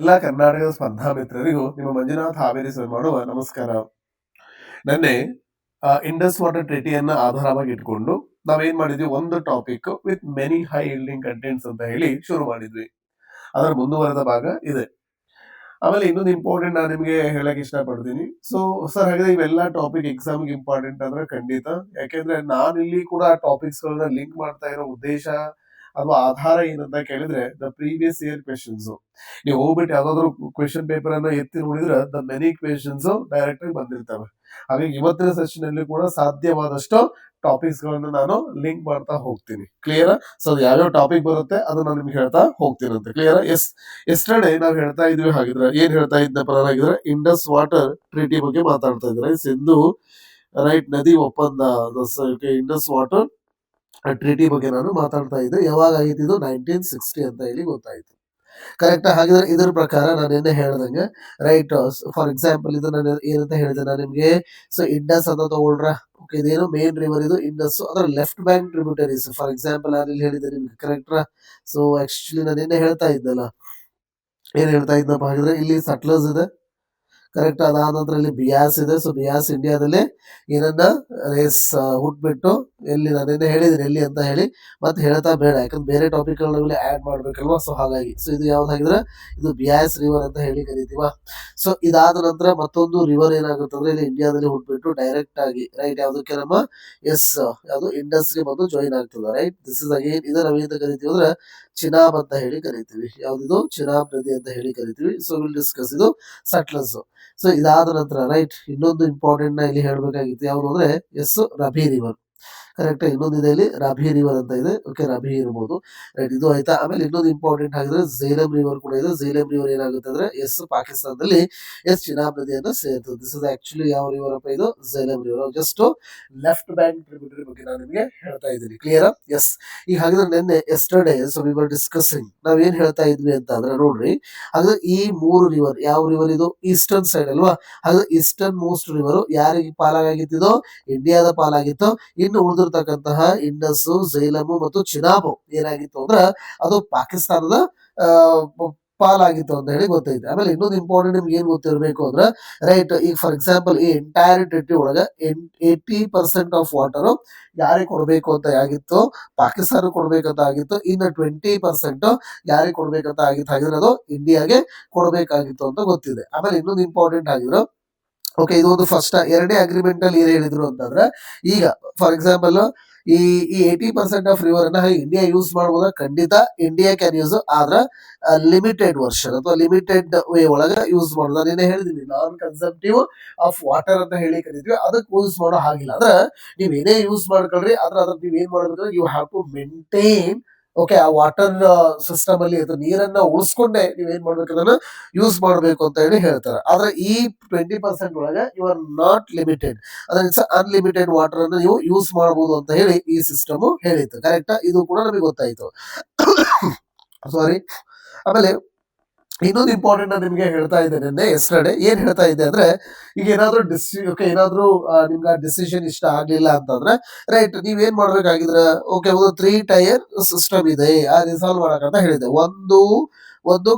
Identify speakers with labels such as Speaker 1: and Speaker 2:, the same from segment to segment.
Speaker 1: ಎಲ್ಲ ಕರ್ನಾಟಕದ ಸ್ಪರ್ಧಾ ಮಿತ್ರರಿಗೂ ನಿಮ್ಮ ಮಂಜುನಾಥ್ ಹಾವೇರಿ ಸರ್ ಮಾಡುವ ನಮಸ್ಕಾರ. ನೆನ್ನೆ ಇಂಡಸ್ ವಾಟರ್ ಟ್ರೀಟಿಯನ್ನ ಆಧಾರವಾಗಿ ಇಟ್ಕೊಂಡು ನಾವೇನ್ ಮಾಡಿದ್ವಿ, ಒಂದು topic with many high ಯೀಲ್ಡಿಂಗ್ contents ಅಂತ ಹೇಳಿ ಶುರು ಮಾಡಿದ್ವಿ. ಅದರ ಮುಂದುವರೆದ ಭಾಗ ಇದೆ. ಆಮೇಲೆ ಇನ್ನೊಂದು ಇಂಪಾರ್ಟೆಂಟ್ ನಾನು ನಿಮಗೆ ಹೇಳಕ್ ಇಷ್ಟಪಡ್ತೀನಿ. ಸೊ ಸರ್, ಹಾಗಾದ್ರೆ ಇವೆಲ್ಲ ಟಾಪಿಕ್ ಎಕ್ಸಾಮ್ಗೆ ಇಂಪಾರ್ಟೆಂಟ್ ಅಂದ್ರೆ ಖಂಡಿತ. ಯಾಕೆಂದ್ರೆ ನಾನು ಇಲ್ಲಿ ಕೂಡ ಟಾಪಿಕ್ಸ್ ಗಳನ್ನ ಲಿಂಕ್ ಮಾಡ್ತಾ ಇರೋ ಉದ್ದೇಶ ಅಥವಾ ಆಧಾರ ಏನಂತ ಕೇಳಿದ್ರೆ ದ ಪ್ರೀವಿಯಸ್ ಇಯರ್ ಕ್ವೆಶನ್ಸ್. ನೀವು ಹೋಗ್ಬಿಟ್ಟು ಯಾವ್ದಾದ್ರು ಕ್ವೆಶನ್ ಪೇಪರ್ ಅನ್ನ ಎತ್ತಿ ನೋಡಿದ್ರೆ ದ ಮೆನಿ ಕ್ವೆಶನ್ಸ್ ಡೈರೆಕ್ಟ್ ಆಗಿ ಬಂದಿರ್ತವೆ. ಹಾಗಾಗಿ ಇವತ್ತಿನ ಸೆಷನ್ ಅಲ್ಲಿ ಕೂಡ ಸಾಧ್ಯವಾದಷ್ಟು ಟಾಪಿಕ್ಸ್ ಗಳನ್ನ ನಾನು ಲಿಂಕ್ ಮಾಡ್ತಾ ಹೋಗ್ತೀನಿ. ಕ್ಲಿಯರ್? ಸೊ ಅದು ಯಾವ್ಯಾವ ಟಾಪಿಕ್ ಬರುತ್ತೆ ಅದನ್ನ ನಾನು ನಿಮ್ಗೆ ಹೇಳ್ತಾ ಹೋಗ್ತೀನಂತೆ. ಕ್ಲಿಯರ್? ಎಸ್. ಎಸ್ಟರ್ಡೇ ನಾವ್ ಹೇಳ್ತಾ ಇದ್ವಿ, ಹಾಗಿದ್ರೆ ಏನ್ ಹೇಳ್ತಾ ಇದ್ನಪ್ಪ ಆಗಿದ್ರೆ ಇಂಡಸ್ ವಾಟರ್ ಟ್ರೀಟಿ ಬಗ್ಗೆ ಮಾತಾಡ್ತಾ ಇದ್ರೆ ಸಿಂಧು ರೈಟ್ ನದಿ ಒಪ್ಪಂದ, ಇಂಡಸ್ ವಾಟರ್ ಟ್ರೀಟಿ ಬಗ್ಗೆ ನಾನು ಮಾತಾಡ್ತಾ ಇದ್ದೆ. ಯಾವಾಗ ಆಗಿತ್ತು ಇದು? 1960 ಅಂತ ಹೇಳಿ ಗೊತ್ತಾಯ್ತು. ಕರೆಕ್ಟ್. ಹಾಗಿದ್ರೆ ಇದ್ರ ಪ್ರಕಾರ ನಾನು ಏನೇ ಹೇಳ್ದಂಗೆ ರೈಟ್, ಫಾರ್ ಎಕ್ಸಾಂಪಲ್ ಇದು ನಾನು ಏನಂತ ಹೇಳಿದೆ ನಾನು ನಿಮ್ಗೆ. ಸೊ ಇಂಡಸ್ ಅಂತ ತಗೊಳ್ರ. ಓಕೆ, ಇದೇನು ಮೇನ್ ರಿವರ್, ಇದು ಇಂಡಸ್. ಅದರ left bank tributaries. For example ನಾನು ಇಲ್ಲಿ ಹೇಳಿದ್ದೆ ನಿಮ್ಗೆ, ಕರೆಕ್ಟ್. ಸೊ ಆಕ್ಚುಲಿ ನಾನು ಏನೇ ಹೇಳ್ತಾ ಇದ್ದಲ್ಲ, ಏನ್ ಹೇಳ್ತಾ ಇದ್ದಪ್ಪ ಹಾಗಿದ್ರೆ ಇಲ್ಲಿ ಸಟ್ಲರ್ಸ್ ಇದೆ. ಕರೆಕ್ಟ್. ಅದಾದ ನಂತರ ಇಲ್ಲಿ ಬಿಯಾಸ್ ಇದೆ. ಸೊ ಬಿಯಾಸ್ ಇಂಡಿಯಾದಲ್ಲಿ ಏನನ್ನ ರೇಸ್ ಹುಟ್ಬಿಟ್ಟು ಎಲ್ಲಿ ನಾನೇನೆ ಹೇಳಿದ್ದೀನಿ ಎಲ್ಲಿ ಅಂತ ಹೇಳಿ ಮತ್ತೆ ಹೇಳ್ತಾ ಬೇಡ, ಯಾಕಂದ್ರೆ ಬೇರೆ ಟಾಪಿಕ್ ಗಳನ್ನ ಆಡ್ ಮಾಡ್ಬೇಕಲ್ವಾ. ಸೊ ಹಾಗಾಗಿ ಸೊ ಇದು ಯಾವ್ದಾಗಿದ್ರೆ ಇದು ಬಿಯಾಸ್ ರಿವರ್ ಅಂತ ಹೇಳಿ ಕರಿತೀವ. ಸೊ ಇದಾದ ನಂತರ ಮತ್ತೊಂದು ರಿವರ್ ಏನಾಗುತ್ತೆ ಅಂದ್ರೆ ಇಲ್ಲಿ ಇಂಡಿಯಾದಲ್ಲಿ ಹುಟ್ಬಿಟ್ಟು ಡೈರೆಕ್ಟ್ ಆಗಿ ರೈಟ್ ಯಾವ್ದಕ್ಕೆ ನಮ್ಮ ಯಾವ್ದು ಇಂಡಸ್ ಗೆ ಬಂದು ಜಾಯಿನ್ ಆಗ್ತದೆ. ರೈಟ್, ದಿಸ್ ಇಸ್ ಅಗೇನ್ ಇದು ನಾವೇಂತ ಕರಿತೀವಿ ಅಂದ್ರೆ ಚಿನಾಬ್ ಅಂತ ಹೇಳಿ ಕರಿತೀವಿ. ಯಾವ್ದಿದು? ಚಿನಾಬ್ ನದಿ ಅಂತ ಹೇಳಿ ಕರಿತೀವಿ. ಸೊ ವಿಲ್ ಡಿಸ್ಕಸ್ ಇದು ಸಟ್ಲರ್ಸ್. ಸೊ ಇದಾದ ನಂತರ ರೈಟ್ ಇನ್ನೊಂದು ಇಂಪಾರ್ಟೆಂಟ್ ನ ಇಲ್ಲಿ ಹೇಳ್ಬೇಕಾಗಿತ್ತು, ಯಾವ್ದು ಅಂದ್ರೆ ರಬಿ ರಿವರ್. ಕರೆಕ್ಟ್. ಇನ್ನೊಂದು ಇದೆ ಇಲ್ಲಿ ರಬಿ ರಿವರ್ ಅಂತ ಇದೆ. ಓಕೆ, ರಬಿ ಇರ್ಬೋದು. ರೈಟ್, ಇದು ಆಯ್ತಾ. ಆಮೇಲೆ ಇನ್ನೊಂದು ಇಂಪಾರ್ಟೆಂಟ್ ಆಗಿದ್ರೆ ಝೇಲಂ ರಿವರ್ ಕೂಡ ಇದೆ. ಝೇಲಂ ರಿವರ್ ಏನಾಗುತ್ತೆ ಅಂದ್ರೆ ಪಾಕಿಸ್ತಾನದಲ್ಲಿ ಚಿನಾಬ್ ನದಿಯನ್ನು ಸೇರ್ತದೆ. ದಿಸ್ ಇಸ್ ಆಕ್ಚುಲಿ ಯಾವ ರಿವರ್ ಅಪ್ಪ? ಇದು Jhelum river. Just left bank tributary ಬಗ್ಗೆ ನಾನು ನಿಮಗೆ ಹೇಳ್ತಾ ಇದ್ದೀನಿ. ಕ್ಲಿಯರ್? ಎಸ್. ಈಗ ಹಾಗಿದ್ರೆ ನಿನ್ನೆ yesterday so we were discussing ನಾವ್ ಏನ್ ಹೇಳ್ತಾ ಇದ್ವಿ ಅಂತ ಅಂದ್ರೆ ನೋಡ್ರಿ, ಹಾಗಾದ್ರೆ ಈ ಮೂರು ರಿವರ್, ಯಾವ ರಿವರ್ ಇದು? ಈಸ್ಟರ್ನ್ ಸೈಡ್ ಅಲ್ವಾ. ಹಾಗಾದ್ರೆ ಈಸ್ಟರ್ನ್ ಮೋಸ್ಟ್ ರಿವರ್ ಯಾರಿಗೆ ಪಾಲಾಗಿದ್ದು? ಇಂಡಿಯಾದ ಪಾಲಾಗಿತ್ತು. ಇನ್ನು ಉಳಿದಿರ್ತಕ್ಕಂತಹ ಇಂಡಸ್, ಝೇಲಂ ಮತ್ತು ಚಿನಾಬ್ ಏನಾಗಿತ್ತು ಅಂದ್ರೆ ಅದು ಪಾಕಿಸ್ತಾನದ ಪಾಲಾಗಿತ್ತು ಅಂತ ಹೇಳಿ ಗೊತ್ತೈತೆ. ಆಮೇಲೆ ಇನ್ನೊಂದು ಇಂಪಾರ್ಟೆಂಟ್ ನಿಮ್ಗೆ ಏನ್ ಗೊತ್ತಿರಬೇಕು ಅಂದ್ರೆ ರೈಟ್, ಈಗ ಫಾರ್ ಎಕ್ಸಾಂಪಲ್ ಈ ಎಂಟೈರ್ ಟ್ರಿಟಿ ಒಳಗ 80% ಆಫ್ ವಾಟರ್ ಯಾರಿಗೆ ಕೊಡ್ಬೇಕು ಅಂತ ಆಗಿತ್ತು? ಪಾಕಿಸ್ತಾನ ಕೊಡ್ಬೇಕಂತ ಆಗಿತ್ತು. ಇನ್ನು 20% ಯಾರಿಗೆ ಕೊಡ್ಬೇಕಂತ ಆಗಿತ್ತು? ಹಾಗಿದ್ರೆ ಅದು ಇಂಡಿಯಾಗೆ ಕೊಡ್ಬೇಕಾಗಿತ್ತು ಅಂತ ಗೊತ್ತಿದೆ. ಆಮೇಲೆ ಇನ್ನೊಂದು ಇಂಪಾರ್ಟೆಂಟ್ ಆಗಿದ್ರು, ಓಕೆ, ಇದು ಒಂದು ಫಸ್ಟ್. ಎರಡನೇ ಅಗ್ರಿಮೆಂಟ್ ಅಲ್ಲಿ ಏನ್ ಹೇಳಿದ್ರು ಅಂತಂದ್ರೆ, ಈಗ ಫಾರ್ ಎಕ್ಸಾಂಪಲ್ ಈ 80% ಆಫ್ ರಿವರ್ ಅನ್ನ ಇಂಡಿಯಾ ಯೂಸ್ ಮಾಡಬಹುದ? ಖಂಡಿತ ಇಂಡಿಯಾ ಕ್ಯಾನ್ ಯೂಸ್. ಆದ್ರ ಲಿಮಿಟೆಡ್ ವರ್ಷನ್ ಅಥವಾ ಲಿಮಿಟೆಡ್ ವೇ ಒಳಗ ಯೂಸ್ ಮಾಡೋದು. ನಾನೇನೇ ಹೇಳಿದೀನಿ, ನಾನ್ ಕನ್ಸಂಪ್ಟಿವ್ ಆಫ್ ವಾಟರ್ ಅಂತ ಹೇಳಿ ಕರಿತೀವಿ. ಅದಕ್ಕೆ ಯೂಸ್ ಮಾಡೋ ಹಾಗಿಲ್ಲ. ಅಂದ್ರೆ ನೀವ್ ಏನೇ ಯೂಸ್ ಮಾಡ್ಕೊಳ್ರಿ, ಅದ್ರ ನೀವ್ ಏನ್ ಮಾಡ್ಬೇಕಂದ್ರೆ you have to maintain. Okay, ಆ ವಾಟರ್ ಸಿಸ್ಟಮ್ ಅಲ್ಲಿ ನೀರನ್ನ ಉಳಿಸ್ಕೊಂಡೆ ನೀವೇನ್ ಮಾಡ್ಬೇಕು, ಅದನ್ನ ಯೂಸ್ ಮಾಡಬೇಕು ಅಂತ ಹೇಳಿ ಹೇಳ್ತಾರೆ. ಆದ್ರೆ ಈ 20% ಒಳಗೆ ಯು ಆರ್ ನಾಟ್ ಲಿಮಿಟೆಡ್, ಅಂದ್ರೆ ಇಟ್ಸ್ ಅನ್ಲಿಮಿಟೆಡ್ ವಾಟರ್ ಅನ್ನು ನೀವು ಯೂಸ್ ಮಾಡಬಹುದು ಅಂತ ಹೇಳಿ ಈ ಸಿಸ್ಟಮ್ ಹೇಳಿತ್ತು. ಕರೆಕ್ಟಾ? ಇದು ಕೂಡ ನಮಗೆ ಗೊತ್ತಾಯ್ತು. ಸಾರಿ. ಆಮೇಲೆ ಇನ್ನೊಂದು ಇಂಪಾರ್ಟೆಂಟ್ ನಾನು ನಿಮ್ಗೆ ಹೇಳ್ತಾ ಇದ್ದೇನೆ ಎಸ್ಟರ್ಡೇ. ಏನ್ ಹೇಳ್ತಾ ಇದ್ದೆ ಅಂದ್ರೆ, ಈಗ ಏನಾದ್ರು ಏನಾದ್ರು ನಿಮ್ಗೆ ಆ ಡಿಸಿಷನ್ ಇಷ್ಟ ಆಗ್ಲಿಲ್ಲ ಅಂತಂದ್ರೆ ರೈಟ್, ನೀವ್ ಏನ್ ಮಾಡ್ಬೇಕಾಗಿದ್ರೆ ಓಕೆ, ಒಂದು 3 ಟೈರ್ ಸಿಸ್ಟಮ್ ಇದೆ ಆ ರಿಸಾಲ್ವ್ ಮಾಡಕಂತ ಹೇಳಿದೆ. ಒಂದು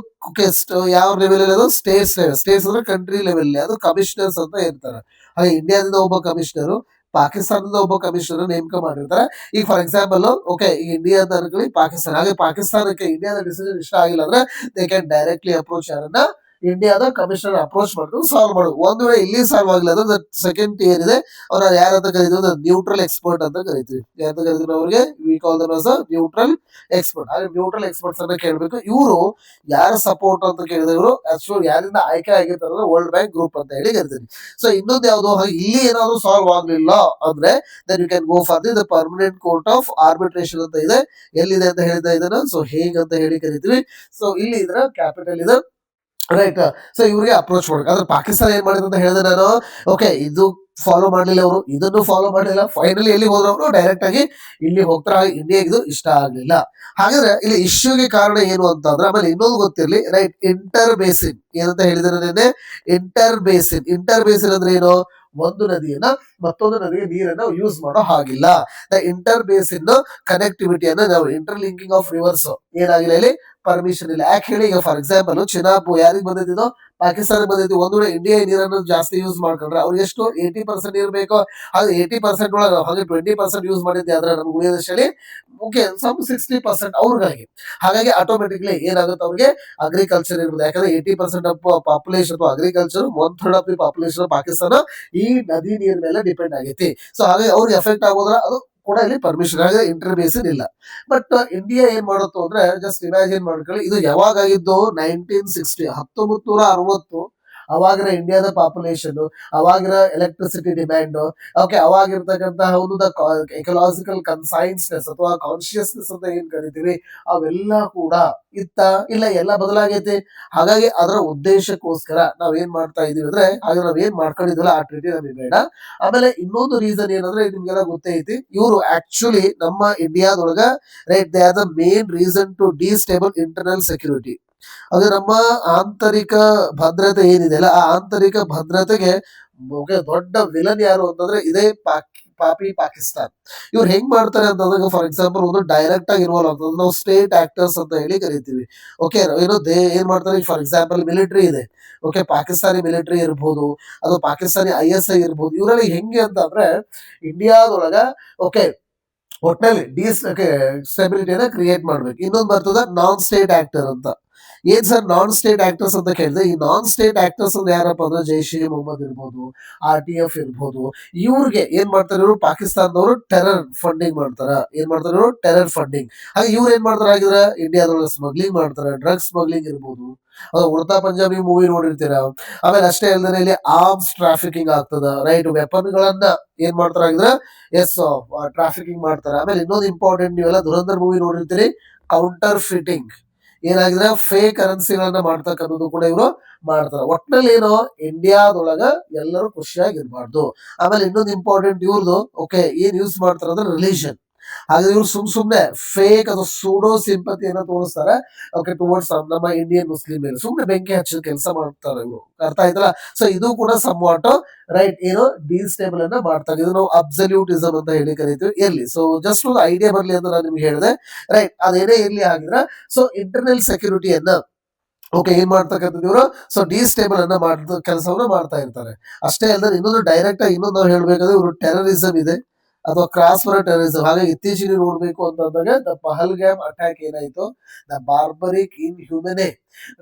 Speaker 1: ಯಾವ ಲೆವೆಲ್ ಅದು? States level. ಸ್ಟೇಟ್ಸ್ ಅಂದ್ರೆ ಕಂಟ್ರಿ ಲೆವೆಲ್, ಅದು ಕಮಿಷನರ್ಸ್ ಅಂತ ಇರ್ತಾರೆ. ಹಾಗೆ ಇಂಡಿಯಾದಿಂದ ಒಬ್ಬ ಕಮಿಷನರ್, ಪಾಕಿಸ್ತಾನದ ಒಬ್ಬ ಕಮಿಷನರ್ ನೇಮಕ ಮಾಡಿರ್ತಾರೆ. ಈಗ ಫಾರ್ ಎಕ್ಸಾಂಪಲ್ ಓಕೆ, ಈ ಇಂಡಿಯಾ ಅಂತ ಅನ್ಕೊಳ್ಳಿ, ಪಾಕಿಸ್ತಾನ. ಹಾಗೆ ಪಾಕಿಸ್ತಾನಕ್ಕೆ ಇಂಡಿಯಾದ ಡಿಸಿಷನ್ ಇಷ್ಟ ಆಗಿಲ್ಲ ಅಂದ್ರೆ ದೇ ಕ್ಯಾನ್ ಡೈರೆಕ್ಟ್ಲಿ ಅಪ್ರೋಚ್ ಯಾರನ್ನ? ಇಂಡಿಯಾದ ಕಮಿಷನರ್ ಅಪ್ರೋಚ್ ಮಾಡ್ಕೊಂಡು ಸಾಲ್ವ್ ಮಾಡೋದು. ಒಂದ್ ವೇಳೆ ಇಲ್ಲಿ ಸಾಲ್ವ್ ಆಗಿಲ್ಲ ಅಂದ್ರೆ ಸೆಕೆಂಡ್ ಟಿಯರ್ ಇದೆ, ಅವ್ರ ಯಾರಂತ ಕರಿತೀವಿ? ನ್ಯೂಟ್ರಲ್ ಎಕ್ಸ್ಪರ್ಟ್ ಅಂತ ಕರಿತೀವಿ. ಯಾರಂತ ಕರಿತೀವಿ ಅವ್ರಿಗೆ? V call them as a neutral expert. ಹಾಗೆ ನ್ಯೂಟ್ರಲ್ ಎಕ್ಸ್ಪರ್ಟ್ಸ್ ಅನ್ನ ಕೇಳಬೇಕು. ಇವರು ಯಾರ ಸಪೋರ್ಟ್ ಅಂತ ಕೇಳಿದ್ರೆ ಇವರು ಆಕ್ಚುಲಿ ಯಾರಿಂದ ಆಯ್ಕೆ ಆಗಿರ್ತಾರೆ? ವರ್ಲ್ಡ್ ಬ್ಯಾಂಕ್ ಗ್ರೂಪ್ ಅಂತ ಹೇಳಿ ಕರಿತೀವಿ. ಸೊ ಇನ್ನೊಂದು ಯಾವ್ದು, ಇಲ್ಲಿ ಏನಾದ್ರು ಸಾಲ್ವ್ ಆಗ್ಲಿಲ್ಲ ಅಂದ್ರೆ then you can go for the permanent court of arbitration ಅಂತ ಇದೆ. ಎಲ್ಲಿದೆ ಅಂತ ಹೇಳಿದ ಇದನ್ನ ಸೊ ಹೇಗ್ ಅಂತ ಹೇಳಿ ಕರಿತೀವಿ. ಸೊ ಇಲ್ಲಿ ಇದ್ರ ಕ್ಯಾಪಿಟಲ್ ಇದೆ. ರೈಟ್. ಸೊ ಇವ್ರಿಗೆ ಅಪ್ರೋಚ್ ಮಾಡ್ಬೇಕು. ಆದ್ರೆ ಪಾಕಿಸ್ತಾನ ಏನ್ ಮಾಡಿದ್ರು ಅಂತ ಹೇಳಿದ್ರೆ ನಾನು ಓಕೆ, ಇದು ಫಾಲೋ ಮಾಡ್ಲಿಲ್ಲ, ಅವರು ಇದನ್ನು ಫಾಲೋ ಮಾಡಲಿಲ್ಲ. ಫೈನಲಿ ಎಲ್ಲಿ ಹೋದ್ರು? ಅವರು ಡೈರೆಕ್ಟ್ ಆಗಿ ಇಲ್ಲಿ ಹೋಗ್ತಾರೆ. ಇಂಡಿಯಾಗೆ ಇದು ಇಷ್ಟ ಆಗ್ಲಿಲ್ಲ. ಹಾಗಾದ್ರೆ ಇಲ್ಲಿ ಇಶ್ಯೂಗೆ ಕಾರಣ ಏನು ಅಂತಂದ್ರೆ, ಆಮೇಲೆ ಇನ್ನೊಂದು ಗೊತ್ತಿರ್ಲಿ ರೈಟ್, ಇಂಟರ್ ಬೇಸಿನ್ ಏನಂತ ಹೇಳಿದ್ರೆ ಇಂಟರ್ ಬೇಸಿನ್. ಇಂಟರ್ ಬೇಸಿನ್ ಅಂದ್ರೆ ಏನು? ಒಂದು ನದಿಯನ್ನ ಮತ್ತೊಂದು ನದಿಗೆ ನೀರನ್ನ ಯೂಸ್ ಮಾಡೋ ಹಾಗಿಲ್ಲ. ದ ಇಂಟರ್ ಬೇಸಿನ್ ಕನೆಕ್ಟಿವಿಟಿಯನ್ನ ನಾವು ಇಂಟರ್ ಲಿಂಕಿಂಗ್ ಆಫ್ ರಿವರ್ಸ್ ಏನಾಗಿಲ್ಲ ಇಲ್ಲಿ ಪರ್ಮಿಷನ್ ಇಲ್ಲ. ಯಾಕೆ ಹೇಳಿ, ಈಗ ಫಾರ್ ಎಕ್ಸಾಂಪಲ್ ಚಿನಾಬ್ ಯಾರಿಗೆ ಬಂದಿದ್ದು, ಪಾಕಿಸ್ತಾನ ಬಂದಿದ್ದು. ಒಂದು ವೇಳೆ ಇಂಡಿಯಾ ನೀರನ್ನು ಜಾಸ್ತಿ ಯೂಸ್ ಮಾಡ್ಕೊಂಡ್ರೆ ಅವ್ರಿಗೆ ಎಷ್ಟು 80% ನೀರು ಬೇಕೋ, ಅದು 80% ಒಳಗೆ ಹಾಗೆ 20% ಯೂಸ್ ಮಾಡಿದ್ದೆ ಆದ್ರೆ ನಮ್ಗೆ ಉಳಿದ ದೇಶದಲ್ಲಿ ಓಕೆ ಸಮ್ 60% ಅವ್ರಿಗಾಗಿ. ಹಾಗಾಗಿ ಆಟೋಮೆಟಿಕ್ಲಿ ಏನಾಗುತ್ತೆ, ಅವ್ರಿಗೆ ಅಗ್ರಿಕಲ್ಚರ್ ಇರ್ಬೋದು. ಯಾಕಂದ್ರೆ 80% of population agriculture, 1/3 of the population Pakistan ಈ ನದಿ ನೀರ್ ಮೇಲೆ ಡಿಪೆಂಡ್ ಆಗೈತಿ. ಸೊ ಹಾಗಾಗಿ ಅವ್ರಿಗೆ ಎಫೆಕ್ಟ್ ಆಗೋದ್ರ ಅದು ಕೂಡ ಇಲ್ಲಿ ಪರ್ಮಿಷನ್ ಆಗಿದೆ, ಇಂಟರ್ಬೇಸಿನ್ ಇಲ್ಲ. ಬಟ್ ಇಂಡಿಯಾ ಏನ್ ಮಾಡುತ್ತೋ ಅಂದ್ರೆ, ಜಸ್ಟ್ ಇಮ್ಯಾಜಿನ್ ಮಾಡ್ಕೊಳ್ಳಿ, ಇದು ಯಾವಾಗ ಆಗಿದ್ದು, 1960 1960. ಅವಾಗಿನ ಇಂಡಿಯಾದ ಪಾಪ್ಯುಲೇಷನ್, ಅವಾಗಿನ ಎಲೆಕ್ಟ್ರಿಸಿಟಿ ಡಿಮ್ಯಾಂಡ್, ಓಕೆ, ಅವಾಗಿರ್ತಕ್ಕಂತಹ ಒಂದು ಎಕಲಾಜಿಕಲ್ ಕನ್ಸೈನ್ಸ್ನೆಸ್ ಅಥವಾ ಕಾನ್ಶಿಯಸ್ನೆಸ್ ಅಂತ ಏನ್ ಕರಿತೀವಿ, ಅವೆಲ್ಲ ಕೂಡ ಇತ್ತ ಇಲ್ಲ, ಎಲ್ಲ ಬದಲಾಗೈತಿ. ಹಾಗಾಗಿ ಅದರ ಉದ್ದೇಶಕ್ಕೋಸ್ಕರ ನಾವ್ ಏನ್ ಮಾಡ್ತಾ ಇದೀವಿ ಅಂದ್ರೆ, ಹಾಗೆ ನಾವ್ ಏನ್ ಮಾಡ್ಕೊಂಡಿದ್ವಲ್ಲ ಆ ಟ್ರೀಟಿ ನಮಗೆ ಬೇಡ. ಆಮೇಲೆ ಇನ್ನೊಂದು ರೀಸನ್ ಏನಂದ್ರೆ, ನಿಮ್ಗೆಲ್ಲ ಗೊತ್ತೇ ಐತಿ, ಇವರು ಆಕ್ಚುಲಿ ನಮ್ಮ ಇಂಡಿಯಾದೊಳಗ right, they are the main reason to destable internal security. ಅದು ನಮ್ಮ ಆಂತರಿಕ ಭದ್ರತೆ ಏನಿದೆ ಆ ಆಂತರಿಕ ಭದ್ರತೆಗೆ ದೊಡ್ಡ ವಿಲನ್ ಯಾರು ಅಂತಂದ್ರೆ ಇದೇ ಪಾಪಿ ಪಾಕಿಸ್ತಾನ್. ಇವ್ರು ಹೆಂಗ್ ಮಾಡ್ತಾರೆ ಅಂತಂದಾಗ, ಫಾರ್ ಎಕ್ಸಾಂಪಲ್ ಒಂದು ಡೈರೆಕ್ಟ್ ಆಗಿ ಇನ್ವಾಲ್ವ್ ಆಗ್ತದೆ, ನಾವು ಸ್ಟೇಟ್ ಆಕ್ಟರ್ಸ್ ಅಂತ ಹೇಳಿ ಕರಿತೀವಿ. ಓಕೆ, ಏನೋ ಏನ್ ಮಾಡ್ತಾರೆ, ಫಾರ್ ಎಕ್ಸಾಂಪಲ್ ಮಿಲಿಟರಿ ಇದೆ, ಓಕೆ, ಪಾಕಿಸ್ತಾನಿ ಮಿಲಿಟರಿ ಇರ್ಬೋದು, ಅದು ಪಾಕಿಸ್ತಾನಿ ISI ಇರ್ಬೋದು. ಇವರಲ್ಲಿ ಹೆಂಗೆ ಅಂತ ಅಂದ್ರೆ, ಇಂಡಿಯಾದೊಳಗ ಓಕೆ ಒಟ್ಟಿನಲ್ಲಿ ಸ್ಟೆಬಿಲಿಟಿನ ಕ್ರಿಯೇಟ್ ಮಾಡ್ಬೇಕು. ಇನ್ನೊಂದು ಬರ್ತದ ನಾನ್ ಸ್ಟೇಟ್ ಆಕ್ಟರ್ ಅಂತ. ಏನ್ ಸರ್ ನಾನ್ ಸ್ಟೇಟ್ ಆಕ್ಟರ್ಸ್ ಅಂತ ಕೇಳಿದ್ರೆ, ಈ ನಾನ್ ಸ್ಟೇಟ್ ಆಕ್ಟರ್ಸ್ ಅಂದ್ರೆ ಯಾರಪ್ಪ ಅಂದ್ರೆ, ಜೈಷ್ ಎ ಮೊಹಮ್ಮದ್ ಇರ್ಬೋದು, RTF ಇರ್ಬೋದು. ಇವ್ರಿಗೆ ಏನ್ ಮಾಡ್ತಾರೆ, ಇವರು ಪಾಕಿಸ್ತಾನದವರು ಟೆರರ್ ಫಂಡಿಂಗ್ ಮಾಡ್ತಾರ. ಏನ್ ಮಾಡ್ತಾರೆ ಇವರು, ಟೆರರ್ ಫಂಡಿಂಗ್. ಹಾಗೆ ಇವ್ರು ಏನ್ ಮಾಡ್ತಾರ ಆಗಿದ್ರೆ, ಇಂಡಿಯಾದೊಳಗೆ ಸ್ಮಗ್ಲಿಂಗ್ ಮಾಡ್ತಾರೆ, ಡ್ರಗ್ಸ್ ಸ್ಮಗ್ಲಿಂಗ್ ಇರ್ಬೋದು. ಅದು ಉಡ್ತಾ ಪಂಜಾಬಿ ಮೂವಿ ನೋಡಿರ್ತೀರ. ಆಮೇಲೆ ಅಷ್ಟೇ ಅಲ್ಲದೆ ಇಲ್ಲಿ ಆರ್ಮ್ಸ್ ಟ್ರಾಫಿಕಿಂಗ್ ಆಗ್ತದ, ರೈಟ್, ವೆಪನ್ ಗಳನ್ನ ಏನ್ ಮಾಡ್ತಾರ ಆಗಿದ್ರೆ, ಎಸ್ ಟ್ರಾಫಿಕಿಂಗ್ ಮಾಡ್ತಾರ. ಆಮೇಲೆ ಇನ್ನೊಂದು ಇಂಪಾರ್ಟೆಂಟ್, ನೀವೆಲ್ಲ ಧುರಂಧರ್ ಮೂವಿ ನೋಡಿರ್ತೀರಿ, ಕೌಂಟರ್ ಫಿಟ್ಟಿಂಗ್ ಏನಾಗಿದ್ರೆ ಫೇಕ್ ಕರೆನ್ಸಿಗಳನ್ನ ಮಾಡ್ತಕ್ಕಂಥದ್ದು ಕೂಡ ಇವರು ಮಾಡ್ತಾರೆ. ಒಟ್ನಲ್ಲಿ ಏನೋ ಇಂಡಿಯಾದೊಳಗ ಎಲ್ಲರೂ ಖುಷಿಯಾಗಿರ್ಬಾರ್ದು. ಆಮೇಲೆ ಇನ್ನೊಂದು ಇಂಪಾರ್ಟೆಂಟ್ ಇವ್ರದ್ದು ಓಕೆ ಏನ್ ಯೂಸ್ ಮಾಡ್ತಾರೆ ಅಂದ್ರೆ ರಿಲಿಜನ್. ಹಾಗೆ ಇವ್ರು ಸುಮ್ನೆ ಫೇಕ್ ಅದು ಸೂಡೋ ಸಿಂಪತಿಯನ್ನ ತೋರಿಸ್ತಾರೆ ಓಕೆ ಟುವರ್ಡ್ಸ್ ನಮ್ಮ ಇಂಡಿಯನ್ ಮುಸ್ಲಿಂ ಮೇಲೆ, ಸುಮ್ನೆ ಬೆಂಕಿ ಹಚ್ಚಿದ ಕೆಲಸ ಮಾಡ್ತಾರೆ ಇವರು. ಅರ್ಥ ಆಯ್ತಲ್ಲ. ಸೊ ಇದು ಕೂಡ ಸಮ್ವಾಟ್ ರೈಟ್ ಏನು ಡಿಸ್ಟೇಬಲ್ ಅನ್ನ ಮಾಡ್ತಾರೆ. ಇದು ನಾವು ಅಬ್ಸಲ್ಯೂಟಿಸಮ್ ಅಂತ ಹೇಳಿ ಕರಿತೀವಿ. ಇರ್ಲಿ, ಸೊ ಜಸ್ಟ್ ಒಂದು ಐಡಿಯಾ ಬರ್ಲಿ ಅಂತ ನಾನು ನಿಮ್ಗೆ ಹೇಳಿದೆ. ರೈಟ್, ಅದೇನೇ ಇರ್ಲಿ ಆಗಿದ್ರೆ, ಸೊ ಇಂಟರ್ನಲ್ ಸೆಕ್ಯೂರಿಟಿಯನ್ನ ಓಕೆ ಏನ್ ಮಾಡ್ತಕ್ಕಂಥದ್ದು ಇವರು, ಸೊ ಡಿಸ್ಟೇಬಲ್ ಅನ್ನ ಮಾಡಿದ ಕೆಲಸವನ್ನ ಮಾಡ್ತಾ ಇರ್ತಾರೆ. ಅಷ್ಟೇ ಅಲ್ಲದೆ ಇನ್ನೊಂದು ಡೈರೆಕ್ಟ್ ಆಗಿ ಇನ್ನೊಂದು ನಾವು ಹೇಳ್ಬೇಕಾದ್ರೆ, ಇವರು ಟೆರರಿಸಂ ಇದೆ ಅಥವಾ ಕ್ರಾಸ್ ಬರೋ ಟೆರರಿಸಂ. ಹಾಗೆ ಇತ್ತೀಚೆಗೆ ನೋಡ್ಬೇಕು ಅಂತಂದಾಗ ದ ಪಹಲ್ಗಾಮ್ ಅಟ್ಯಾಕ್ ಏನಾಯ್ತು, the barbaric inhumane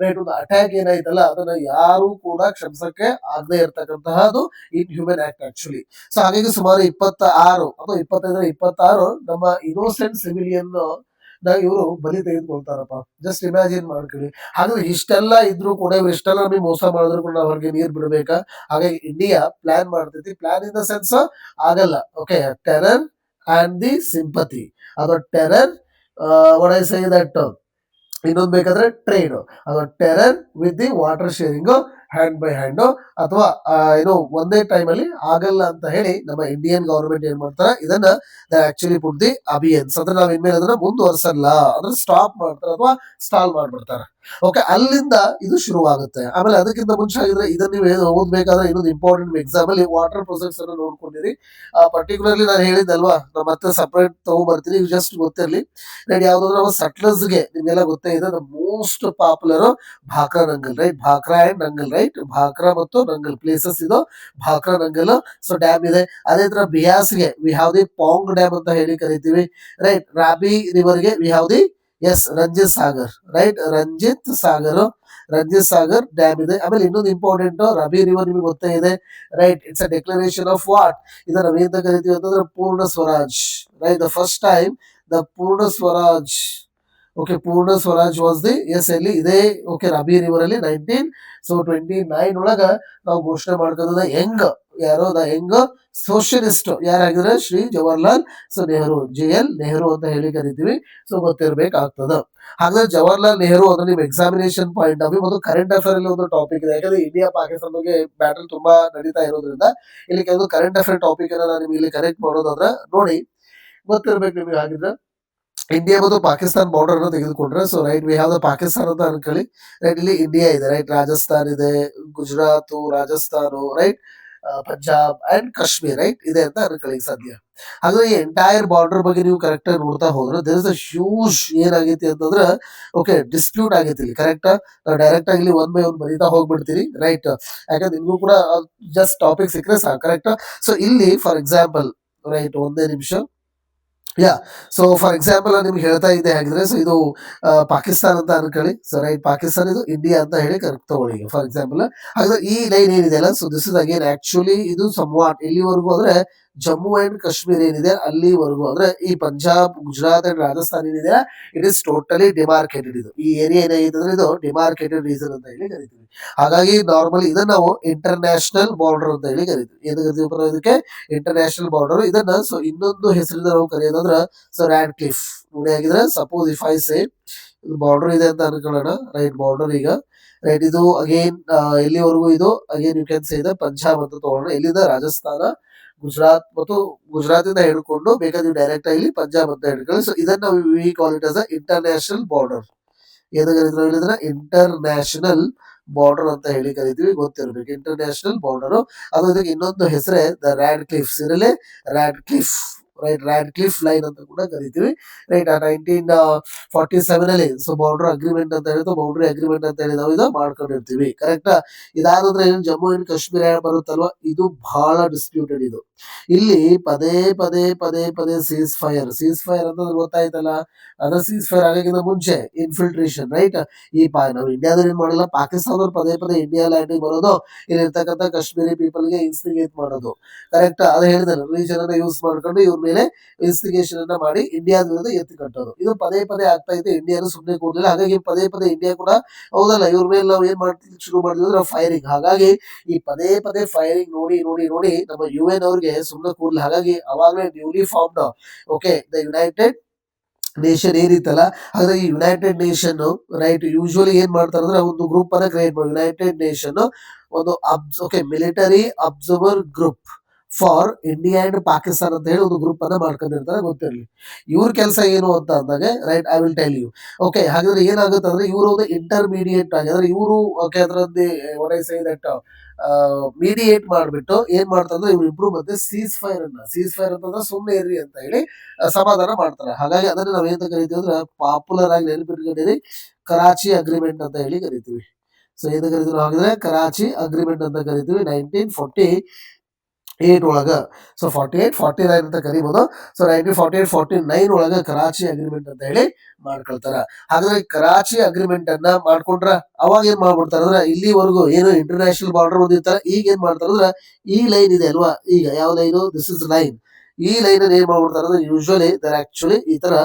Speaker 1: right, ಒಂದು ಅಟ್ಯಾಕ್ ಏನಾಯ್ತಲ್ಲ, ಅದನ್ನ ಯಾರು ಕೂಡ ಕ್ಷಮಿಸಕ್ಕೆ ಆಗದೆ ಇರ್ತಕ್ಕಂತಹದ್ದು inhuman act actually. So ಹಾಗಾಗಿ ಸುಮಾರು 26 ಅಥವಾ 25-26 ನಮ್ಮ ಇನ್ನೋಸೆಂಟ್ ಸಿವಿಲಿಯನ್ ಇವರು ಬಲಿ ತೆಗೆದುಕೊಳ್ತಾರಪ್ಪ. ಜಸ್ಟ್ ಇಮ್ಯಾಜಿನ್ ಮಾಡ್ಕೊಳ್ಳಿ. ಹಾಗಾದ್ರೆ ಇಷ್ಟೆಲ್ಲ ಇದ್ರು ಕೂಡ, ಇವ್ರು ಇಷ್ಟೆಲ್ಲ ನಮಗೆ ಮೋಸ ಮಾಡಿದ್ರು ಕೂಡ ನಾವು ಹೊರಗೆ ನೀರ್ ಬಿಡ್ಬೇಕಾ? ಹಾಗಾಗಿ ಇಂಡಿಯಾ ಪ್ಲಾನ್ ಮಾಡ್ತೈತಿ. ಪ್ಲಾನ್ ಇನ್ ದ ಸೆನ್ಸ್ ಆಗಲ್ಲ. Okay, terror and the sympathy ಅಥವಾ terror what I say that ಇನ್ನೊಂದು ಬೇಕಾದ್ರೆ ಟ್ರೇಡ್, ಅಥವಾ terror with the water sharing hand by hand, ಅಥವಾ ಏನು ಒಂದೇ ಟೈಮ್ ಅಲ್ಲಿ ಆಗಲ್ಲ ಅಂತ ಹೇಳಿ ನಮ್ಮ ಇಂಡಿಯನ್ ಗವರ್ಮೆಂಟ್ ಏನ್ ಮಾಡ್ತಾರೆ, ಇದನ್ನ ಆಕ್ಚುಲಿ ಪುಟ್ ದಿ ಅಬಿಯನ್ಸ್ ಅಂದ್ರೆ ನಾವ್ ಇನ್ಮೇಲೆ ಅದನ್ನ ಮುಂದುವರ್ಸಲ್ಲ ಅಂದ್ರೆ ಸ್ಟಾಪ್ ಮಾಡ್ತಾರೆ ಅಥವಾ ಸ್ಟಾಲ್ ಮಾಡ್ಬಿಡ್ತಾರೆ. ಓಕೆ, ಅಲ್ಲಿಂದ ಇದು ಶುರುವಾಗುತ್ತೆ. ಆಮೇಲೆ ಅದಕ್ಕಿಂತ ಮುಂಚೆ ಆಗಿದ್ರೆ ಇದನ್ನ ನೀವು ಓದ್ಬೇಕಾದ್ರೆ ಇನ್ನೊಂದು ಇಂಪಾರ್ಟೆಂಟ್ ಎಕ್ಸಾಂಪಲ್ ವಾಟರ್ ಪ್ರೊಸೆಸ್ ಅನ್ನು ನೋಡ್ಕೊಂಡಿರಿ. ಪರ್ಟಿಕ್ಯುಲರ್ಲಿ ನಾನು ಹೇಳಿದ್ದಲ್ವಾ, ನಾವು ಮತ್ತೆ ಸಪರೇಟ್ ತಗೊಂಡ್ಬರ್ತೀನಿ, ಇವು ಜಸ್ಟ್ ಗೊತ್ತಿರಲಿ. ಯಾವ್ದಾದ್ರು ನಮ್ಮ ಸಟ್ಲರ್ಸ್ಗೆ ನಿಮ್ಗೆಲ್ಲ ಗೊತ್ತೇ ಇದೆ, the most popular Bhakra Nangal right, Bhakra and Nangal right, Bhakra ಮತ್ತು ನಂಗಲ್ ಪ್ಲೇಸಸ್ ಇದು, ಭಾಕ್ರಾ ನಂಗಲ್ ಸೊ ಡ್ಯಾಮ್ ಇದೆ. ಅದೇ ತರ ಬಿಯಾಸ್ಗೆ we have the Pong dam ಅಂತ ಹೇಳಿ ಕರಿತೀವಿ ರೈಟ್. ರಾಬಿ ರಿವರ್ಗೆ we have the S Ranjit Sagar right, Ranjit Sagar dam ಇದೆ. ಆಮೇಲೆ ಇನ್ನೊಂದು ಇಂಪಾರ್ಟೆಂಟ್ ರಬಿ ರಿವರ್ ನಿಮಗೆ ಗೊತ್ತೇ ಇದೆ right, it's a declaration of what, ಇದನ್ನ ನಾವೇಂತ ಕರಿತೀವಿ ಅಂತಂದ್ರೆ Purna Swaraj right, the first time the Purna Swaraj okay, ಪೂರ್ಣ ಸ್ವರಾಜ್ ವಾಸ್ ದಿ ಎಸ್ ಎಲ್ಲಿ ಇದೆ ಓಕೆ ರಬಿ ರಿವರ್ ಅಲ್ಲಿ 1929 ಒಳಗ ನಾವು ಘೋಷಣೆ ಮಾಡ್ಕೊಂಡ ಹೆಂಗ್ ಯಾರೋ ದ ಹೆಂಗ್ ಸೋಷಿಯಲಿಸ್ಟ್ ಯಾರಾಗಿದ್ರೆ ಶ್ರೀ ಜವಾಹರ್ಲಾಲ್ ನೆಹರು, JL ನೆಹರು ಅಂತ ಹೇಳಿ ಕರಿತೀವಿ. ಸೊ ಗೊತ್ತಿರ್ಬೇಕಾಗ್ತದ. ಹಾಗಾದ್ರೆ ಜವಾಹರ್ಲಾಲ್ ನೆಹರು ಅಂದ್ರೆ ನಿಮ್ ಎಕ್ಸಾಮಿನೇಷನ್ ಪಾಯಿಂಟ್ ಆಫ್ ವ್ಯೂ ಮತ್ತು ಕರೆಂಟ್ ಅಫೇರ್ ಅಲ್ಲಿ ಒಂದು ಟಾಪಿಕ್ ಇದೆ. ಯಾಕಂದ್ರೆ ಇಂಡಿಯಾ ಪಾಕಿಸ್ತಾನ ಬಗ್ಗೆ ಬ್ಯಾಟಲ್ ತುಂಬಾ ನಡೀತಾ ಇರೋದ್ರಿಂದ ಇಲ್ಲಿ ಕೆಲವು ಕರೆಂಟ್ ಅಫೇರ್ ಟಾಪಿಕ್ ಅನ್ನ ನಾನು ನಿಮ್ಗೆ ಇಲ್ಲಿ ಕರೆಕ್ಟ್ ಮಾಡೋದಾದ್ರೆ ನೋಡಿ ಗೊತ್ತಿರ್ಬೇಕು ನಿಮಗೆ. ಹಾಗಿದ್ರೆ ಇಂಡಿಯಾ ಮತ್ತು ಪಾಕಿಸ್ತಾನ ಬಾರ್ಡರ್ ಅನ್ನು ತೆಗೆದುಕೊಂಡ್ರೆ, so right we have the Pakistan ಅಂತ ಅನ್ಕೊಳ್ಳಿ ರೈಟ್, ಇಲ್ಲಿ ಇಂಡಿಯಾ ಇದೆ ರೈಟ್, ರಾಜಸ್ಥಾನ್ ಇದೆ, Gujarat, Rajasthan right, Punjab and Kashmir right ಇದೆ ಅಂತ ಅನ್ಕೊಳ್ಳಿ ಸದ್ಯ. ಹಾಗಾದ್ರೆ ಈ ಎಂಟೈರ್ ಬಾರ್ಡರ್ ಬಗ್ಗೆ ನೀವು ಕರೆಕ್ಟ್ ಆಗಿ ನೋಡ್ತಾ ಹೋದ್ರೆ ದೇರ್ ಇಸ್ ಅ ಹ್ಯೂಜ್ ಏನಾಗೈತಿ ಅಂತಂದ್ರೆ ಓಕೆ ಡಿಸ್ಪ್ಯೂಟ್ ಆಗೈತಿ ಇಲ್ಲಿ ಕರೆಕ್ಟ್. ನಾವು ಡೈರೆಕ್ಟ್ ಆಗಿ ಇಲ್ಲಿ ಒನ್ ಬೈ ಒನ್ ಬರೀತಾ ಹೋಗ್ಬಿಡ್ತೀರಿ ರೈಟ್, ಯಾಕಂದ್ರೆ ನಿಮ್ಗೂ ಕೂಡ ಜಸ್ಟ್ ಟಾಪಿಕ್ ಸಿಕ್ಕರೆ ಸಾಕು ಕರೆಕ್ಟ್. ಸೊ ಇಲ್ಲಿ ಫಾರ್ ಎಕ್ಸಾಂಪಲ್ ರೈಟ್ ಒಂದೇ ನಿಮಿಷ ಯಾ. ಸೊ ಫಾರ್ ಎಕ್ಸಾಂಪಲ್ ನಿಮ್ಗೆ ಹೇಳ್ತಾ ಇದ್ದೆ ಹಾಗಿದ್ರೆ, ಸೊ ಇದು ಪಾಕಿಸ್ತಾನ ಅಂತ ಅನ್ಕೊಳ್ಳಿ. ಸೊ ರೈಟ್ ಪಾಕಿಸ್ತಾನ ಇದು ಇಂಡಿಯಾ ಅಂತ ಹೇಳಿ ಕರೆಕ್ಟ್ ತಗೊಳ್ಳಿ ಫಾರ್ ಎಕ್ಸಾಂಪಲ್. ಹಾಗಾದ್ರೆ ಈ ಲೈನ್ ಏನಿದೆ ಅಲ್ಲ, so this is again actually ಇದು ಸಮ್ವಾಟ್ ಎಲ್ಲಿವರೆಗೂ ಅಂದ್ರೆ ಜಮ್ಮು ಅಂಡ್ ಕಾಶ್ಮೀರ್ ಏನಿದೆ ಅಲ್ಲಿವರೆಗೂ, ಅಂದ್ರೆ ಈ ಪಂಜಾಬ್ ಗುಜರಾತ್ ಅಂಡ್ ರಾಜಸ್ಥಾನ್ ಏನಿದೆ ಇಟ್ ಇಸ್ ಟೋಟಲಿ ಡಿಮಾರ್ಕೇಟೆಡ್. ಇದು ಈ ಏರಿಯಾ ಏನಾಗಿದೆ ಅಂದ್ರೆ ಇದು ಡಿಮಾರ್ಕೇಟೆಡ್ ರೀಸನ್ ಅಂತ ಹೇಳಿ ಕರಿತೀವಿ. ಹಾಗಾಗಿ ನಾರ್ಮಲಿ ಇದನ್ನ ನಾವು ಇಂಟರ್ನ್ಯಾಷನಲ್ ಬಾರ್ಡರ್ ಅಂತ ಹೇಳಿ ಕರಿತೀವಿ. ಏನು ಕರಿತೀವಿ ಇದಕ್ಕೆ? International border. ಇದನ್ನ ಸೊ ಇನ್ನೊಂದು ಹೆಸರಿಂದ ನಾವು ಕರೆಯೋದಂದ್ರ ಸೊ ರ್ಯಾಡ್ ಕ್ಲಿಫ್ ನೋಡಿ ಆಗಿದ್ರೆ. Suppose if I say border ಇದೆ ಅಂತ ಅನ್ಕೊಳ್ಳೋಣ ರೈಟ್. ಬಾರ್ಡರ್ ಈಗ ರೈಟ್ ಇದು ಅಗೇನ್ ಎಲ್ಲಿವರೆಗೂ ಇದು again you can say the Punjab ಅಂತ ತಗೊಳ್ಳೋಣ. ಎಲ್ಲಿಂದ ರಾಜಸ್ಥಾನ ಗುಜರಾತ್ ಮತ್ತು ಗುಜರಾತ್ ಇಂದ ಹಿಡ್ಕೊಂಡು ಬೇಕಾದ್ರೆ ನೀವು ಡೈರೆಕ್ಟ್ ಆಗಿ ಪಂಜಾಬ್ ಅಂತ ಹಿಡ್ಕೊಳ್ಳಿ. ಸೊ ಇದನ್ನ we call it as a international border. ಏನು ಕರಿತೀವಿ ಹೇಳಿದ್ರೆ ಇಂಟರ್ನ್ಯಾಷನಲ್ ಬಾರ್ಡರ್ ಅಂತ ಹೇಳಿ ಕರಿತೀವಿ, ಗೊತ್ತಿರ್ಬೇಕು ಇಂಟರ್ನ್ಯಾಷನಲ್ ಬಾರ್ಡರ್. ಅದು ಇದಕ್ಕೆ ಇನ್ನೊಂದು ಹೆಸರೇ ದ ರ್ಯಾಡ್ ಕ್ಲಿಫ್ಸ್ ಇರಲಿ, rad cliff right, rad cliff line ಅಂತ ಕೂಡ ಕರಿತೀವಿ ರೈಟ್. 1947 ಅಲ್ಲಿ ಸೊ ಬಾರ್ಡರ್ ಅಗ್ರಿಮೆಂಟ್ ಅಂತ ಹೇಳಿದ್ರೆ ಬೌಂಡ್ರಿ ಅಗ್ರಿಮೆಂಟ್ ಅಂತ ಹೇಳಿ ನಾವು ಇದು ಮಾಡ್ಕೊಂಡಿರ್ತೀವಿ ಕರೆಕ್ಟ್. ಇದಾದ್ರೆ ಏನು ಜಮ್ಮು ಅಂಡ್ ಕಾಶ್ಮೀರ ಬರುತ್ತಲ್ವಾ, ಇದು ಬಹಳ ಡಿಸ್ಪ್ಯೂಟೆಡ್. ಇದು ಇಲ್ಲಿ ಪದೇ ಪದೇ ಪದೇ ಪದೇ ಸೀಸ್ ಫೈರ್ ಅಂತಂದ್ರೆ ಗೊತ್ತಾಯ್ತಲ್ಲ, ಅದ್ರ ಸೀಸ್ ಫೈರ್ ಆಗೋಕ್ಕಿಂತ ಮುಂಚೆ ಇನ್ಫಿಲ್ಟ್ರೇಷನ್ ರೈಟ್. ಈ ನಾವು ಇಂಡಿಯಾದಲ್ಲಿ ಏನ್ ಮಾಡಲ್ಲ, ಪಾಕಿಸ್ತಾನದವ್ರು ಪದೇ ಪದೇ ಇಂಡಿಯಾ ಲ್ಯಾಂಡಿಗೆ ಬರೋದು, ಇಲ್ಲಿರ್ತಕ್ಕಂಥ ಕಾಶ್ಮೀರಿ ಪೀಪಲ್ಗೆ ಇನ್ಸ್ಟಿಗೇಟ್ ಮಾಡೋದು ಕರೆಕ್ಟ್. ಅದು ಹೇಳಿದ್ರೆ ರೀಜನ್ ಅನ್ನ ಯೂಸ್ ಮಾಡ್ಕೊಂಡು ಇವ್ರ ಮೇಲೆ ಇನ್ಸ್ಟಿಗೇಷನ್ ಅನ್ನ ಮಾಡಿ ಇಂಡಿಯಾದ ವಿರುದ್ಧ ಎತ್ತಿ ಕಟ್ಟೋದು. ಇದು ಪದೇ ಪದೇ ಆಗ್ತಾ ಇದೆ, ಇಂಡಿಯಾನು ಸುಮ್ಮನೆ ಕೂರ್ಲಿಲ್ಲ. ಹಾಗಾಗಿ ಪದೇ ಪದೇ ಇಂಡಿಯಾ ಕೂಡ ಹೌದಲ್ಲ ಇವ್ರ ಮೇಲೆ ನಾವು ಏನ್ ಮಾಡ್ತೀವಿ ಶುರು ಮಾಡಿದ್ರೆ ಫೈರಿಂಗ್. ಹಾಗಾಗಿ ಈ ಪದೇ ಪದೇ ಫೈರಿಂಗ್ ನೋಡಿ ನೋಡಿ ನೋಡಿ ನಮ್ಮ UN ಅವ್ರಿಗೆ ಸುಮ್ಮನೆ ಕೂರ್ಲಿ. ಹಾಗಾಗಿ ಅವಾಗಲೇ newly formed okay the united nation ಏನಿತ್ತಲ್ಲ, ಆದ್ರೆ ಈ ಯುನೈಟೆಡ್ ನೇಷನ್ ರೈಟ್ ಯೂಶುವಲಿ ಏನ್ ಮಾಡ್ತಾರೆ ಅಂದ್ರೆ ಒಂದು ಗ್ರೂಪ್ ಅನ್ನ ಕ್ರಿಯೇಟ್ ಮಾಡಿ. ಯುನೈಟೆಡ್ ನೇಷನ್ ಒಂದು military observer group for India and Pakistan ಅಂತ ಹೇಳಿ ಒಂದು ಗ್ರೂಪ್ ಅನ್ನ ಮಾಡ್ಕೊಂಡಿರ್ತಾರೆ, ಗೊತ್ತಿರಲಿ. ಇವ್ರ ಕೆಲಸ ಏನು ಅಂತ ಅಂದಾಗ right I will tell you okay. ಹಾಗಾದ್ರೆ ಏನಾಗುತ್ತೆ ಅಂದ್ರೆ ಇವರು ಒಂದು ಇಂಟರ್ಮೀಡಿಯೇಟ್ ಆಗಿ ಅಂದ್ರೆ ಇವರು ಓಕೆ ಅದರಲ್ಲಿ what I say that mediate ಮಾಡ್ಬಿಟ್ಟು ಏನ್ ಮಾಡ್ತಾರೆ ಇವ್ರು ಇಬ್ರು ಮತ್ತೆ ಸೀಸ್ ಫೈರ್ ಅಂತಂದ್ರೆ ಸುಮ್ಮನೆ ಇರ್ರಿ ಅಂತ ಹೇಳಿ ಸಮಾಧಾನ ಮಾಡ್ತಾರೆ. ಹಾಗಾಗಿ ಅದನ್ನ ನಾವ್ ಏನಂತ ಕರಿತೀವಿ ಅಂದ್ರೆ ಪಾಪ್ಯುಲರ್ ಆಗಿ ನೆನಪಿಟ್ಕೊಂಡಿರಿ ಕರಾಚಿ ಅಗ್ರಿಮೆಂಟ್ ಅಂತ ಹೇಳಿ ಕರಿತೀವಿ. ಸೊ ಏನು ಕರಿತೀವಿ ಹಾಗಿದ್ರೆ ಕರಾಚಿ ಅಗ್ರಿಮೆಂಟ್ ಅಂತ ಕರಿತೀವಿ 1948 ಒಳಗ. ಸೊ 48-49 ಅಂತ ಕರಿಬಹುದು. ಸೊ 1948-49 ಒಳಗ ಕರಾಚಿ ಅಗ್ರಿಮೆಂಟ್ ಅಂತ ಹೇಳಿ ಮಾಡ್ಕೊಳ್ತಾರ. ಹಾಗಾದ್ರೆ ಕರಾಚಿ ಅಗ್ರಿಮೆಂಟ್ ಅನ್ನ ಮಾಡ್ಕೊಂಡ್ರ ಅವಾಗ ಏನ್ ಮಾಡ್ಬಿಡ್ತಾರ ಅಂದ್ರೆ ಇಲ್ಲಿವರೆಗೂ ಏನು ಇಂಟರ್ನ್ಯಾಷನಲ್ ಬಾರ್ಡರ್ ಹೊಂದಿರ್ತಾರ, ಈಗ ಏನ್ ಮಾಡ್ತಾರ ಅಂದ್ರೆ ಈ ಲೈನ್ ಇದೆ ಅಲ್ವಾ, ಈಗ ಯಾವ ಲೈನು ದಿಸ್ ಇಸ್ ಲೈನ್. ಈ ಲೈನ್ ಏನ್ ಮಾಡ್ಬಿಡ್ತಾರ ಅಂದ್ರೆ ಯೂಶುವಲಿ ದರ್ ಆಕ್ಚುಲಿ ಈ ತರ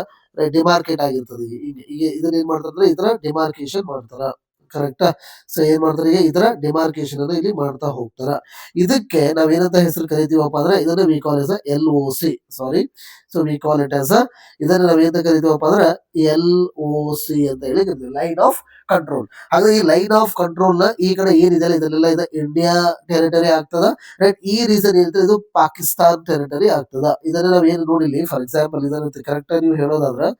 Speaker 1: ಡಿಮಾರ್ಕೇಟ್ ಆಗಿರ್ತದೆ. ಈಗ ಇದನ್ನ ಏನ್ ಮಾಡ್ತಾರ ಅಂದ್ರೆ ಈ ತರ ಡಿಮಾರ್ಕೇಶನ್ ಮಾಡ್ತಾರ ಕರೆಕ್ಟಾ. ಸೊ ಏನ್ ಮಾಡ್ತಾರೆ ಈಗ ಈ ತರ ಡಿಮಾರ್ಕೇಶನ್ ಅನ್ನ ಇಲ್ಲಿ ಮಾಡ್ತಾ ಹೋಗ್ತಾರ. ಇದಕ್ಕೆ ನಾವ್ ಏನಂತ ಹೆಸರು ಕರಿತೀವಪ್ಪ ಅಂದ್ರೆ ಇದನ್ನ we call as LOC sorry. So we call it as ಇದನ್ನ ನಾವ್ ಏನಂತ ಕರಿತೀವಪ್ಪ ಅಂದ್ರೆ LOC ಅಂತ ಹೇಳಿ ಕರಿತೀವಿ, ಲೈನ್ ಆಫ್ ಕಂಟ್ರೋಲ್. ಹಾಗಾದ್ರೆ ಈ ಲೈನ್ ಆಫ್ ಕಂಟ್ರೋಲ್ ನ ಈ ಕಡೆ ಏನಿದೆ ಇದನ್ನೆಲ್ಲ ಇದು ಇಂಡಿಯಾ ಟೆರಿಟರಿ ಆಗ್ತದ ರೈಟ್. ಈ ರೀಸನ್ ಏನಿದೆ ಇದು ಪಾಕಿಸ್ತಾನ್ ಟೆರಿಟರಿ ಆಗ್ತದ. ಇದನ್ನ ನಾವ್ ಏನು ನೋಡಿಲಿ ಫಾರ್ ಎಕ್ಸಾಂಪಲ್ ಇದನ್ನ ಕರೆಕ್ಟ್ ಆಗಿ ನೀವು ಹೇಳೋದಾದ್ರೆ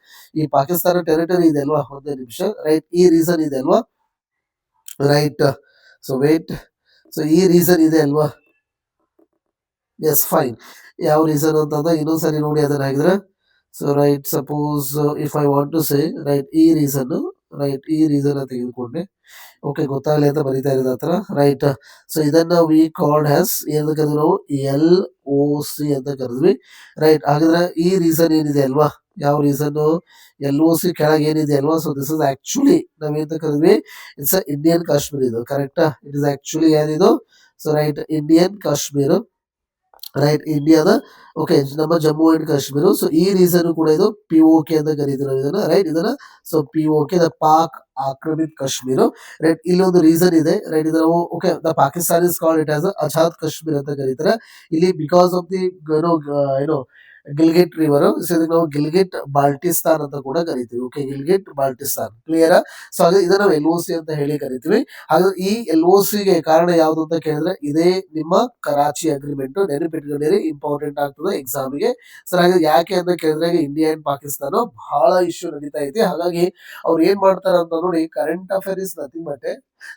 Speaker 1: ಈ ಪಾಕಿಸ್ತಾನ ಟೆರಿಟರಿ ಇದೆ ಅಲ್ವಾ, ಒಂದೇ ನಿಮಿಷ ರೈಟ್. ಈ ರೀಸನ್ ಇದೆ ಅಲ್ವಾ ರೈಟ್. ಸೊ ವೇಟ್, ಸೊ ಈ ರೀಸನ್ ಇದೆ ಅಲ್ವಾ, ಎಸ್ ಫೈನ್. ಯಾವ ರೀಸನ್ ಅಂತಂದ್ರೆ ಇನ್ನೊಂದ್ಸರಿ ನೋಡಿ ಅದನ್ನ ಹಾಕಿದ್ರೆ. So right suppose if I want to say right ಈ ರೀಸನ್ ತೆಗೆದುಕೊಂಡೆ ಓಕೆ ಗೊತ್ತಾಗಲಿ ಅಂತ ಬರೀತಾ ಇರೋದ ಹತ್ರ ರೈಟ್. ಸೊ ಇದನ್ನ ವಿ ಕಾಲ್ಡ್ ಹ್ಯಾಸ್ ಏನಂತ ಕರೆದ್ವಿ ನಾವು LOC ಅಂತ ಕರೆದ್ವಿ ರೈಟ್. ಹಾಗಾದ್ರೆ ಈ ರೀಸನ್ ಏನಿದೆ ಅಲ್ವಾ, ಯಾವ ರೀಸನ್ LOC ಕೆಳಗೆ ಏನಿದೆ ಅಲ್ವಾ, ಸೊ ದಿಸ್ ಇಸ್ ಆಕ್ಚುಲಿ ನಾವೇಂತ ಕರೆದ್ವಿ ಇಟ್ಸ್ ಇಂಡಿಯನ್ ಕಾಶ್ಮೀರ್. ಇದು ಕರೆಕ್ಟಾ, ಇಟ್ ಇಸ್ ಆಕ್ಚುಲಿ ಏನಿದು so right Indian Kashmir right, ಇಂಡಿಯಾದ ಓಕೆ ನಮ್ಮ ಜಮ್ಮು ಅಂಡ್ ಕಾಶ್ಮೀರ. ಸೊ ಈ ರೀಸನ್ ಕೂಡ ಇದು POK ಅಂತ ಕರೀತೀವಿ ನಾವು ಇದನ್ನ ರೈಟ್. ಇದನ್ನ so POK the Pak Akramit Kashmir right. ಇಲ್ಲೊಂದು ರೀಸನ್ ಇದೆ ರೈಟ್. ಇದು ನಾವು okay the Pakistan is called it as Azad Kashmir ಅಂತ ಕರೀತಾರೆ ಇಲ್ಲಿ ಬಿಕಾಸ್ ಆಫ್ ದಿ ಏನೋ ಗಿಲ್ಗಿಟ್ ರಿವರ್. ನಾವು ಗಿಲ್ಗಿಟ್ ಬಾಲ್ಟಿಸ್ತಾನ್ ಅಂತ ಕೂಡ ಕರಿತೀವಿ. Okay Gilgit Baltistan clear. So ಹಾಗೆ ಇದನ್ನ ನಾವು LOC ಅಂತ ಹೇಳಿ ಕರಿತೀವಿ. ಹಾಗಾದ್ರೆ ಈ LOC ಗೆ ಕಾರಣ ಯಾವ್ದು ಅಂತ ಕೇಳಿದ್ರೆ ಇದೇ ನಿಮ್ಮ ಕರಾಚಿ ಅಗ್ರಿಮೆಂಟ್. ನೆನಪಿಟ್ಕೊಂಡಿರಿ, ಇಂಪಾರ್ಟೆಂಟ್ ಆಗ್ತದೆ ಎಕ್ಸಾಮ್ಗೆ. ಸರ್ ಹಾಗೆ ಯಾಕೆ ಅಂತ ಕೇಳಿದ್ರೆ ಇಂಡಿಯಾ ಅಂಡ್ ಪಾಕಿಸ್ತಾನ ಬಹಳ ಇಶ್ಯೂ ನಡೀತಾ ಐತಿ. ಹಾಗಾಗಿ ಅವ್ರು ಏನ್ ಮಾಡ್ತಾರ ಅಂತ ನೋಡಿ current affair is nothing but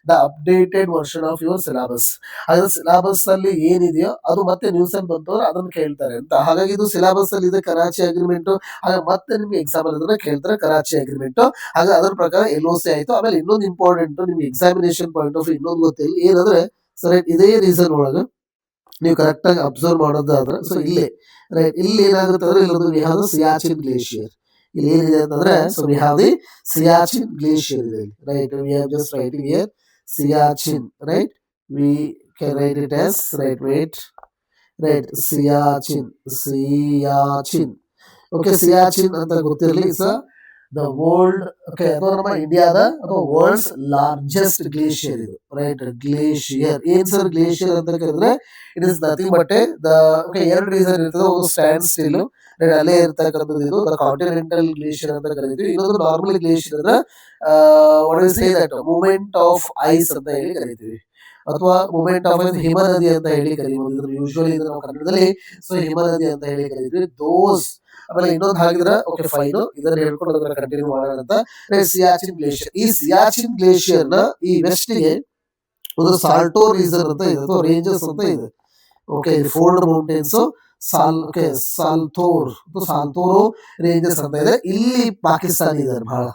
Speaker 1: the updated version of your syllabus. ಅದು ಸಿಲೆಬಸ್ ಅಲ್ಲಿ ಏನಿದೆಯೋ ಅದು ಮತ್ತೆ ನ್ಯೂಸ್ ಅಲ್ಲಿ ಬಂತು ಅಂದ್ರೆ ಅದನ್ನ ಕೇಳ್ತಾರೆ ಅಂತ. ಹಾಗಾಗಿ ಇದು ಸಿಲೆಬಸ್ ಅಲ್ಲಿ ಇದೆ ಕರಾಚಿ ಅಗ್ರಿಮೆಂಟ್. ಹಾಗೆ ಮತ್ತೆ ನಿಮ್ಗೆ ಎಕ್ಸಾಮ್ ಅಲ್ಲಿ ಕೇಳ್ತಾರೆ ಕರಾಚಿ ಅಗ್ರಿಮೆಂಟ್. ಹಾಗೆ ಅದ್ರ ಪ್ರಕಾರ LOC ಆಯ್ತು. ಆಮೇಲೆ ಇನ್ನೊಂದು ಇಂಪಾರ್ಟೆಂಟ್ ನಿಮ್ಗೆ ಎಕ್ಸಾಮಿನೇಷನ್ ಪಾಯಿಂಟ್ ಆಫ್ ಇನ್ನೊಂದು ಗೊತ್ತಿಲ್ಲ ಏನಂದ್ರೆ ಸರಿ ಇದೇ ರೀಸನ್ ಒಳಗ ನೀವು ಕರೆಕ್ಟ್ ಆಗಿ ಅಬ್ಸರ್ವ್ ಮಾಡೋದಾದ್ರೆ ಸೊ ಇಲ್ಲಿ ರೈಟ್ ಇಲ್ಲಿ ಏನಾಗುತ್ತೆ ಅಂದ್ರೆ ಇಲ್ಲೊಂದು we have the Siachen glacier. ಇಲ್ಲಿ ಏನಿದೆ ಅಂತಂದ್ರೆ so we have the Siachen glacier ಇದೆ right. We have just writing here Siachen right. We can write it as right wait right Siachen. Okay Siachen ಅಂತ ಗೊತ್ತಿರಲಿ. ಇಟ್ಸ್ ದ ವರ್ಲ್ಡ್ ಓಕೆ ಅಥವಾ ನಮ್ಮ ಇಂಡಿಯಾದ ಅಥವಾ ವರ್ಲ್ಡ್ಸ್ ಲಾರ್ಜೆಸ್ಟ್ ಗ್ಲೇಷಿಯರ್ ಇದು ರೈಟ್. ಗ್ಲೇಷಿಯರ್ ಏನ್ ಸರ್ ಗ್ಲೇಷಿಯರ್ ಅಂತ ಕೇಳಿದ್ರೆ it is nothing but the okay ಎರಡು ರೀಸನ್ ಇರ್ತದೆ. ಒಂದು ಸ್ಟ್ಯಾಂಡ್ ಸ್ಟಿಲ್ ಅಲ್ಲೇ ಇರ್ತಕ್ಕಂಥದ್ದು ಇದು ದ ಕಾಂಟಿನೆಂಟಲ್ ಗ್ಲೇಷಿಯರ್ ಅಂತ ಕರೀತೀವಿ. ಇನ್ನೊಂದು ನಾರ್ಮಲ್ ಗ್ಲೇಷಿಯರ್ ಅಂದ್ರೆ what is say that movement of ice ಅಂತ ಹೇಳಿ ಕರೀತೀವಿ ಅಥವಾ ಮೂವ್ಮೆಂಟ್ ಆಫ್ ಹಿಮ ನದಿ ಅಂತ ಹೇಳಿ ಕರೀಬಹುದು. ಯೂಶುವಲಿ ನಾವು ಕನ್ನಡದಲ್ಲಿ ಸೊ ಹಿಮ ನದಿ ಅಂತ ಹೇಳಿ ಕರೀತೀವಿ. ದೋಸ್ ಆಮೇಲೆ ಇನ್ನೊಂದು ಹಾಕಿದ್ರೆ ಓಕೆ ಫೈನ್ ಇದನ್ನ ಹೇಳ್ಕೊಂಡು ಅದನ್ನ ಕಂಟಿನ್ಯೂ ಮಾಡೋಣ ಅಂತ. ಸಿಯಾಚಿನ್ ಗ್ಲೇಷಿಯರ್, ಈ ಸಿಯಾಚಿನ್ ಗ್ಲೇಷಿಯರ್ ನ ಈ ವೆಸ್ಟ್ ಗೆ ಒಂದು ಸಾಲ್ಟೋ ರೀಸನ್ ಅಂತ ಇದೆ ಅಥವಾ ರೇಂಜಸ್ ಅಂತ ಇದೆ. ಓಕೆ ಫೋಲ್ಡ್ ಮೌಂಟೇನ್ಸ್ ಸಾಲ್ತೋರೋ ರೇಂಜಸ್ ಅಂತ ಇದೆ. ಇಲ್ಲಿ ಪಾಕಿಸ್ತಾನಿ ಇದ್ದಾರೆ ಬಹಳ.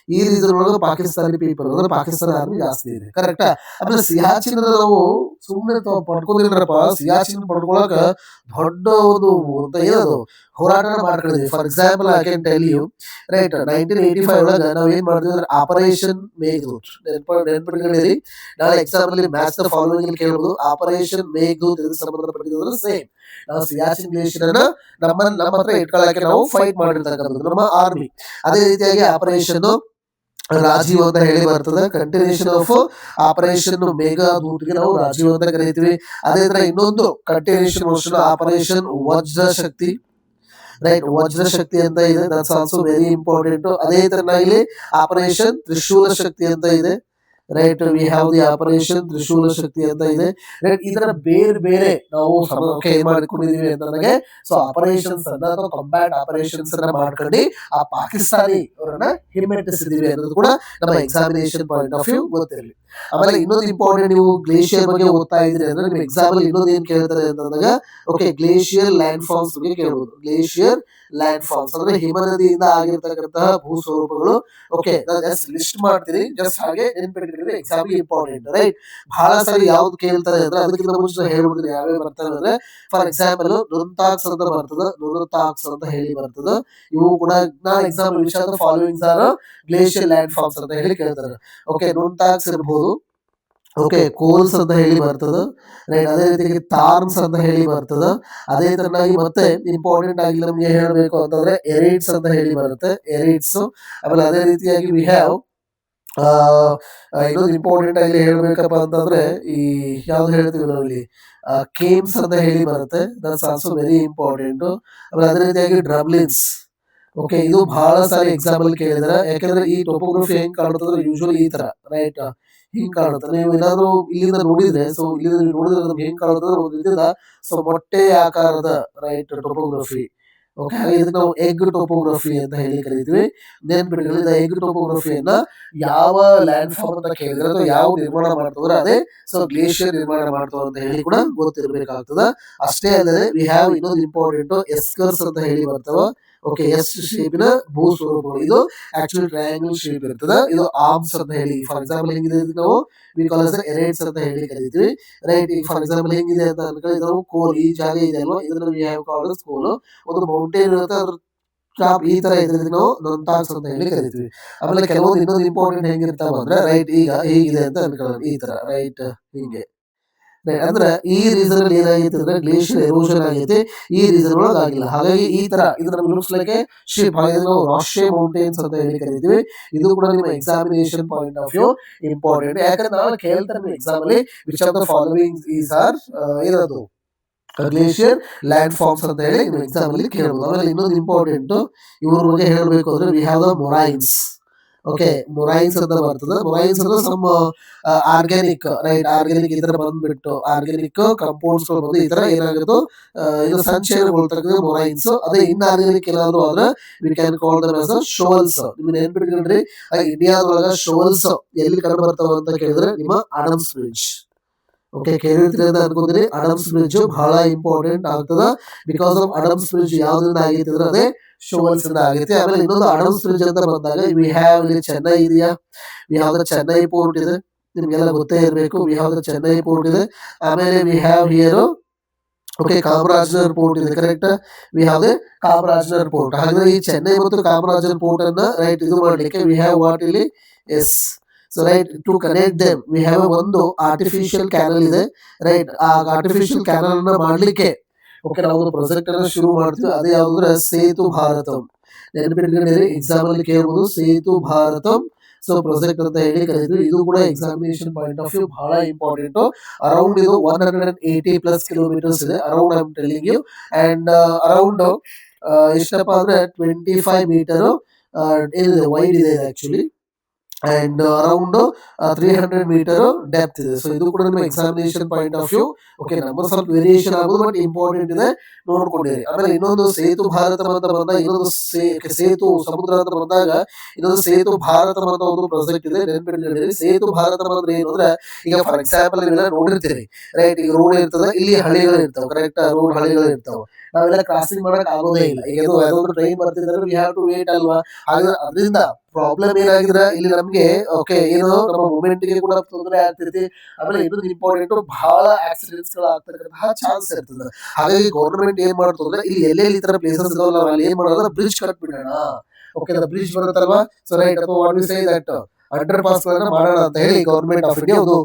Speaker 1: ಈ ರೀಸನ್ ಒಳಗೆ ಪಾಕಿಸ್ತಾನಿ ಪೀಪಲ್ ಅಂದ್ರೆ ಪಾಕಿಸ್ತಾನ ಆರ್ಮಿ ಜಾಸ್ತಿ ಇದೆ ಕರೆಕ್ಟಾ. ಆಮೇಲೆ ಸಿಯಾಚಿನ್ ನಾವು ಸುಮ್ಮನೆ ಪಡ್ಕೊಂಡಿದ್ರಪ್ಪ. ಸಿಯಾಚಿನ್ ಪಡ್ಕೊಳಕ ದೊಡ್ಡ ಒಂದು ಏನದು ಹೋರಾಟ ಮಾಡ್ಕೊಂಡಿದ್ವಿ. For example I can tell you right 1985 ಒಳಗ ನಾವ್ ಏನ್ ಮಾಡಿದ್ವಿ ಅಂದ್ರೆ ಆಪರೇಷನ್ ಮೇಘದೂತ್ ನೆನ್ಪಿಟ್ಕೊಂಡಿರಿ. ನಾಳೆ ಎಕ್ಸಾಮ್ ಅಲ್ಲಿ ಮ್ಯಾಥ್ಸ್ ಫಾಲೋವಿಂಗ್ ಕೇಳಬಹುದು. ಆಪರೇಷನ್ ಮೇಘದೂತ್ ಇದಕ್ಕೆ ಸಂಬಂಧಪಟ್ಟಿದ್ರೆ ಸೇಮ್ ನಾವು ಸಿಯಾಚಿನ್ ಗ್ಲೇಷಿಯರ್ ಅನ್ನ ನಮ್ಮ ಹತ್ರ ಇಟ್ಕೊಳ್ಳಕ್ಕೆ ನಾವು ಫೈಟ್ ಮಾಡಿರ್ತಕ್ಕಂಥದ್ದು ನಮ್ಮ ಆರ್ಮಿ. ಅದೇ ರೀತಿಯಾಗಿ ಆಪರೇಷನ್ ರಾಜೀವ್ ಅಂತ ಹೇಳಿ ಬರ್ತದೆ. ಕಂಟಿನ್ಯೂಷನ್ ಆಫ್ ಆಪರೇಷನ್ ಮೇಘದೂತ್ಗೆ ನಾವು ರಾಜೀವ್ ಅಂತ ಕರೀತೀವಿ. ಅದೇ ತರ ಇನ್ನೊಂದು ಕಂಟಿನ್ಯೂಷನ್ ವರ್ಷನ್ ಆಪರೇಷನ್ ವಜ್ರ ಶಕ್ತಿ ರೈಟ್. ವಜ್ರ ಶಕ್ತಿ ಅಂತ ಇದೆ, ದಟ್ಸ್ ಆಲ್ಸೋ ವೆರಿ ಇಂಪಾರ್ಟೆಂಟ್. ಅದೇ ತರ ಇಲ್ಲಿ ಆಪರೇಷನ್ ತ್ರಿಶೂಲ ಶಕ್ತಿ ಅಂತ ಇದೆ right. We have the operation Trishul Shakti ಅಂತ ಇದೆ ರೈಟ್. ಇದರ ಬೇರೆ ಬೇರೆ ನಾವು ಏನ್ ಮಾಡ್ಕೊಂಡಿದೀವಿ ಅಂತಂದ್ರೆ ಸೊ ಆಪರೇಷನ್ಸ್ ಅನ್ನ ಅಥವಾ ಕಂಬ್ಯಾಟ್ ಆಪರೇಷನ್ಸ್ ಅನ್ನ ಮಾಡ್ಕೊಂಡು ಆ ಪಾಕಿಸ್ತಾನಿ ಅವರನ್ನ ಹಿಮ್ಮೆಟ್ಟಿಸಿದೀವಿ ಅನ್ನೋದು ಕೂಡ ನಮ್ಮ ಎಕ್ಸಾಮಿನೇಷನ್ ಪಾಯಿಂಟ್ ಆಫ್ ವ್ಯೂ ಗೊತ್ತಿರಲಿ. ಆಮೇಲೆ ಇನ್ನೊಂದು ಇಂಪಾರ್ಟೆಂಟ್, ನೀವು ಗ್ಲೇಷಿಯರ್ ಬಗ್ಗೆ ಓದ್ತಾ ಇದ್ರಿ ಅಂದ್ರೆ ನಿಮ್ಗೆ ಎಕ್ಸಾಮ್ ಅಲ್ಲಿ ಇನ್ನೊಂದು ಏನ್ ಕೇಳ್ತಾರೆ ಅಂತಂದಾಗ ಓಕೆ ಗ್ಲೇಷಿಯರ್ ಲ್ಯಾಂಡ್ ಫಾರ್ಮ್ಸ್ ಬಗ್ಗೆ ಕೇಳಬಹುದು. ಗ್ಲೇಷಿಯರ್ ಲ್ಯಾಂಡ್ ಫಾರ್ಮ್ಸ್ ಅಂದ್ರೆ ಹಿಮ ನದಿಯಿಂದ ಆಗಿರ್ತಕ್ಕಂತಹ ಭೂ ಸ್ವರೂಪಗಳು. ಓಕೆ ಜಸ್ಟ್ ಲಿಸ್ಟ್ ಮಾಡ್ತೀನಿ, ಜಸ್ಟ್ ಹಾಗೆ ನೆನ್ಪಿಟ್ಟಿದ್ರೆ ಎಕ್ಸಾಮ್ ಇಂಪಾರ್ಟೆಂಟ್ ರೈಟ್. ಬಹಳ ಸಾರಿ ಯಾವ್ದು ಕೇಳ್ತಾರೆ ಅಂದ್ರೆ ಅದಕ್ಕಿಂತ ಮುಂಚೆ ಹೇಳ್ಬಿಡ್ತೀನಿ ಯಾವ್ಯಾವ ಬರ್ತಾರೆ ಅಂದ್ರೆ ಫಾರ್ ಎಕ್ಸಾಂಪಲ್ ನುರುತಾಕ್ಸ್ ಅಂತ ಬರ್ತದೆ, ನುರುತಾಕ್ಸ್ ಅಂತ ಹೇಳಿ ಬರ್ತದೆ. ಇವು ಕೂಡ ನಾನು ಎಕ್ಸಾಮ್ ವಿಷಯ followings are glacier land forms ಅಂತ ಹೇಳಿ ಕೇಳ್ತಾರೆ. ಓಕೆ ನುರುತಾಕ್ಸ್ ಇರ್ಬೋದು. ಓಕೆ ಕೋಲ್ಸ್ ಅಂತ ಹೇಳಿ ಬರ್ತದೆ ರೈಟ್. ಅದೇ ರೀತಿಯಾಗಿ ತಾರ್ನ್ಸ್ ಅಂತ ಹೇಳಿ ಬರ್ತದೆ. ಅದೇ ತರನಾಗಿ ಮತ್ತೆ ಇಂಪಾರ್ಟೆಂಟ್ ಆಗಿ ನಮ್ಗೆ ಹೇಳಬೇಕು ಅಂತಂದ್ರೆ ಎರಿಡ್ಸ್ ಅಂತ ಹೇಳಿ ಬರುತ್ತೆ, ಎರಿಡ್ಸ್. ಆಮೇಲೆ ಅದೇ ರೀತಿಯಾಗಿ ವಿ ಹ್ಯಾವ್ ಇನ್ನೊಂದು ಇಂಪಾರ್ಟೆಂಟ್ ಆಗಿ ಹೇಳ್ಬೇಕಪ್ಪ ಅಂತಂದ್ರೆ ಈ ಯಾವ್ದು ಹೇಳ್ತೀವಿ ನಾವು ಇಲ್ಲಿ ಕೇಮ್ಸ್ ಅಂತ ಹೇಳಿ ಬರುತ್ತೆ, ದಟ್ಸ್ ಆಲ್ಸೋ ವೆರಿ ಇಂಪಾರ್ಟೆಂಟ್. ಆಮೇಲೆ ಅದೇ ರೀತಿಯಾಗಿ ಡ್ರಮ್ಲಿನ್ಸ್. ಓಕೆ ಇದು ಬಹಳ ಸಾರಿ ಎಕ್ಸಾಮ್ ಅಲ್ಲಿ ಕೇಳಿದಾರೆ. ಯಾಕಂದ್ರೆ ಈ ಟೋಪೋಗ್ರಫಿ ಹೆಂಗ್ ಕಾಣುತ್ತೆ ಯೂಶುವಲಿ ಈ ತರ ರೈಟ್ ಹಿಂಗ್ ಕಾಣುತ್ತೆ. ನೀವು ಏನಾದ್ರು ಇಲ್ಲಿಂದ ನೋಡಿದ್ರೆ ಸೊ ಇಲ್ಲಿಂದ ನೋಡಿದ್ರೆ ನಮ್ಗೆ ಹೆಂಗ್ ಕಾಣುತ್ತೆ ಒಂದು ರೀತಿಯ ಸೊ ಮೊಟ್ಟೆ ಆಕಾರದ ರೈಟ್ ಟೋಪೋಗ್ರಫಿ. ಓಕೆ ಇದಕ್ಕೆ ನಾವು ಎಗ್ ಟೋಪೋಗ್ರಫಿ ಅಂತ ಹೇಳಿ ಕರಿತೀವಿ. ನೆನ್ಪಿಟ್ಕೊಳ್ಳಿ ಎಗ್ ಟೋಪೋಗ್ರಫಿಯನ್ನ ಯಾವ ಲ್ಯಾಂಡ್ ಫಾರ್ಮ್ ಅಂತ ಕೇಳಿದ್ರೆ ಅಥವಾ ಯಾವ ನಿರ್ಮಾಣ ಮಾಡ್ತವ್ರೆ ಅದೇ ಸೊ ಗ್ಲೇಷಿಯರ್ ನಿರ್ಮಾಣ ಮಾಡ್ತವ್ರ ಅಂತ ಹೇಳಿ ಕೂಡ ಗೊತ್ತಿರ್ಬೇಕಾಗ್ತದ. ಅಷ್ಟೇ ಅಲ್ಲದೆ ವಿ ಹ್ಯಾವ್ ಇನ್ನೊಂದು ಇಂಪಾರ್ಟೆಂಟ್ ಎಸ್ಕರ್ಸ್ ಅಂತ ಹೇಳಿ ಬರ್ತಾವ. ಓಕೆ ಎಸ್ ಶೇಪಿನ ಭೂ ಸ್ವರೂಪಗಳು. ಇದು ಆಕ್ಚುಲಿ ಟ್ರಯಾಂಗಲ್ ಶೇಪ್ ಇರ್ತದೆ. ಇದು ಆರ್ಮ್ಸ್ ಅಂತ ಹೇಳಿ ಫಾರ್ ಎಕ್ಸಾಂಪಲ್ ಹೆಂಗಿದೆ ನಾವು ವಿ ಕಾಲ್ ಆಸ್ ಎರೇಟ್ಸ್ ಅಂತ ಹೇಳಿ ಕರಿತೀವಿ ರೈಟ್. ಈಗ ಫಾರ್ ಎಕ್ಸಾಂಪಲ್ ಹೆಂಗಿದೆ ಅಂತ ಅನ್ಕೊಳ್ಳಿ ನಾವು ಕೋಲ್ ಈ ಜಾಗ ಇದೆ ಅಲ್ವಾ ಇದನ್ನ ವಿ ಹ್ಯಾವ್ ಕಾಲ್ಡ್ ಆಸ್ ಕೋಲ್. ಒಂದು ಮೌಂಟೇನ್ ಇರುತ್ತೆ ಅದ್ರ ಟಾಪ್ ಈ ತರ ಇದ್ರೆ ನಾವು ನೊಂತಾಕ್ಸ್ ಅಂತ ಹೇಳಿ ಕರಿತೀವಿ. ಆಮೇಲೆ ಕೆಲವೊಂದು ಇನ್ನೊಂದು ಇಂಪಾರ್ಟೆಂಟ್ ಹೆಂಗಿರ್ತಾವ ಅಂದ್ರೆ ರೈಟ್ ಈಗ ಹೀಗಿದೆ ಅಂತ ಅನ್ಕೊಳ್ಳೋಣ ಈ ತರ ರೈಟ್ ಹೀಗೆ ಅಂದ್ರೆ ಈ ರೀಸನ್ ಅಲ್ಲಿ ಏನಾಗೈತೆ ಅಂದ್ರೆ ಗ್ಲೇಷಿಯರ್ ಎರೋಷನ್ ಆಗೈತೆ, ಈ ರೀಸನ್ ಒಳಗೆ ಆಗಿಲ್ಲ. ಹಾಗಾಗಿ ಈ ತರ ಇದು ನಮ್ಗೆ ಲುಕ್ಸ್ ಲೈಕ್ ಶೇಪ್ ನಾವು ರಾಶೆ ಮೌಂಟೇನ್ಸ್ ಅಂತ ಹೇಳಿ ಕರಿತೀವಿ. ಇದು ಕೂಡ ನಿಮ್ಮ examination point of view important. ಯಾಕಂದ್ರೆ ನಾವು ಕೇಳ್ತಾರೆ ಎಕ್ಸಾಮ್ ಅಲ್ಲಿ which of the following is are ಏನದು ಗ್ಲೇಷಿಯರ್ ಲ್ಯಾಂಡ್ ಫಾರ್ಮ್ಸ್ ಅಂತ ಹೇಳಿ ನೀವು ಎಕ್ಸಾಮ್ ಅಲ್ಲಿ ಕೇಳಬಹುದು. ಆಮೇಲೆ ಇನ್ನೊಂದು ಇಂಪಾರ್ಟೆಂಟ್ ಇವ್ರ ಬಗ್ಗೆ ಹೇಳಬೇಕು ಅಂದ್ರೆ ವಿ ಹ್ಯಾವ್ ದ ಮೊರೈನ್ಸ್
Speaker 2: ಓಕೆ ಮೊರೈನ್ಸ್ ಅಂತ ಬರ್ತದೆ. ಮೊರೈನ್ಸ್ ಅಂದ್ರೆ ಸಮ್ ಆರ್ಗ್ಯಾನಿಕ್ ರೈಟ್, ಆರ್ಗ್ಯಾನಿಕ್ ಈ ತರ ಬಂದ್ಬಿಟ್ಟು ಆರ್ಗ್ಯಾನಿಕ್ ಕಂಪೌಂಡ್ಸ್ ಬಂದು ಈ ತರ ಏನಾಗುತ್ತೋ ಇದು ಸಂಚಯನಗೊಳ್ತಕ್ಕಂಥ ಮೊರೈನ್ಸ್. ಅದೇ ಇನ್ ಆರ್ಗ್ಯಾನಿಕ್ ಏನಾದ್ರು ಆದ್ರೆ we can call them as shovels. ನಿಮ್ಗೆ ನೆನ್ಪಿಟ್ಕೊಂಡ್ರಿ ಇಂಡಿಯಾದೊಳಗ ಶೋವಲ್ಸ್ ಎಲ್ಲಿ ಕಂಡು ಬರ್ತಾವ ಅಂತ ಕೇಳಿದ್ರೆ ನಿಮ್ಮ ಆಡಮ್ಸ್ ಬ್ರಿಡ್ಜ್. ಓಕೆ ಕೇಳಿರ್ತೀರಿ ಅಂತ ಅನ್ಕೊಂತೀನಿ. ಅಡಮ್ಸ್ ಬ್ರಿಡ್ಜ್ ಬಹಳ ಇಂಪಾರ್ಟೆಂಟ್ ಆಗ್ತದ. ಬಿಕಾಸ್ ಆಫ್ ಅಡಮ್ಸ್ ಬ್ರಿಡ್ಜ್ ಯಾವ್ದ್ರಿಂದ ಆಗೈತಿ ಅಂದ್ರೆ ಅದೇ ಶೋವಲ್ಸ್ ಇಂದ ಆಗೈತಿ. ಆಮೇಲೆ ಇನ್ನೊಂದು ಅಡಮ್ಸ್ ಬ್ರಿಡ್ಜ್ ಅಂತ ಬಂದಾಗ ವಿ ಹ್ಯಾವ್ ಇಲ್ಲಿ ಚೆನ್ನೈ ಇದೆಯಾ, we have the Chennai port ಇದೆ, ನಿಮ್ಗೆಲ್ಲ ಗೊತ್ತೇ ಇರಬೇಕು. We have the Chennai port ಇದೆ. ಆಮೇಲೆ we have here okay Kamarajanagar port ಇದೆ, correct. We have the Kamarajanagar port. ಹಾಗಾದ್ರೆ ಈ ಚೆನ್ನೈ ಮತ್ತು ಕಾಮರಾಜನಗರ್ ಪೋರ್ಟ್ ಅನ್ನ ರೈಟ್ ಇದು ಮಾಡ್ಲಿಕ್ಕೆ ವಿ ಹ್ಯಾವ್ ವಾಟ್ ಇಲ್ಲಿ as. So right to connect them we have ಒಂದು ಆರ್ಟಿಫಿಷಿಯಲ್ ಕ್ಯಾನಲ್ ಇದೆ, ರೈಟ್. ಆ ಆರ್ಟಿಫಿಷಿಯಲ್ ಕ್ಯಾನಲ್ ಅನ್ನ ಮಾಡ್ಲಿಕ್ಕೆ ಓಕೆ ನಾವು ಒಂದು ಪ್ರಾಜೆಕ್ಟ್ ಅನ್ನ ಶುರು ಮಾಡ್ತೀವಿ. ಅದೇ ಯಾವ್ದಂದ್ರೆ ಸೇತು ಭಾರತಂ. ನೆನಪಿಟ್ಕೊಂಡಿರಿ, ಎಕ್ಸಾಮ್ ಅಲ್ಲಿ ಕೇಳಬಹುದು ಸೇತು ಭಾರತಂ. ಸೊ ಪ್ರಾಜೆಕ್ಟ್ ಅಂತ ಹೇಳಿ ಕರೀತೀವಿ. ಇದು ಕೂಡ ಎಕ್ಸಾಮಿನೇಷನ್ ಪಾಯಿಂಟ್ ಆಫ್ ವ್ಯೂ ಬಹಳ ಇಂಪಾರ್ಟೆಂಟ್. ಅರೌಂಡ್ ಇದು 180+ ಕಿಲೋಮೀಟರ್ಸ್ ಇದೆ around, I am telling you. And around ಎಷ್ಟಪ್ಪ ಅಂದ್ರೆ 25 ಮೀಟರ್ ಏನಿದೆ ವೈಡ್ ಇದೆ actually. And around 300 metre depth ಇದೆ. ಸೊ ಇದು ಕೂಡ ನಿಮ್ಮ examination point of view okay number ಸ್ವಲ್ಪ ವೇರಿಯೇಷನ್ ಆಗೋದು, ಬಟ್ ಇಂಪಾರ್ಟೆಂಟ್ ಇದೆ, ನೋಡ್ಕೊಂಡಿರಿ. ಆಮೇಲೆ ಇನ್ನೊಂದು ಸೇತು ಭಾರತ ಅಂತ ಬಂದಾಗ ಇನ್ನೊಂದು ಸೇತು ಸಮುದ್ರ ಅಂತ ಬಂದಾಗ ಇನ್ನೊಂದು ಸೇತು ಭಾರತ ಅಂತ ಒಂದು ಪ್ರಾಜೆಕ್ಟ್ ಇದೆ, ನೆನಪಿಟ್ಕೊಂಡಿರಿ. ಸೇತು ಭಾರತ ಅಂದ್ರೆ ಏನು ಅಂದ್ರೆ ಈಗ ಫಾರ್ ಎಕ್ಸಾಂಪಲ್ ನೀವೆಲ್ಲ ನೋಡಿರ್ತೀರಿ, ರೈಟ್. ಈಗ ರೋಡ್ ಇರ್ತದೆ, ಇಲ್ಲಿ ಹಳಿಗಳು ಇರ್ತಾವೆ, ಕರೆಕ್ಟ್. ರೋಡ್ ಹಳಿಗಳು ಇರ್ತಾವೆ, ನಾವೆಲ್ಲ ಕ್ರಾಸಿಂಗ್ ಮಾಡಕ್ ಆಗೋದೇ ಇಲ್ಲ. ಈಗ ಯಾವ್ದೊಂದು ಟ್ರೈನ್ ಬರ್ತಿದ್ರೆ ವಿ ಹ್ಯಾವ್ ಟು ವೇಟ್ ಅಲ್ವಾ. ಹಾಗಾದ್ರೆ ಅದರಿಂದ ಪ್ರಾಬ್ಲಮ್ ಏನಾಗಿದ್ರೆ ಇಲ್ಲಿ ನಮ್ಗೆ ಓಕೆ ಏನು ನಮ್ಮ ಮೂವ್ಮೆಂಟ್ ಗೆ ಕೂಡ ತೊಂದರೆ ಆಗ್ತಿರ್ತಿ. ಆಮೇಲೆ ಇನ್ನೊಂದು ಇಂಪಾರ್ಟೆಂಟ್, ಬಹಳ ಆಕ್ಸಿಡೆಂಟ್ಸ್ ಗಳು ಆಗ್ತಕ್ಕಂತಹ ಚಾನ್ಸ್ ಇರ್ತದೆ. ಹಾಗಾಗಿ ಗೌರ್ಮೆಂಟ್ ಏನ್ ಮಾಡ್ತಂದ್ರೆ ಇಲ್ಲಿ ಎಲ್ಲೆಲ್ಲಿ ಈ ತರ ಪ್ಲೇಸಸ್ ಇದಾವಲ್ಲ ಅಲ್ಲಿ ಏನ್ ಮಾಡೋದ್ರೆ ಬ್ರಿಡ್ಜ್ ಕಟ್ಬಿಡೋಣ. ಓಕೆ ಬ್ರಿಡ್ಜ್ ಬರುತ್ತಲ್ವಾ, ಸೊ ರೈಟ್. ಅಥವಾ what we say that underpass ಗಳನ್ನ ಮಾಡೋಣ ಅಂತ ಹೇಳಿ ಗೌರ್ಮೆಂಟ್ ಆಫ್ ಇಂಡಿಯಾ ಒಂದು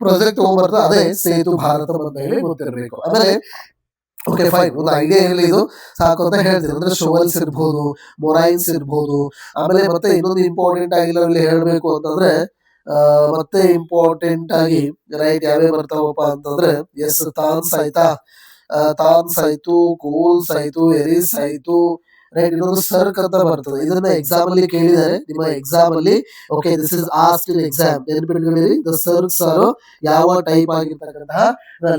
Speaker 2: ಪ್ರಾಜೆಕ್ಟ್ ತಗೊಂಡ್ಬರ್ತದೆ, ಅದೇ ಸೇತು ಭಾರತ ಅಂತ ಹೇಳಿ ಗೊತ್ತಿರಬೇಕು. ಆಮೇಲೆ ಓಕೆ ಫೈನ್, ಒಂದು ಐಡಿಯಾ ಇರಲಿ ಇದು ಸಾಕು ಅಂತ ಹೇಳ್ತೀನಿ. ಅಂದ್ರೆ ಶೋವಲ್ಸ್ ಇರ್ಬೋದು, ಮೊರೈನ್ಸ್ ಇರ್ಬೋದು. ಆಮೇಲೆ ಮತ್ತೆ ಇನ್ನೊಂದು ಇಂಪಾರ್ಟೆಂಟ್ ಆಗಿಲ್ಲ ಇಲ್ಲಿ ಹೇಳ್ಬೇಕು ಅಂತಂದ್ರೆ ಮತ್ತೆ ಇಂಪಾರ್ಟೆಂಟ್ ಆಗಿ ರೈಟ್ ಯಾವೇ ಬರ್ತಾವಪ್ಪ ಅಂತಂದ್ರೆ ಎಸ್ ತಾನ್ಸ್ ಆಯ್ತಾ, ತಾನ್ಸ್ ಆಯ್ತು, ಕೋಲ್ಸ್ ಆಯ್ತು, ಎರಿಸ್ ಆಯ್ತು, ರೈಟ್. ಇನ್ನೊಂದು ಸರ್ಕ್ ಅಂತ ಬರ್ತದೆ. ಇದನ್ನ ಎಕ್ಸಾಮ್ ಅಲ್ಲಿ ಕೇಳಿದರೆ ನಿಮ್ಮ ಎಕ್ಸಾಮ್ ಅಲ್ಲಿ okay this is asked in exam. ನೆನಪಿಟ್ಕೊಂಡಿರಿ, ದ ಸರ್ಕ್ಸ್ ಆರು ಯಾವ ಟೈಪ್ ಆಗಿರ್ತಕ್ಕಂತಹ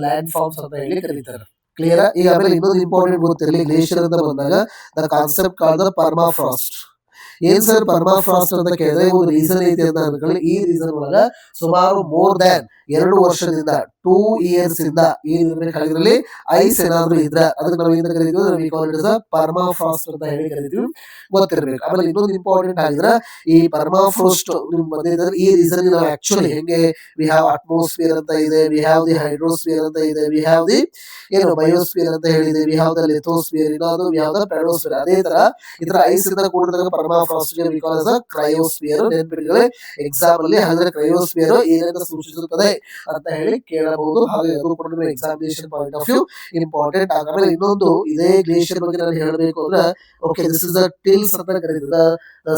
Speaker 2: ಲ್ಯಾಂಡ್ ಫಾರ್ಮ್ಸ್ ಅಂತ ಹೇಳಿ ಕರೀತಾರೆ. ಕ್ಲಿಯರ್. ಈಗ ಆಮೇಲೆ ಇನ್ನೊಂದು ಇಂಪಾರ್ಟೆಂಟ್ ಗೊತ್ತಿರಲಿ, ಗ್ಲೇಷಿಯರ್ ಅಂತ ಬಂದಾಗ the concept called the permafrost. ಏನ್ ಸರ್ ಪರ್ಮಾಫ್ರಾಸ್ಟ್ ಅಂತ ಕೇಳಿದ್ರೆ ಒಂದು ರೀಸನ್ ಐತಿ ಅಂತ ಅನ್ಕೊಳ್ಳಿ. ಈ ರೀಸನ್ ಒಳಗ ಸುಮಾರು ಮೋರ್ ದ್ಯಾನ್ 2 ವರ್ಷದಿಂದ 2 ಇಯರ್ಸ್ ಇಂದ ಏನಿರ್ಬೇಕಾಗಿದ್ರಲ್ಲಿ ಐಸ್ ಏನಾದ್ರು ಇದ್ರ ಅದಕ್ಕೆ ನಾವು ಏನ್ ಕರಿತೀವಿ ಪರ್ಮಾಫ್ರಾಸ್ಟ್ ಅಂತ ಹೇಳಿ ಕರಿತೀವಿ, ಗೊತ್ತಿರ್ಬೇಕು. ಆಮೇಲೆ ಇನ್ನೊಂದು ಇಂಪಾರ್ಟೆಂಟ್ ಆಗಿದ್ರೆ ಈ ಪರ್ಮಾಫ್ರಾಸ್ಟ್ ನಿಮ್ ಬಂದಿದ್ರೆ ಈ ರೀಸನ್ ನಾವು ಆಕ್ಚುಲಿ ಹೆಂಗೆ ವಿ ಹ್ಯಾವ್ ಅಟ್ಮಾಸ್ಫಿಯರ್ ಅಂತ ಇದೆ, ವಿ ಹ್ಯಾವ್ ದಿ ಹೈಡ್ರೋಸ್ಫಿಯರ್ ಅಂತ ಇದೆ, ವಿ ಹ್ಯಾವ್ ದಿ ಏನು ಬಯೋಸ್ಫಿಯರ್ ಅಂತ ಹೇಳಿದೆ, ವಿ ಹ್ಯಾವ್ ದ ಲಿಥೋಸ್ಫಿಯರ್, ಇನ್ನೊಂದು ವಿ ಹ್ಯಾವ್ ದ ಪೆಡೋಸ್ಫಿಯರ್. ಅದೇ ತರ ಇದರ ಐಸ್ ಇಂದ ಕೂಡಿದಾಗ permafrost we call as cryosphere. ನೆನಪಿಟ್ಕೊಳ್ಳಿ ಎಕ್ಸಾಮ್ ಅಲ್ಲಿ. ಹಾಗಾದ್ರೆ ಕ್ರಯೋಸ್ಫಿಯರ್ ಏನಂತ ಸೂಚಿಸುತ್ತದೆ ಅಂತ ಹೇಳಿ ಕೇಳಬಹುದು. ಹಾಗೆ ಅದು ಕೂಡ ನಿಮ್ಮ examination point of view important. ಆಮೇಲೆ ಇನ್ನೊಂದು ಇದೇ ಗ್ಲೇಷಿಯರ್ ಬಗ್ಗೆ ನಾನು ಹೇಳಬೇಕು ಅಂದ್ರೆ okay this is the tills ಅಂತ ಕರೀತದ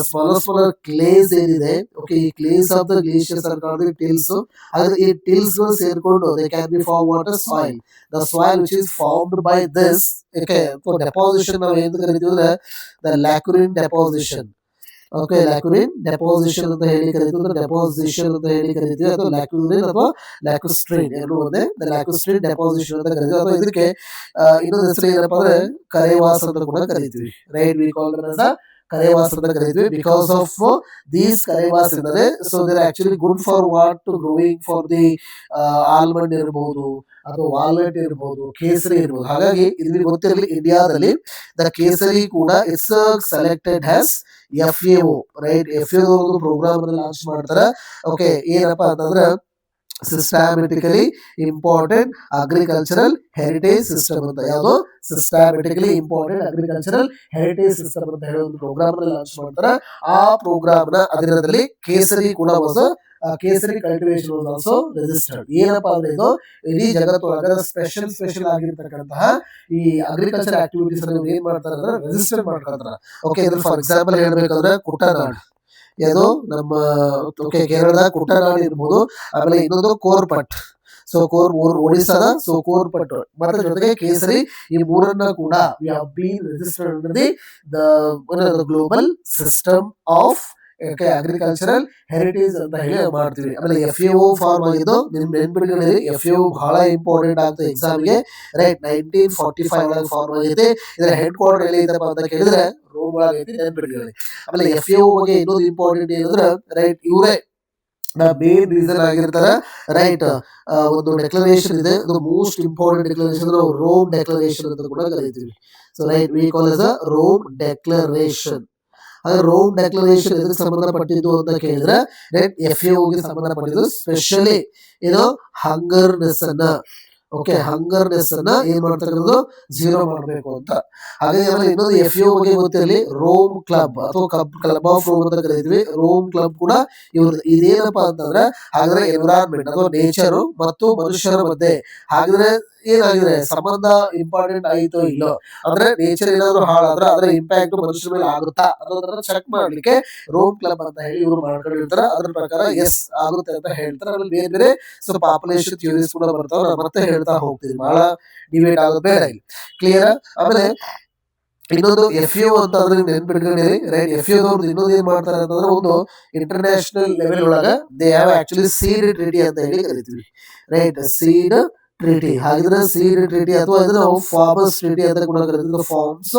Speaker 2: ಸ್ಮಾಲರ್ ಕ್ಲೇಸ್ ಏನಿದೆ. ಓಕೆ ಈ clays of the glaciers are called the tills. ಹಾಗಾದ್ರೆ ಈ ಟಿಲ್ಸ್ ಗಳು ಸೇರ್ಕೊಂಡು they can be form water soil. The soil which is formed by this okay deposition ನಾವು ಏನು ಕರಿತೀವಿ ಅಂದ್ರೆ the lacustrine deposition. Okay lacustrine deposition ಅಂತ ಹೇಳಿ ಕರಿತೀವಿ, ಡೆಪಾಸಿಷನ್ ಅಂತ ಹೇಳಿ ಕರಿತೀವಿ, ಅಥವಾ ಲ್ಯಾಕ್ಯುರಿನ್ ಅಥವಾ ಲ್ಯಾಕ್ಯುಸ್ಟ್ರಿನ್ ಎರಡು ಒಂದೇ. ಲ್ಯಾಕ್ಯುಸ್ಟ್ರಿನ್ ಡೆಪಾಸಿಷನ್ ಅಂತ ಕರಿತೀವಿ, ಅಥವಾ ಇದಕ್ಕೆ ಇನ್ನೊಂದು ಹೆಸರು ಏನಪ್ಪಾ ಅಂದ್ರೆ ಕರೇವಾಸ್ ಅಂತ ಕೂಡ ಕರಿತೀವಿ, right. We call them as karewas ಅಂತ ಕರಿತೀವಿ ಬಿಕಾಸ್ ಆಫ್ ದೀಸ್ ಕರೇವಾಸ್ ಇದ್ದಾರೆ. So there actually good for what to growing for the almond ಇರಬಹುದು ಅಥವಾ ವಾಲ್ನಟ್ ಇರಬಹುದು, ಕೇಸರಿ ಇರಬಹುದು. ಹಾಗಾಗಿ ಇಲ್ಲಿ ಗೊತ್ತಿರಲಿ ಇಂಡಿಯಾದಲ್ಲಿ ದ ಕೇಸರಿ ಕೂಡ it's selected has FAO, right. FAO ಒಂದು ಪ್ರೋಗ್ರಾಮ್ ಅನ್ನು ಲಾಂಚ್ ಮಾಡ್ತಾರೆ. ಓಕೆ ಏನಪ್ಪಾ ಅಂತಂದ್ರೆ systematically important agricultural heritage system ಅಂತ. ಯಾವುದು systematically important agricultural heritage system ಅಂತ ಹೇಳಿ ಒಂದು ಪ್ರೋಗ್ರಾಮ್ ಲಾಂಚ್ ಮಾಡ್ತಾರೆ. ಆ ಪ್ರೋಗ್ರಾಮ್ ನ ಅಧೀನದಲ್ಲಿ ಕೇಸರಿ ಕೂಡ ಹೊಸ ಕೇಸರಿ ಕಲ್ಟಿವೇಶನ್ ವಾಸ್ ಆಲ್ಸೋ ರಿಜಿಸ್ಟರ್ಡ್. ಏನಪ್ಪಾ ಅಂದ್ರೆ ಇದು ಇಡೀ ಜಗತ್ತೊಳಗ ಸ್ಪೆಷಲ್ ಆಗಿರ್ತಕ್ಕಂತಹ ಈ ಅಗ್ರಿಕಲ್ಚರ್ ಆಕ್ಟಿವಿಟೀಸ್ ಅನ್ನು ಏನ್ ಮಾಡ್ತಾರೆ ಅಂದ್ರೆ ರಿಜಿಸ್ಟರ್ ಮಾಡ್ಕೊಳ್ತಾರೆ. ಓಕೆ ಇದ್ರ ಫಾರ್ ಎಕ್ಸಾಂಪಲ್ ಹೇಳ್ಬೇಕಂದ್ರೆ ಕುಟ್ಟನಾಡ್, ಇದು ನಮ್ಮ ಓಕೆ ಕೇರಳದ ಕುಟ್ಟನಾಡ್ ಇರ್ಬೋದು. ಆಮೇಲೆ ಇನ್ನೊಂದು ಕೋರ್ಪಟ್, ಸೊ ಒಡಿಸ್ಸಾದ ಸೊ ಕೋರ್ಪಟ್ ಮತ್ತೆ ಜೊತೆಗೆ ಕೇಸರಿ, ಈ ಮೂರನ್ನ ಕೂಡ we have been registered under the global system of agricultural heritage ಅಂತ ಹೇಳಿ ಮಾಡ್ತೀವಿ. ಆಮೇಲೆ FAO ಫಾರ್ಮ್ ಆಗಿದ್ದು ನಿಮ್ ನೆನ್ಪಿಟ್ಕೊಂಡಿರಿ, FAO ಬಹಳ ಇಂಪಾರ್ಟೆಂಟ್ ಆಗ್ತದೆ ಎಕ್ಸಾಮ್ಗೆ, ರೈಟ್. 1945 ಒಳಗೆ ಫಾರ್ಮ್ ಆಗೈತೆ. ಇದರ ಹೆಡ್ ಕ್ವಾರ್ಟರ್ ಎಲ್ಲಿ ಐತಪ್ಪ ಅಂತ ಕೇಳಿದ್ರೆ ರೋಮ್ ಒಳಗೆ ಐತಿ, ನೆನ್ಪಿಟ್ಕೊಳ್ಳಿ. ಆಮೇಲೆ FAO ಬಗ್ಗೆ ಇನ್ನೊಂದು ಇಂಪಾರ್ಟೆಂಟ್ ಏನಂದ್ರೆ, ರೈಟ್, ಇವರೇ ಮೇನ್ ರೀಸನ್ ಆಗಿರ್ತಾರ, ರೈಟ್. ಒಂದು ಡೆಕ್ಲರೇಷನ್ ಇದೆ, ಅದು most important declaration, Rome declaration ಅಂತ ಕೂಡ ಕರಿತೀವಿ. So right, we call as Rome declaration. ಹಾಗೆ ರೋಮ್ ಡೆಕ್ಲರೇಷನ್ ಎದಕ್ಕೆ ಸಂಬಂಧಪಟ್ಟಿದ್ದು ಅಂತ ಕೇಳಿದ್ರೆ, ರೈಟ್, FAOಗೆ ಸಂಬಂಧಪಟ್ಟಿದ್ದು. ಸ್ಪೆಷಲಿ ಏನೋ ಹಂಗರ್ನೆಸ್ ಅನ್ನ, ಹಂಗರ್ನೆಸ್ ಅನ್ನ ಏನ್ ಮಾಡ್ತಕ್ಕಂಥದ್ದು, ಜೀರೋ ಮಾಡಬೇಕು ಅಂತ. ಹಾಗೆ ಆಮೇಲೆ ಇನ್ನೊಂದು FAO ಬಗ್ಗೆ ಗೊತ್ತಿರಲಿ, ರೋಮ್ ಕ್ಲಬ್ ಅಥವಾ ಕ್ಲಬ್ ಆಫ್ ರೋಮ್ ಅಂತ ಕರಿತೀವಿ. ರೋಮ್ ಕ್ಲಬ್ ಕೂಡ ಇವ್ರದ್ದು. ಇದೇನಪ್ಪಾ ಅಂತಂದ್ರೆ, ಹಾಗಾದ್ರೆ ಎನ್ವಿರಾನ್ಮೆಂಟ್ ಅಥವಾ ನೇಚರ್ ಮತ್ತು ಮನುಷ್ಯರ ಮಧ್ಯೆ ಹಾಗಾದ್ರೆ ಏನಾಗಿದೆ ಸಂಬಂಧ ಇಂಪಾರ್ಟೆಂಟ್ ಆಯ್ತೋ ಇಲ್ಲೋ, ಅಂದ್ರೆ ನೇಚರ್ ಏನಾದ್ರು ಹಾಳಾದ್ರೆ ಅದರ ಇಂಪ್ಯಾಕ್ಟ್ ಮನುಷ್ಯರ ಮೇಲೆ ಆಗುತ್ತಾ ಅನ್ನೋದನ್ನ ಚೆಕ್ ಮಾಡ್ಲಿಕ್ಕೆ ರೋಮ್ ಕ್ಲಬ್ ಅಂತ ಹೇಳಿ ಇವ್ರು ಮಾಡ್ಕೊಂಡಿರ್ತಾರೆ. ಅದ್ರ ಪ್ರಕಾರ ಎಸ್ ಆಗುತ್ತೆ ಅಂತ ಹೇಳ್ತಾರೆ. ಆಮೇಲೆ ಬೇರೆ ಬೇರೆ ಸ್ವಲ್ಪ ಪಾಪ್ಯುಲೇಷನ್ ಥಿಯರೀಸ್ ಕೂಡ ಬರ್ತಾವ, ನಾನು ಮತ್ತೆ ಹೇಳ್ತಾ ಹೋಗ್ತೀನಿ, ಬಹಳ ಡಿಬೇಟ್ ಆಗೋದು ಬೇಡ ಇಲ್ಲಿ, ಕ್ಲಿಯರ್. ಆಮೇಲೆ ಇನ್ನೊಂದು FAO ಅಂತ ಅಂದ್ರೆ ನೀವು ನೆನ್ಪಿಟ್ಕೊಂಡಿರಿ, ರೈಟ್. FAO ದವ್ರದ್ದು ಇನ್ನೊಂದು ಏನ್ ಮಾಡ್ತಾರೆ ಅಂತಂದ್ರೆ, ಒಂದು ಇಂಟರ್ನ್ಯಾಷನಲ್ ಲೆವೆಲ್ ಒಳಗ they have actually seed treaty ಅಂತ ಹೇಳಿ ಕರಿತೀವಿ, ರೈಟ್. ಸೀಡ್ ಟ್ರೀಟಿ, ಹಾಗಿದ್ರೆ ಸೀಡ್ ಟ್ರೀಟಿ ಅಥವಾ ಇದನ್ನ ನಾವು ಫಾರ್ಮರ್ಸ್ ಟ್ರೀಟಿ ಅಂತ ಕೂಡ ಕರಿತೀವಿ. ಫಾರ್ಮ್ಸ್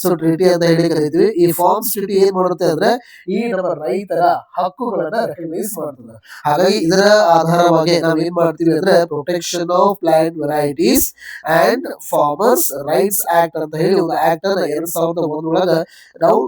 Speaker 2: ಸೊ ಟ್ರೀಟಿ ಅಂತ ಹೇಳಿ ಕರಿತೀವಿ. ಈ ಫಾರ್ಮ್ಸ್ ಟ್ರೀಟಿ ಏನ್ ಮಾಡುತ್ತೆ ಅಂದ್ರೆ, ಈ ನಮ್ಮ ರೈತರ ಹಕ್ಕುಗಳನ್ನ ರೆಕಗ್ನೈಸ್ ಮಾಡ್ತದೆ. ಹಾಗಾಗಿ ಇದರ ಆಧಾರವಾಗಿ ನಾವ್ ಏನ್ ಮಾಡ್ತೀವಿ ಅಂದ್ರೆ, protection of plant varieties and farmers rights act ಅಂತ ಹೇಳಿ ಒಂದು ಆಕ್ಟ್ ಅನ್ನ 2001 ಒಳಗ ನಾವು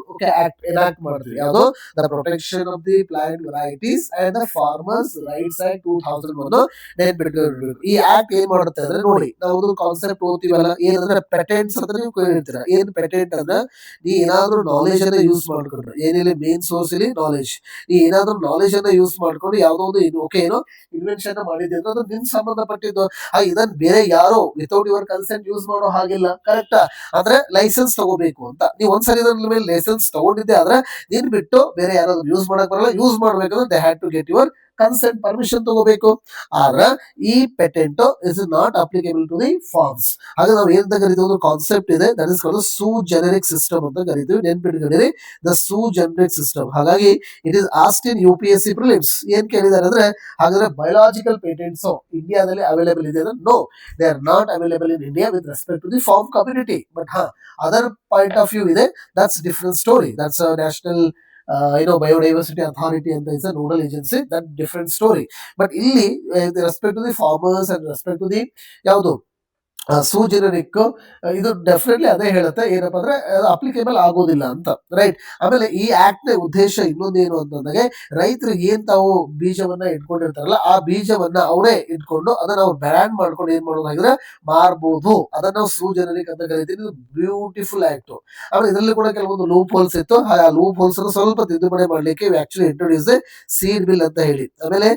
Speaker 2: ಆಕ್ಟ್ ಎನಾಕ್ಟ್ ಮಾಡ್ತೀವಿ. ಯಾವುದು, the protection of the plant varieties and the farmers rights act 2001 ನೆನ್ಪಿಟ್ಕೊಳ್ಬೇಕು. ಈ ಆಕ್ಟ್ ಏನ್ ಮಾಡುತ್ತೆ ಅಂದ್ರೆ, ನೋಡಿ, ನಾವು ಒಂದು ಕಾನ್ಸೆಪ್ಟ್ ಓದ್ತೀವಲ್ಲ, ಏನಂದ್ರೆ ಪೇಟೆಂಟ್ಸ್ ಅಂತ ನೀವು ಕೇಳಿರ್ತೀರ. ಏನ್ ಪೇಟೆಂಟ್ ಅಂದ್ರೆ, ನೀ ಏನಾದ್ರೂ ನಾಲೆಜ್ ಅನ್ನ ಯೂಸ್ ಮಾಡ್ಕೊಂಡ್ರೆ, ಏನಿಲ್ಲ ಮೇನ್ ಸೋರ್ಸ್ ಇಲ್ಲಿ ನಾಲೆಜ್, ನೀ ಏನಾದ್ರೂ ನಾಲೆಜ್ ಅನ್ನ ಯೂಸ್ ಮಾಡ್ಕೊಂಡು ಯಾವ್ದೋ ಒಂದು ಏನೋ ಇನ್ವೆನ್ಷನ್ ಮಾಡಿದ್ದೆ ಅಂದ್ರೆ ಅದು ನಿನ್ ಸಂಬಂಧಪಟ್ಟಿದ್ದು. ಇದನ್ನ ಬೇರೆ ಯಾರೋ ವಿತೌಟ್ ಯುವರ್ ಕನ್ಸೆಂಟ್ ಯೂಸ್ ಮಾಡೋ ಹಾಗಿಲ್ಲ, ಕರೆಕ್ಟಾ? ಅಂದ್ರೆ ಲೈಸೆನ್ಸ್ ತಗೋಬೇಕು ಅಂತ. ನೀವು ಒಂದ್ಸರಿ ಇದ್ರ ಮೇಲೆ ಲೈಸೆನ್ಸ್ ತಗೊಂಡಿದ್ದೆ ಆದ್ರೆ ನೀನ್ ಬಿಟ್ಟು ಬೇರೆ ಯಾರಾದ್ರೂ ಯೂಸ್ ಮಾಡಕ್ ಬರಲ್ಲ. ಯೂಸ್ ಮಾಡ್ಬೇಕಂದ್ರೆ they had to get your consent, permission ತಗೋಬೇಕು. ಆದ್ರೆ ಈ patent is not applicable to the farms. ಹಾಗೆ ನಾವು ಏನ್ ಕರಿತೀವಿ, ಒಂದು ಕಾನ್ಸೆಪ್ಟ್ ಇದೆ, that is called sui generic system ಅಂತ ಕರಿತೀವಿ. ನೆನ್ಪಿಟ್ಕೊಂಡಿರಿ, ದ ಸೂ ಜೆನೆರಿಕ್ ಸಿಸ್ಟಮ್. ಹಾಗಾಗಿ it is asked in UPSC prelims. ಏನ್ ಕೇಳಿದಾರೆ ಅಂದ್ರೆ, ಹಾಗಾದ್ರೆ ಬಯೋಲಾಜಿಕಲ್ ಪೇಟೆಂಟ್ಸ್ ಇಂಡಿಯಾದಲ್ಲಿ ಅವೈಲೇಬಲ್ ಇದೆ ಅಂದ್ರೆ, no, they are not available in India with respect to the farm community. But other point of view ಇದೆ, that's different story. That's national biodiversity authority and is a nodal agency, that different story. But ಇಲ್ಲಿ with respect to the farmers and respect to the ಯಾವುದು ಸೂಜೆನರಿಕ್, ಇದು definitely ಅದೇ ಹೇಳುತ್ತೆ, ಏನಪ್ಪಾ ಅಂದ್ರೆ applicable ಆಗೋದಿಲ್ಲ ಅಂತ, ರೈಟ್. ಆಮೇಲೆ ಈ ಆಕ್ಟ್ ನ ಉದ್ದೇಶ ಇನ್ನೊಂದೇನು ಅಂತಂದ್ರೆ, ರೈತರು ಏನ್ ತಾವು ಬೀಜವನ್ನ ಇಟ್ಕೊಂಡಿರ್ತಾರಲ್ಲ, ಆ ಬೀಜವನ್ನ ಅವರೇ ಇಟ್ಕೊಂಡು ಅದನ್ನ ಅವ್ರು ಬ್ರ್ಯಾಂಡ್ ಮಾಡ್ಕೊಂಡು ಏನ್ ಮಾಡೋದಾಗಿದ್ರೆ ಮಾರ್ಬೋದು. ಅದನ್ನ ನಾವು ಸೂಜೆನರಿಕ್ ಅಂತ ಕರಿತೀವಿ. Beautiful act. ಆಮೇಲೆ ಇದರಲ್ಲಿ ಕೂಡ ಕೆಲವೊಂದು ಲೂಪ್ ಹೋಲ್ಸ್ ಇತ್ತು. ಆ ಲೂಪ್ ಹೋಲ್ಸ್ ಅನ್ನು ಸ್ವಲ್ಪ ತಿದ್ದುಪಡಿ ಮಾಡ್ಲಿಕ್ಕೆ ಆಕ್ಚುಲಿ ಇಂಟ್ರೊಡ್ಯೂಸ್ ಸೀಡ್ ಬಿಲ್ ಅಂತ ಹೇಳಿ. ಆಮೇಲೆ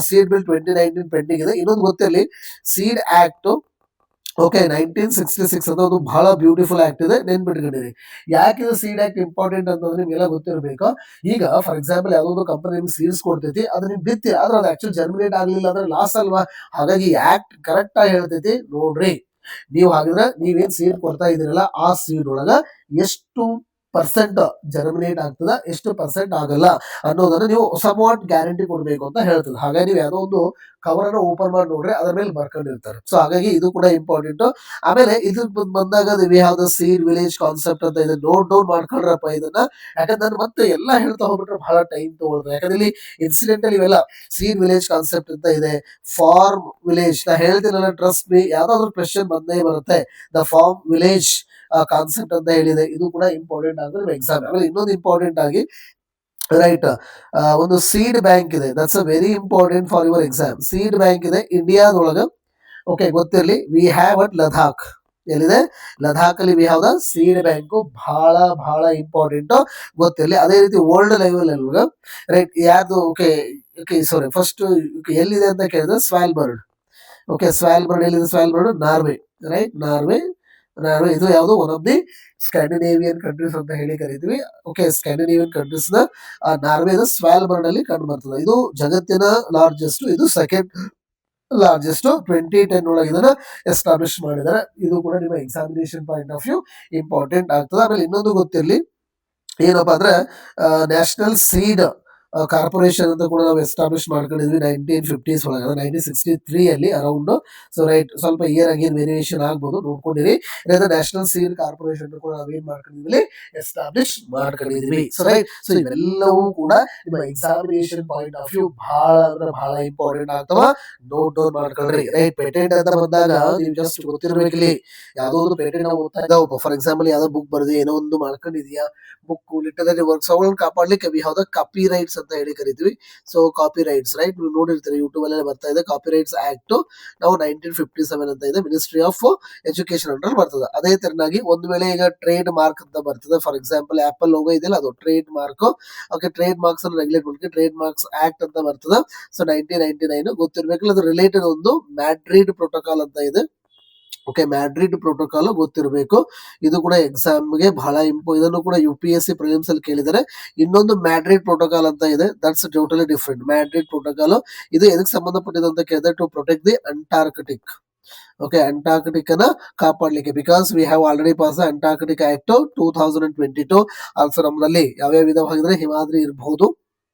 Speaker 2: ಸೀಡ್ ಬಿಲ್ 2019 ಪೆಂಡಿಂಗ್ ಇದೆ. ಇನ್ನೊಂದು ಗೊತ್ತಿರಲಿ, ಸೀಡ್ ಆಕ್ಟ್ 1966 ಅಂತ ಒಂದು ಬಹಳ ಬ್ಯೂಟಿಫುಲ್ ಆಕ್ಟ್ ಇದೆ, ನೆನ್ಪಿಟ್ಕೊಂಡಿರಿ. ಯಾಕೆ ಇದು ಸೀಡ್ ಆಕ್ಟ್ ಇಂಪಾರ್ಟೆಂಟ್ ಅಂತಂದ್ರೆ ನಿಮ್ಗೆಲ್ಲ ಗೊತ್ತಿರಬೇಕು. ಈಗ ಫಾರ್ ಎಕ್ಸಾಂಪಲ್ ಯಾವ್ದೊಂದು ಕಂಪನಿ ನಿಮ್ಗೆ ಸೀಡ್ಸ್ ಕೊಡ್ತೈತಿ, ಅದ್ರ ನೀವು ಬಿತ್ತಿ ಆದ್ರೆ ಅದು ಆಕ್ಚುಲಿ ಜರ್ಮಿನೇಟ್ ಆಗ್ಲಿಲ್ಲ ಅಂದ್ರೆ ಲಾಸ್ ಅಲ್ವಾ. ಹಾಗಾಗಿ ಆಕ್ಟ್ ಕರೆಕ್ಟ್ ಆಗಿ ಹೇಳ್ತೈತಿ, ನೋಡ್ರಿ, ನೀವು ಹಾಗಿದ್ರೆ ನೀವೇನ್ ಸೀಡ್ ಕೊಡ್ತಾ ಇದೀರಲ್ಲ, ಆ ಸೀಡ್ ಒಳಗ ಎಷ್ಟು ಪರ್ಸೆಂಟ್ ಜರ್ಮಿನೇಟ್ ಆಗ್ತದ, ಎಷ್ಟು ಪರ್ಸೆಂಟ್ ಆಗಲ್ಲ ಅನ್ನೋದನ್ನ ನೀವು ಸಮವಾಟ್ ಗ್ಯಾರಂಟಿ ಕೊಡ್ಬೇಕು ಅಂತ ಹೇಳ್ತದೆ. ಹಾಗಾಗಿ ನೀವು ಯಾವ್ದೋ ಒಂದು ಕವರ್ ಅನ್ನ ಓಪನ್ ಮಾಡಿ ನೋಡ್ರಿ, ಅದ್ರ ಮೇಲೆ ಬರ್ಕೊಂಡಿರ್ತಾರೆ. ಸೊ ಹಾಗಾಗಿ ಇದು ಕೂಡ ಇಂಪಾರ್ಟೆಂಟ್. ಆಮೇಲೆ ಇದು ಬಂದಾಗ V have the seed village concept ಅಂತ ಇದೆ. ನೋಟ್ ಮಾಡ್ಕೊಳ್ರಪ್ಪ ಇದನ್ನ, ಯಾಕಂದ್ರೆ ನಾನು ಮತ್ತೆ ಎಲ್ಲ ಹೇಳ್ತಾ ಹೋಗ್ಬಿಟ್ರೆ ಬಹಳ ಟೈಮ್ ತಗೊಳ್ತಾರೆ. ಯಾಕಂದ್ರೆ ಇಲ್ಲಿ ಇನ್ಸಿಡೆಂಟಲ್ ಇವೆಲ್ಲ ಸೀಡ್ ವಿಲೇಜ್ ಕಾನ್ಸೆಪ್ಟ್ ಅಂತ ಇದೆ, ಫಾರ್ಮ್ ವಿಲೇಜ್. ನಾ ಹೇಳ್ತೀನಲ್ಲ, ಟ್ರಸ್ಟ್ ಮೀ, ಯಾವ್ದಾದ್ರು ಕ್ವೆಶ್ಚನ್ ಬಂದೇ ಬರುತ್ತೆ. ದ ಫಾರ್ಮ್ ವಿಲೇಜ್ ಕಾನ್ಸೆಪ್ಟ್ ಅಂತ ಹೇಳಿದೆ, ಇದು ಕೂಡ ಇಂಪಾರ್ಟೆಂಟ್ ಆಗುತ್ತೆ ಎಕ್ಸಾಮ್. ಆಮೇಲೆ ಇನ್ನೊಂದು ಇಂಪಾರ್ಟೆಂಟ್ ಆಗಿ, ರೈಟ್, ಒಂದು ಸೀಡ್ ಬ್ಯಾಂಕ್ ಇದೆ. That's a very important for your exam. Seed bank ಇದೆ ಇಂಡಿಯಾದೊಳಗ, ಗೊತ್ತಿರಲಿ. We have at Ladakh. ಎಲ್ಲಿದೆ? ಲದಾಖ್ ಅಲ್ಲಿ V have the seed bank. ಬಹಳ ಬಹಳ ಇಂಪಾರ್ಟೆಂಟ್, ಗೊತ್ತಿರಲಿ. ಅದೇ ರೀತಿ ವರ್ಲ್ಡ್ ಲೆವೆಲ್ ಅಲ್ಲಿ, ರೈಟ್, ಯಾರ್ದು ಸಾರಿ, ಫಸ್ಟ್ ಎಲ್ಲಿದೆ ಅಂತ ಕೇಳಿದ್ರೆ ಸ್ವಾಲ್ಬರ್ಡ್. ಸ್ವಾಲ್ಬರ್ಡ್ ಎಲ್ಲಿದೆ? ಸ್ವಾಲ್ಬರ್ಡ್ ನಾರ್ವೆ, ರೈಟ್. ನಾರ್ವೆ ಇದು ಯಾವುದು? One of the Scandinavian countries ಅಂತ ಹೇಳಿ ಕರಿತೀವಿ. ಸ್ಕ್ಯಾಂಡಿನೇವಿಯನ್ ಕಂಟ್ರೀಸ್ ನ ನಾರ್ವೆದ ಸ್ವಾಲ್ಬರ್ಡ್ ಅಲ್ಲಿ ಕಂಡು ಬರ್ತದೆ. ಇದು ಜಗತ್ತಿನ ಲಾರ್ಜೆಸ್ಟ್, ಇದು ಸೆಕೆಂಡ್ ಲಾರ್ಜೆಸ್ಟ್. 2010 ಒಳಗೆ ಇದನ್ನ ಎಸ್ಟಾಬ್ಲಿಷ್ ಮಾಡಿದ್ದಾರೆ. ಇದು ಕೂಡ ನಿಮ್ಮ examination point of view important ಆಗ್ತದೆ. ಆಮೇಲೆ ಇನ್ನೊಂದು ಗೊತ್ತಿರಲಿ, ಏನಪ್ಪಾ ಅಂದ್ರೆ ನ್ಯಾಷನಲ್ ಸೀಡ್ ಕಾರ್ಪೊರೇಷನ್ ಅಂತ ಕೂಡ ನಾವು ಎಸ್ಟಾಬ್ಲಿಷ್ ಮಾಡ್ಕೊಂಡಿದ್ವಿ 1950s ಒಳಗೆ, 1963 ಅಲ್ಲಿ ಅರೌಂಡ್. ಸೊ ರೈಟ್, ಸ್ವಲ್ಪ ಇಯರ್ ಆಗೇನ್ ವೇರಿಯೇಷನ್ ಆಗ್ಬೋದು, ನೋಡ್ಕೊಂಡಿರಿ. ನ್ಯಾಷನಲ್ ಸೀಡ್ ಕಾರ್ಪೊರೇಷನ್ ಕೂಡ ನಾವೇನ್ ಮಾಡ್ಕೊಂಡಿದ್ವಿ, ಎಸ್ಟಾಬ್ಲಿಷ್ ಮಾಡ್ಕೊಂಡಿದ್ವಿ. ಸೊ ರೈಟ್, ಸೊ ಇವೆಲ್ಲವೂ ಕೂಡ ನಿಮ್ಮ ಎಕ್ಸಾಮಿನೇಷನ್ ಪಾಯಿಂಟ್ ಆಫ್ ವ್ಯೂ ಬಹಳ ಅಂದ್ರೆ ಬಹಳ ಇಂಪಾರ್ಟೆಂಟ್ ಆಗ್ತಾವ. ನೋಟ್ ಡೌನ್ ಮಾಡ್ಕೊಳ್ರಿ. ರೈಟ್, ಪೇಟೆಂಟ್ ಅಂತ ಬಂದಾಗ ನೀವು ಜಸ್ಟ್ ಗೊತ್ತಿರ್ಬೇಕಿಲ್ಲಿ, ಯಾವ್ದೋ ಒಂದು ಪೇಟೆಂಟ್ ನಾವು ಓದ್ತಾ ಇದ್ದಾವ. ಫಾರ್ ಎಕ್ಸಾಂಪಲ್ ಯಾವ್ದೋ ಬುಕ್ ಬರ್ದಿ, ಏನೋ ಒಂದು ಮಾಡ್ಕೊಂಡಿದ್ಯಾ, ಬುಕ್ ಲಿಟರರಿ ವರ್ಕ್ಸ್ ಅವುಗಳನ್ನ ಕಾಪಾಡ್ಲಿಕ್ಕೆ we have the copy rights ಅಂತ ಹೇಳಿ ಕರಿತೀವಿ. ಸೊ ಕಾಪಿ ರೈಟ್ಸ್, ರೈಟ್, ನೀವು ನೋಡಿರ್ತೀರಿ ಯೂಟ್ಯೂಬ್ ಅಲ್ಲೇ ಬರ್ತಾ ಇದೆ. ಕಾಪಿ ರೈಟ್ಸ್ ಆಕ್ಟ್ ನಾವು 1957 ಅಂತ ಇದೆ, ಮಿನಿಸ್ಟ್ರಿ ಆಫ್ ಎಜುಕೇಶನ್ ಅಂಡರ್ ಬರ್ತದೆ. ಅದೇ ತರನಾಗಿ ಒಂದು ವೇಳೆ ಈಗ ಟ್ರೇಡ್ ಮಾರ್ಕ್ ಅಂತ ಬರ್ತದೆ, ಫಾರ್ ಎಕ್ಸಾಂಪಲ್ ಆಪಲ್ ಲೋಗೋ ಇದೆಯಲ್ಲ, ಅದು trade mark. Okay, trade marks ಅನ್ನು ರೆಗ್ಯುಲೇಟ್ ಮಾಡಕ್ಕೆ ಟ್ರೇಡ್ ಮಾರ್ಕ್ಸ್ ಆಕ್ಟ್ ಅಂತ ಬರ್ತದೆ. ಸೊ 1999 ಗೊತ್ತಿರ್ಬೇಕಲ್ಲ, ಅದು ರಿಲೇಟೆಡ್ ಒಂದು ಮ್ಯಾಡ್ರಿಡ್ ಪ್ರೋಟೋಕಾಲ್ ಅಂತ ಇದೆ. ಓಕೆ, ಮ್ಯಾಡ್ರಿಡ್ ಪ್ರೋಟೋಕಾಲ್ ಗೊತ್ತಿರಬೇಕು. ಇದು ಕೂಡ ಎಕ್ಸಾಮ್ಗೆ ಬಹಳ ಇದನ್ನು ಕೂಡ UPSC ಪ್ರಿಲಿಮ್ಸ್ ಅಲ್ಲಿ ಕೇಳಿದರೆ. ಇನ್ನೊಂದು ಮ್ಯಾಡ್ರಿಡ್ ಪ್ರೋಟೋಕಾಲ್ ಅಂತ ಇದೆ, that's totally different. Madrid protocol ಇದು ಎದಕ್ಕೆ ಸಂಬಂಧಪಟ್ಟಿದೆ ಅಂತ ಕೇಳಿದ್ರೆ, to protect the Antarctic. Okay, Antarctic ಅನ್ನ ಕಾಪಾಡಲಿಕ್ಕೆ, because we have already pass Antarctic act 2022. Also ನಮ್ಮಲ್ಲಿ ಯಾವ್ಯಾವ ವಿಧವಾಗಿದ್ರೆ ಹಿಮಾದ್ರಿ ಇರಬಹುದು.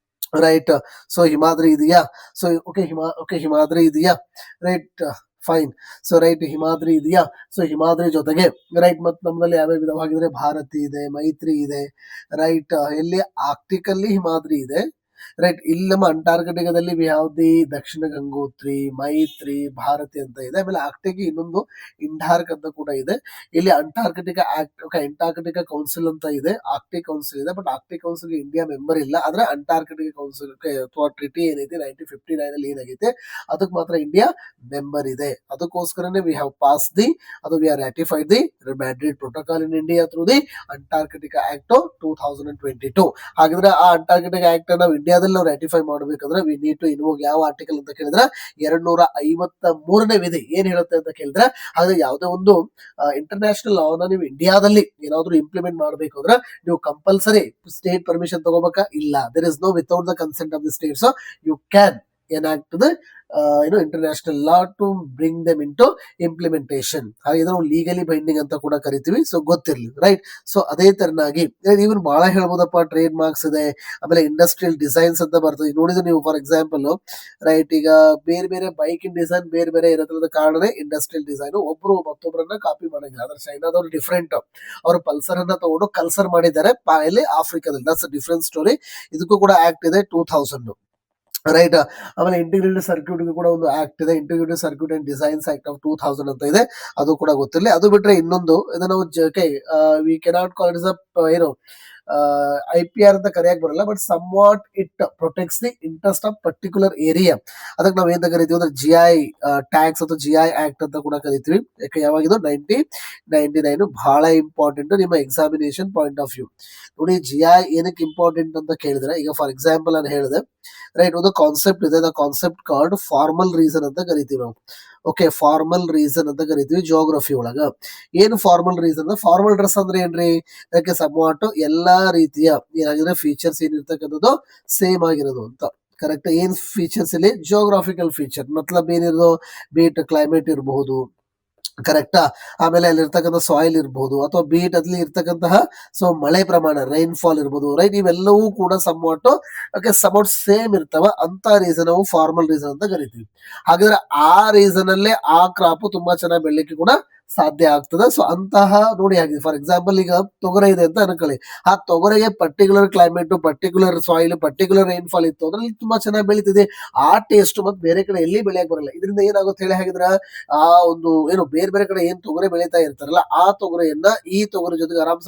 Speaker 2: ರೈಟ್, ಸೊ ಹಿಮಾದ್ರಿ ಇದೆಯಾ? ಸೊ ಓಕೆ ಹಿಮಾದ್ರಿ ಇದೆಯಾ? Right, fine. So right, Himadri ಇದೆಯಾ? ಸೊ ಹಿಮಾದ್ರಿ ಜೊತೆಗೆ ರೈಟ್, ಮತ್ತೆ ನಮ್ಮಲ್ಲಿ ಯಾವ್ಯಾವ ವಿಧವಾಗಿದ್ರೆ ಭಾರತಿ ಇದೆ, ಮೈತ್ರಿ ಇದೆ. ರೈಟ್, ಎಲ್ಲಿ ಆರ್ಕ್ಟಿಕ್ ಅಲ್ಲಿ ಹಿಮಾದ್ರಿ ಇದೆ. ರೈಟ್, ಇಲ್ಲಿ ನಮ್ಮ ಅಂಟಾರ್ಕಟಿಕಾದಲ್ಲಿ ದಿ ದಕ್ಷಿಣ ಗಂಗೋತ್ರಿ, ಮೈತ್ರಿ, ಭಾರತಿ ಅಂತ ಇದೆ. ಆಮೇಲೆ ಆರ್ಕ್ಟಿಕ್ ಇನ್ನೊಂದು ಇಂಡಾರ್ಕ್ ಅಂತ ಕೂಡ ಇದೆ. ಇಲ್ಲಿ Antarctica act, okay, Antarctica council ಅಂತ ಇದೆ, ಆರ್ಕ್ಟಿಕ್ ಕೌನ್ಸಿಲ್ ಇದೆ. But Arctic council India member ಇಲ್ಲ. ಆದ್ರೆ ಅಂಟಾರ್ಕಟಿಕಾ ಕೌನ್ಸಿಲ್ ಅಥವಾ ಟ್ರಿಟಿ ಏನೈತಿ 1959 ಅಲ್ಲಿ ಏನಾಗೈತೆ, ಅದಕ್ಕೆ ಮಾತ್ರ ಇಂಡಿಯಾ ಮೆಂಬರ್ ಇದೆ. ಅದಕ್ಕೋಸ್ಕರನೇ ವಿ ಹ್ಯಾವ್ ಪಾಸ್ ಅದು we are ratified the Madrid protocol in India through the Antarctica act 2022. ಹಾಗಿದ್ರೆ ಆ ಅಂಟಾರ್ಕಟಿಕಾ ಆಕ್ಟ್ ನಾವು ಇಂಡಿಯಾದಲ್ಲಿ ನಾವು ರಾಟಿಫೈ ಮಾಡಬೇಕಂದ್ರೆ ವಿ ನೀಡ್ ಟು ಇನ್ವೋಕ್ ಯಾವ ಆರ್ಟಿಕಲ್ ಅಂತ ಕೇಳಿದ್ರೆ 253ನೇ ವಿಧಿ ಏನ್ ಹೇಳುತ್ತೆ ಅಂತ ಕೇಳಿದ್ರೆ, ಹಾಗೆ ಯಾವುದೇ ಒಂದು ಇಂಟರ್ನ್ಯಾಷನಲ್ ಲಾನ ನೀವು ಇಂಡಿಯಾದಲ್ಲಿ ಏನಾದ್ರು ಇಂಪ್ಲಿಮೆಂಟ್ ಮಾಡಬೇಕು ಅಂದ್ರೆ ನೀವು ಕಂಪಲ್ಸರಿ ಸ್ಟೇಟ್ ಪರ್ಮಿಷನ್ ತಗೋಬೇಕಾ? ಇಲ್ಲ. There is no without the consent of the state. So you can enact the international law to bring them into implementation. ಹಾಗೆ ಇದನ್ನು ಲೀಗಲಿ ಬೈಂಡಿಂಗ್ ಅಂತ ಕೂಡ ಕರಿತೀವಿ. So ಗೊತ್ತಿರ್ಲಿ, right. ಸೊ ಅದೇ ತರನಾಗಿ ಇವನ್ ಬಹಳ ಹೇಳ್ಬೋದಪ್ಪ. ಟ್ರೇಡ್ ಮಾರ್ಕ್ಸ್ ಇದೆ, ಆಮೇಲೆ ಇಂಡಸ್ಟ್ರಿಯಲ್ ಡಿಸೈನ್ಸ್ ಅಂತ ಬರ್ತದೆ. ನೋಡಿದ್ರೆ ನೀವು ಫಾರ್ ಎಕ್ಸಾಂಪಲ್ ರೈಟ್, ಈಗ ಬೇರೆ ಬೇರೆ ಬೈಕ್ ಇನ್ ಡಿಸೈನ್ ಬೇರೆ ಬೇರೆ ಇರೋದ್ರದ ಕಾರಣನೇ ಇಂಡಸ್ಟ್ರಿಯಲ್ ಡಿಸೈನ್. ಒಬ್ರು ಮತ್ತೊಬ್ಬರನ್ನ ಕಾಪಿ ಮಾಡಂಗಿಲ್ಲ. ಆದ್ರೆ ಚೈನಾದವ್ರು ಡಿಫ್ರೆಂಟ್, ಅವರು ಪಲ್ಸರ್ ಅನ್ನ ತಗೊಂಡು ಕಲ್ಸರ್ ಮಾಡಿದ್ದಾರೆ ಇಲ್ಲಿ ಆಫ್ರಿಕಾದಲ್ಲಿ. That's different story. ಇದಕ್ಕೂ ಕೂಡ ಆಕ್ಟ್ ಇದೆ 2000. ರೈಟ್, ಆಮೇಲೆ ಇಂಟಿಗ್ರೇಟೆಡ್ ಸರ್ಕ್ಯೂಟ್ ಕೂಡ ಒಂದು ಆಕ್ಟ್ ಇದೆ, integrated circuit and designs act of 2000 ಅಂತ ಇದೆ. ಅದು ಕೂಡ ಗೊತ್ತಿರಲಿ. ಅದು ಬಿಟ್ರೆ ಇನ್ನೊಂದು ಇದನ್ನ ವಿ ಕೆನಾಟ್ ಕಾಲ್ ಇಟ್ ಏನು IPR ಅಂತ ಕರೆಯಕ್ ಬರಲ್ಲ, but somewhat it protects the interest of particular area. ಅದಕ್ಕೆ ನಾವ್ ಏನ್ ಕರಿತೀವಿ ಅಂದ್ರೆ GI ಟ್ಯಾಕ್ಸ್ ಅಥವಾ GI ಆಕ್ಟ್ ಅಂತ ಕೂಡ ಕರಿತೀವಿ. ಯಾಕೆ ಯಾವಾಗಿದು 1999 ಬಹಳ ಇಂಪಾರ್ಟೆಂಟ್ ನಿಮ್ಮ ಎಕ್ಸಾಮಿನೇಷನ್ ಪಾಯಿಂಟ್ ಆಫ್ ವ್ಯೂ. ನೋಡಿ, GI ಏನಕ್ಕೆ ಇಂಪಾರ್ಟೆಂಟ್ ಅಂತ ಕೇಳಿದ್ರೆ, ಈಗ ಫಾರ್ ಎಕ್ಸಾಂಪಲ್ ನಾನು ಹೇಳಿದೆ, ರೈಟ್, ಒಂದು ಕಾನ್ಸೆಪ್ಟ್ ಇದೆ, the concept card formal reason ಅಂತ ಕರಿತೀವಿ ನಾವು. ಓಕೆ, ಫಾರ್ಮಲ್ ರೀಸನ್ ಅಂತ ಕರಿತೀವಿ ಜಿಯೋಗ್ರಫಿ ಒಳಗ. ಏನು ಫಾರ್ಮಲ್ ರೀಸನ್? ಫಾರ್ಮಲ್ ಡ್ರೆಸ್ ಅಂದ್ರೆ ಏನ್ರಿ? ಯಾಕೆ ಸಮ್ವಾಟ್ ಎಲ್ಲಾ ರೀತಿಯ ಏನಾಗಿದ್ರೆ ಫೀಚರ್ಸ್ ಏನಿರ್ತಕ್ಕಂಥದ್ದು ಸೇಮ್ ಆಗಿರೋದು ಅಂತ. ಕರೆಕ್ಟ್. ಏನ್ ಫೀಚರ್ಸ್ ಇಲ್ಲಿ? ಜಿಯೋಗ್ರಾಫಿಕಲ್ ಫೀಚರ್, ಮತ್ಲಬ್ ಏನಿರೋದು, ಬೀಟ್ ಕ್ಲೈಮೇಟ್ ಇರಬಹುದು, ಕರೆಕ್ಟಾ. ಆಮೇಲೆ ಅಲ್ಲಿ ಇರ್ತಕ್ಕಂಥ ಸಾಯಿಲ್ ಇರ್ಬೋದು, ಅಥವಾ ಬೀಟ್ ಅಲ್ಲಿ ಇರ್ತಕ್ಕಂತಹ ಮಳೆ ಪ್ರಮಾಣ, ರೈನ್ ಫಾಲ್ ಇರ್ಬೋದು. ರೈಟ್, ಇವೆಲ್ಲವೂ ಕೂಡ ಸಮ್ವಾಟ್ ಸೇಮ್ ಇರ್ತಾವ. ಅಂತ ರೀಸನ್ ನಾವು ಫಾರ್ಮಲ್ ರೀಸನ್ ಅಂತ ಕರಿತೀವಿ. ಹಾಗಾದ್ರೆ ಆ ರೀಸನ್ ಅಲ್ಲೇ ಆ ಕ್ರಾಪ್ ತುಂಬಾ ಚೆನ್ನಾಗಿ ಬೆಳಿಲಿಕ್ಕೆ ಕೂಡ ಸಾಧ್ಯ ಆಗ್ತದೆ. ಸೊ ಅಂತಹ ನೋಡಿ, ಹಾಗೆ ಫಾರ್ ಎಕ್ಸಾಂಪಲ್ ಈಗ ತೊಗರೆ ಇದೆ ಅಂತ ಅನ್ಕೊಳ್ಳಿ. ಆ ತೊಗರೆಗೆ particular climate, particular soil, particular rain fall ಇತ್ತು ಅಂದ್ರೆ ತುಂಬಾ ಚೆನ್ನಾಗಿ ಬೆಳೀತಿದೆ. ಆ ಟೇಸ್ಟ್ ಮತ್ತೆ ಬೇರೆ ಕಡೆ ಎಲ್ಲಿ ಬೆಳೆಯಕ್ ಬರಲ್ಲ. ಇದರಿಂದ ಏನಾಗುತ್ತೆ ಹೇಳಿ, ಹಾಗಿದ್ರೆ ಆ ಒಂದು ಬೇರೆ ಬೇರೆ ಕಡೆ ಏನ್ ತೊಗರೆ ಬೆಳೀತಾ ಇರ್ತಾರಲ್ಲ, ಆ ತೊಗರೆಯನ್ನ ಈ ತೊಗರೆ ಜೊತೆಗೆ ಆರಾಮ್ಸ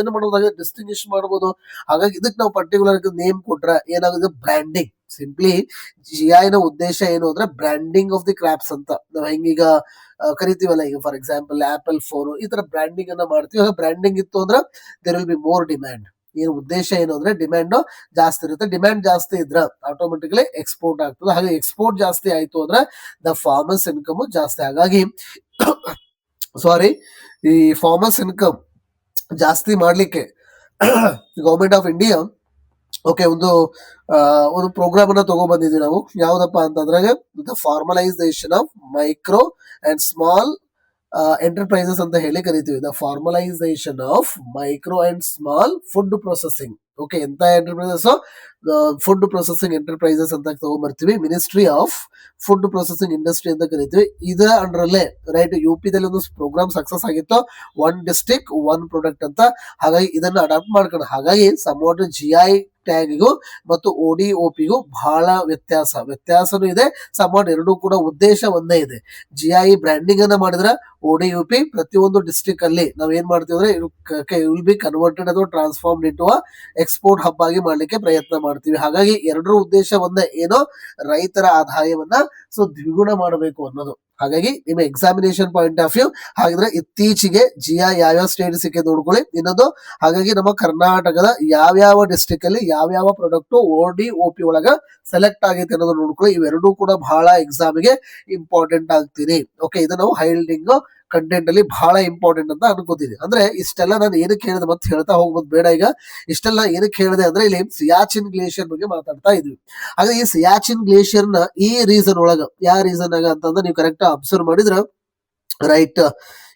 Speaker 2: ಏನು ಮಾಡೋದಾಗ ಡಿಸ್ಟಿಂಗ್ವಿಶ್ ಮಾಡಬಹುದು. ಹಾಗಾಗಿ ಇದಕ್ಕೆ ನಾವು ಪರ್ಟಿಕ್ಯುಲರ್ ನೇಮ್ ಕೊಟ್ರೆ ಏನಾಗುತ್ತೆ? ಬ್ರ್ಯಾಂಡಿಂಗ್. ಸಿಂಪ್ಲಿ GI ನ ಉದ್ದೇಶ ಏನು ಅಂದ್ರೆ ಬ್ರ್ಯಾಂಡಿಂಗ್ ಆಫ್ ದಿ ಕ್ರಾಪ್ಸ್ ಅಂತ. ನಾವು ಹೆಂಗೀಗ ಕರಿತೀವಲ್ಲ, ಈಗ ಫಾರ್ ಎಕ್ಸಾಂಪಲ್ ಆಪಲ್ ಫೋನ್, ಈ ತರ ಬ್ರ್ಯಾಂಡಿಂಗ್ ಅನ್ನ ಮಾಡ್ತೀವಿ. ಬ್ರ್ಯಾಂಡಿಂಗ್ ಇತ್ತು ಅಂದ್ರೆ there will be more demand. ಏನು ಉದ್ದೇಶ ಏನು ಅಂದ್ರೆ ಡಿಮ್ಯಾಂಡ್ ಜಾಸ್ತಿ ಇರುತ್ತೆ. ಡಿಮ್ಯಾಂಡ್ ಜಾಸ್ತಿ ಇದ್ರೆ ಆಟೋಮೆಟಿಕಲಿ ಎಕ್ಸ್ಪೋರ್ಟ್ ಆಗ್ತದೆ. ಹಾಗೆ ಎಕ್ಸ್ಪೋರ್ಟ್ ಜಾಸ್ತಿ ಆಯ್ತು ಅಂದ್ರೆ ದ ಫಾರ್ಮರ್ಸ್ ಇನ್ಕಮ್ ಜಾಸ್ತಿ. ಹಾಗಾಗಿ ಸಾರಿ, ಈ ಫಾರ್ಮರ್ಸ್ ಇನ್ಕಮ್ ಜಾಸ್ತಿ ಮಾಡ್ಲಿಕ್ಕೆ ಗವರ್ಮೆಂಟ್ ಆಫ್ ಇಂಡಿಯಾ ಒಂದು ಪ್ರೋಗ್ರಾಮ್ ಅನ್ನ ತಗೊಬಂದಿದ್ವಿ ನಾವು. ಯಾವ್ದಪ್ಪ ಅಂತಂದ್ರೆ the formalisation of micro and small enterprises ಅಂತ ಹೇಳಿ ಕರಿತೀವಿ. The formalisation of micro and small food processing. Okay, ಎಂತ ಎಂಟರ್ಪ್ರೈಸಸ್? ಫುಡ್ ಪ್ರೊಸೆಸಿಂಗ್ ಎಂಟರ್ಪ್ರೈಸಸ್ ಅಂತ ತಗೊಂಡ್ಬರ್ತೀವಿ. Ministry of food processing industry ಅಂತ ಕರಿತೀವಿ. ಇದರ ಅಂಡರಲ್ಲೇ ರೈಟ್ ದಲ್ಲಿ ಒಂದು ಪ್ರೋಗ್ರಾಮ್ ಸಕ್ಸಸ್ ಆಗಿತ್ತು, ಒನ್ ಡಿಸ್ಟ್ರಿಕ್ಟ್ ಒನ್ ಪ್ರಾಡಕ್ಟ್ ಅಂತ. ಹಾಗಾಗಿ ಇದನ್ನ ಅಡಾಪ್ಟ್ ಮಾಡ್ಕೊಂಡು, ಹಾಗಾಗಿ ಸಮ್ವಾಟ್ GI ಟ್ಯಾಗಿಗೂ ಮತ್ತು ODOPಗೂ ಬಹಳ ವ್ಯತ್ಯಾಸನೂ ಇದೆ. ಸಮ್ವಾಟ್ ಎರಡೂ ಕೂಡ ಉದ್ದೇಶ ಒಂದೇ ಇದೆ. GI ಬ್ರ್ಯಾಂಡಿಂಗ್ ಅನ್ನ ಮಾಡಿದ್ರೆ ODOP ಪ್ರತಿಯೊಂದು ಡಿಸ್ಟ್ರಿಕ್ಟ್ ಅಲ್ಲಿ ನಾವ್ ಏನ್ ಮಾಡ್ತೀವಿ ಅಂದ್ರೆ ವಿಲ್ ಬಿ ಕನ್ವರ್ಟೆಡ್ ಅಥವಾ ಟ್ರಾನ್ಸ್ಫಾರ್ಮ್ಡ್ ಇಂಟು ಎಕ್ಸ್ಪೋರ್ಟ್ ಹಬ್ ಆಗಿ ಮಾಡ್ಲಿಕ್ಕೆ ಪ್ರಯತ್ನ ಮಾಡ್ತೀವಿ. ಹಾಗಾಗಿ ಎರಡರ ಉದ್ದೇಶ ಒಂದೇ, ಏನೋ ರೈತರ ಆದಾಯವನ್ನ ದ್ವಿಗುಣ ಮಾಡಬೇಕು ಅನ್ನೋದು. ಹಾಗಾಗಿ ನಿಮ್ಮ ಎಕ್ಸಾಮಿನೇಷನ್ ಪಾಯಿಂಟ್ ಆಫ್ ವ್ಯೂ ಹಾಗಿದ್ರೆ ಇತ್ತೀಚೆಗೆ GI ಯಾವ್ಯಾವ ಸ್ಟೇಟ್ ಸಿಕ್ಕೆ ನೋಡ್ಕೊಳ್ಳಿ. ಇನ್ನೊಂದು, ಹಾಗಾಗಿ ನಮ್ಮ ಕರ್ನಾಟಕದ ಯಾವ್ಯಾವ ಡಿಸ್ಟ್ರಿಕ್ಟ್ ಅಲ್ಲಿ ಯಾವ್ಯಾವ ಪ್ರಾಡಕ್ಟ್ ODOP ಒಳಗ ಸೆಲೆಕ್ಟ್ ಆಗೈತೆ ಅನ್ನೋದು ನೋಡ್ಕೊಳ್ಳಿ. ಇವೆರಡೂ ಕೂಡ ಬಹಳ ಎಕ್ಸಾಮಿಗೆ ಇಂಪಾರ್ಟೆಂಟ್ ಆಗ್ತೀನಿ. ಓಕೆ, ಇದು ನಾವು ಹೈಲೈಟಿಂಗ್ ಕಂಟೆಂಟ್ ಅಲ್ಲಿ ಬಹಳ ಇಂಪಾರ್ಟೆಂಟ್ ಅಂತ ಅನ್ಕೋತೀನಿ. ಅಂದ್ರೆ ಇಷ್ಟೆಲ್ಲ ನಾನು ಏನಕ್ಕೆ ಹೇಳಿದೆ ಮತ್ತೆ ಹೇಳ್ತಾ ಹೋಗ್ಬೋದು ಬೇಡ. ಈಗ ಇಷ್ಟೆಲ್ಲ ಏನಕ್ಕೆ ಹೇಳಿದೆ ಅಂದ್ರೆ ಇಲ್ಲಿ ಸಿಯಾಚಿನ್ ಗ್ಲೇಷಿಯರ್ ಬಗ್ಗೆ ಮಾತಾಡ್ತಾ ಇದ್ವಿ. ಹಾಗೆ ಈ ಸಿಯಾಚಿನ್ ಗ್ಲೇಷಿಯರ್ ನ ಈ ರೀಸನ್ ಒಳಗ, ಯಾವ ರೀಸನ್ ಆಗ ಅಂತಂದ್ರೆ ನೀವು ಕರೆಕ್ಟ್ ಅಬ್ಸರ್ವ್ ಮಾಡಿದ್ರ ರೈಟ್,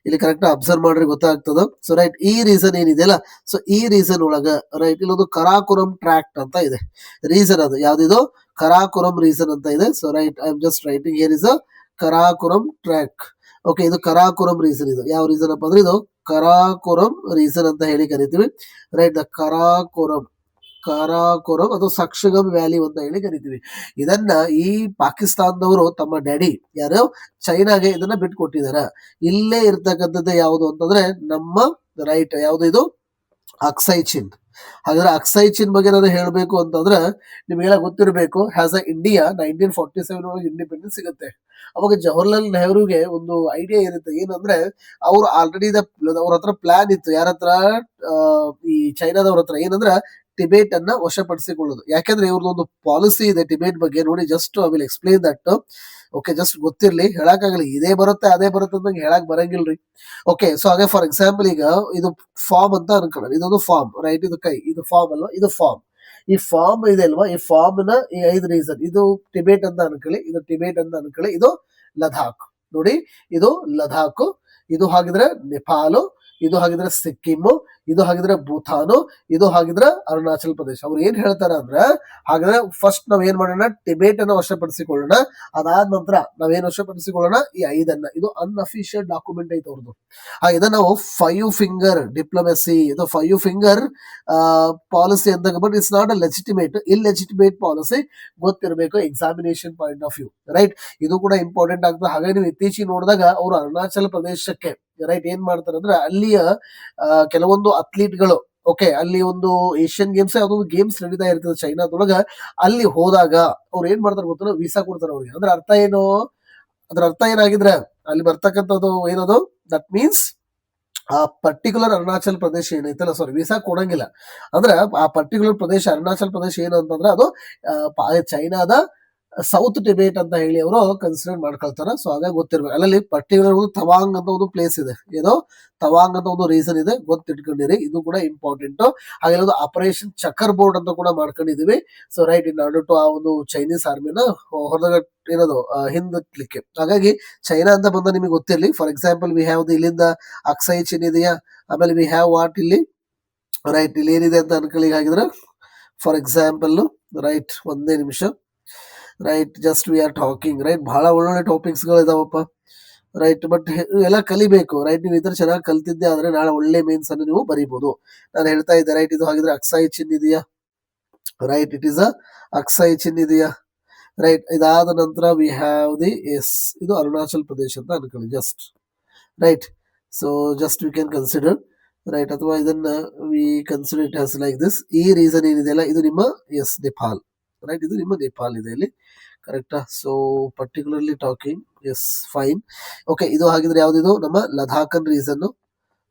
Speaker 2: ಇಲ್ಲಿ ಕರೆಕ್ಟ್ ಅಬ್ಸರ್ವ್ ಮಾಡ್ರಿ ಗೊತ್ತಾಗ್ತದ. ಸೊ ರೈಟ್, ಈ ರೀಸನ್ ಏನಿದೆಯಲ್ಲ, ಸೊ ಈ ರೀಸನ್ ಒಳಗ ರೈಟ್ ಇಲ್ಲೊಂದು ಕರಾಕುರಂ ಟ್ರ್ಯಾಕ್ಟ್ ಅಂತ ಇದೆ. ರೀಸನ್ ಅದು ಯಾವ್ದಿದು? ಕರಾಕುರಂ ರೀಸನ್ ಅಂತ ಇದೆ. So right, I am just writing here is a Karakoram track. Okay, ಇದು ಕರಾಕುರಂ ರೀಸನ್. ಇದು ಯಾವ ರೀಸನ್ ಅಪ್ಪ ಅಂದ್ರೆ ಇದು ಕರಾಕುರಂ ರೀಸನ್ ಅಂತ ಹೇಳಿ ಕರಿತೀವಿ. ರೈಟ್, ದ ಕರಾಕುರಂ ಅಥವಾ ಸಕ್ಷಗಂ ವ್ಯಾಲಿ ಅಂತ ಹೇಳಿ ಕರಿತೀವಿ. ಇದನ್ನ ಈ ಪಾಕಿಸ್ತಾನದವರು ತಮ್ಮ ಡ್ಯಾಡಿ ಯಾರು ಚೈನಾಗೆ ಇದನ್ನ ಬಿಟ್ಕೊಟ್ಟಿದಾರ. ಇಲ್ಲೇ ಇರ್ತಕ್ಕಂಥದ್ದು ಯಾವುದು ಅಂತಂದ್ರೆ ನಮ್ಮ ರೈಟ್ ಯಾವ್ದು ಇದು ಅಕ್ಸೈ ಚಿನ್. ಹಾಗಾದ್ರೆ ಅಕ್ಸೈ ಚಿನ್ ಬಗ್ಗೆ ನಾನು ಹೇಳ್ಬೇಕು ಅಂತಂದ್ರೆ ನಿಮಗೆಲ್ಲ ಗೊತ್ತಿರಬೇಕು, ಹ್ಯಾಸ್ ಅ ಇಂಡಿಯಾ 1947 ಒಳಗೆ ಇಂಡಿಪೆಂಡೆನ್ಸ್ ಸಿಗುತ್ತೆ. ಅವಾಗ ಜವಾಹರ್ಲಾಲ್ ನೆಹರುಗೆ ಒಂದು ಐಡಿಯಾ ಇರುತ್ತೆ, ಏನಂದ್ರೆ ಅವ್ರು ಆಲ್ರೆಡಿ ಅವ್ರ ಹತ್ರ ಪ್ಲಾನ್ ಇತ್ತು. ಯಾರ ಹತ್ರ? ಈ ಚೈನಾದವ್ರ ಹತ್ರ. ಏನಂದ್ರ ಟಿಬೇಟ್ ಅನ್ನ ವಶಪಡಿಸಿಕೊಳ್ಳೋದು. ಯಾಕಂದ್ರೆ ಇವ್ರದೊಂದು ಪಾಲಿಸಿ ಇದೆ ಟಿಬೇಟ್ ಬಗ್ಗೆ. ನೋಡಿ, just I will explain that. Okay, just ಗೊತ್ತಿರ್ಲಿ, ಹೇಳಕ್ಕಾಗಲ್ಲ ಇದೇ ಬರುತ್ತೆ ಅದೇ ಬರುತ್ತೆ ಅಂತ ಹೇಳಕ್ ಬರಂಗಿಲ್ರಿ. ಓಕೆ, ಸೊ ಹಾಗೆ ಫಾರ್ ಎಕ್ಸಾಂಪಲ್ ಈಗ ಇದು ಫಾರ್ಮ್ ಅಂತ ಅನ್ಕೊಳ್ಳೋಣ. ಇದೊಂದು ಫಾರ್ಮ್, ರೈಟ್, ಇದು ಕೈ, ಇದು ಫಾರ್ಮ್ ಅಲ್ವಾ? ಇದು ಫಾರ್ಮ್. ಈ ಫಾರ್ಮ್ ಇದೆ ಅಲ್ವಾ, ಈ ಫಾರ್ಮ್ ನ ಈ 5 ರೀಸನ್. ಇದು ಟಿಬೇಟ್ ಅಂತ ಅನ್ಕೊಳ್ಳಿ, ಇದು ಟಿಬೇಟ್ ಅಂತ ಅನ್ಕೊಳ್ಳಿ, ಇದು ಲದಾಖ್. ನೋಡಿ, ಇದು ಲದಾಖ್, ಇದು ಹಾಗಿದ್ರೆ ನೇಪಾಳು, ಇದು ಹಾಗಿದ್ರೆ ಸಿಕ್ಕಿಮು, ಇದು ಹಾಗಿದ್ರೆ ಭೂತಾನು, ಇದು ಹಾಗಿದ್ರೆ ಅರುಣಾಚಲ್ ಪ್ರದೇಶ. ಅವ್ರು ಏನ್ ಹೇಳ್ತಾರ ಅಂದ್ರೆ, ಹಾಗಾದ್ರೆ ಫಸ್ಟ್ ನಾವ್ ಏನ್ ಮಾಡೋಣ, ಟಿಬೇಟ್ ಅನ್ನ ವಶಪಡಿಸಿಕೊಳ್ಳೋಣ. ಅದಾದ ನಂತರ ನಾವೇನ್ ವಶಪಡಿಸಿಕೊಳ್ಳೋಣ, ಈ 5 ಇದು ಅನ್ಅಫಿಷಿಯಲ್ ಡಾಕ್ಯುಮೆಂಟ್ ಐತೆ ಅವ್ರದ್ದು. ಇದನ್ನ ನಾವು 5 ಫಿಂಗರ್ ಡಿಪ್ಲೊಮೆಸಿ, ಇದು 5 ಫಿಂಗರ್ ಪಾಲಿಸಿ ಅಂತ. But it's not a legitimate, illegitimate policy. ಗೊತ್ತಿರಬೇಕು examination point of view. Right, ಇದು ಕೂಡ ಇಂಪಾರ್ಟೆಂಟ್ ಆಗ್ತದೆ. ಹಾಗಾಗಿ ನೀವು ಇತ್ತೀಚೆಗೆ ನೋಡಿದಾಗ ಅವರು ಅರುಣಾಚಲ ಪ್ರದೇಶಕ್ಕೆ ರೈಟ್ ಏನ್ ಮಾಡ್ತಾರೆ ಅಂದ್ರೆ, ಅಲ್ಲಿಯ ಕೆಲವೊಂದು ಅಥ್ಲೀಟ್ಗಳು, ಓಕೆ, ಅಲ್ಲಿ ಒಂದು ಏಷ್ಯನ್ ಗೇಮ್ಸ್ ಯಾವ್ದೊಂದು ಗೇಮ್ಸ್ ನಡೀತಾ ಇರ್ತದೆ ಚೈನಾದೊಳಗ. ಅಲ್ಲಿ ಹೋದಾಗ ಅವ್ರು ಏನ್ ಮಾಡ್ತಾರೆ ಗೊತ್ತಾ, ವೀಸಾ ಕೊಡ್ತಾರೆ ಅವ್ರಿಗೆ. ಅದ್ರ ಅರ್ಥ ಏನು? ಅದ್ರ ಅರ್ಥ ಏನಾಗಿದ್ರೆ ಅಲ್ಲಿ ಬರ್ತಕ್ಕಂಥದ್ದು ಏನದು, ದಟ್ ಮೀನ್ಸ್ ಆ ಪರ್ಟಿಕ್ಯುಲರ್ ಅರುಣಾಚಲ್ ಪ್ರದೇಶ ಏನೈತಲ್ಲ, ಸಾರಿ, ವೀಸಾ ಕೊಡಂಗಿಲ್ಲ. ಅಂದ್ರೆ ಆ ಪರ್ಟಿಕ್ಯುಲರ್ ಪ್ರದೇಶ ಅರುಣಾಚಲ್ ಪ್ರದೇಶ ಏನು ಅಂತಂದ್ರೆ ಅದು ಚೈನಾದ ಸೌತ್ ಟಿಬೇಟ್ ಅಂತ ಹೇಳಿ ಅವರು ಕನ್ಸಿಡರ್ ಮಾಡ್ಕೊಳ್ತಾರ. ಸೊ ಹಾಗಾಗಿ ಗೊತ್ತಿರ್ಬೇಕು. ಅಲ್ಲಲ್ಲಿ ಪರ್ಟಿಕ್ಯುಲರ್ ಒಂದು ತವಾಂಗ್ ಅಂತ ಒಂದು ಪ್ಲೇಸ್ ಇದೆ, ಏನೋ ತವಾಂಗ್ ಅಂತ ಒಂದು ರೀಸನ್ ಇದೆ, ಗೊತ್ತಿಟ್ಕೊಂಡಿರಿ. ಇದು ಕೂಡ ಇಂಪಾರ್ಟೆಂಟ್. ಹಾಗೆ ಒಂದು ಆಪರೇಷನ್ ಚಕ್ಕರ್ ಬೋರ್ಡ್ ಅಂತ ಕೂಡ ಮಾಡ್ಕೊಂಡಿದೀವಿ. So right, in order to ಆ ಒಂದು ಚೈನೀಸ್ ಆರ್ಮಿನ ಹೊರದಾಗ ಏನದು ಹಿಂದಟ್ಲಿಕ್ಕೆ. ಹಾಗಾಗಿ ಚೈನಾ ಅಂತ ಬಂದ ನಿಮಗೆ ಗೊತ್ತಿರ್ಲಿ. ಫಾರ್ ಎಕ್ಸಾಂಪಲ್ ವಿ ಹ್ಯಾವ್ ಇಲ್ಲಿಂದ ಅಕ್ಸೈ ಚಿನ್ ಇದೆಯಾ, ಆಮೇಲೆ ವಿ ಹ್ಯಾವ್ ವಾಟ್ ಇಲ್ಲಿ ರೈಟ್, ಇಲ್ಲಿ ಏನಿದೆ ಅಂತ ಅನ್ಕೊಳ್ಳಿ. ಹಾಗಿದ್ರೆ ಫಾರ್ ಎಕ್ಸಾಂಪಲ್ ರೈಟ್, ಒಂದೇ ನಿಮಿಷ, right, just we are talking. Right, ಬಹಳ ಒಳ್ಳೊಳ್ಳೆ ಟಾಪಿಕ್ಸ್ ಗಳು ಇದಾವಪ್ಪ. ರೈಟ್, ಬಟ್ ಎಲ್ಲ ಕಲಿಬೇಕು. ರೈಟ್, ನೀವು ಇತರ ಚೆನ್ನಾಗಿ ಕಲ್ತಿದ್ದೆ ಆದ್ರೆ ನಾಳೆ ಒಳ್ಳೆ ಮೇನ್ಸ್ ಅನ್ನು ನೀವು ಬರೀಬಹುದು. ನಾನು ಹೇಳ್ತಾ ಇದ್ದೆ. ರೈಟ್, ಇದು ಹಾಗಿದ್ರೆ ಅಕ್ಸೈ ಚಿನ್ ಇದೆಯಾ? Right, it is a Aksai Chin ಇದೆಯಾ? ರೈಟ್, ಇದಾದ ನಂತರ ವಿ ಹ್ಯಾವ್ ದಿ ಎಸ್, ಇದು ಅರುಣಾಚಲ್ ಪ್ರದೇಶ ಅಂತ ಅನ್ಕೊಳ್ಳಿ just. Right, so just we can consider. Right, ಅಥವಾ ಇದನ್ನ we consider it as like this. ಈ ರೀಸನ್ ಏನಿದೆಯಲ್ಲ, ಇದು ನಿಮ್ಮ ಎಸ್ ನೇಪಾಲ್. ರೈಟ್, ಇದು ನಿಮ್ಮ ನೇಪಾಲ್ ಇದೆ ಇಲ್ಲಿ, ಕರೆಕ್ಟಾ? So particularly talking, yes, fine. Okay, ಇದು ಹಾಗಿದ್ರೆ ಯಾವ್ದಿದು ನಮ್ಮ ಲದಾಖನ್ ರೀಸನ್.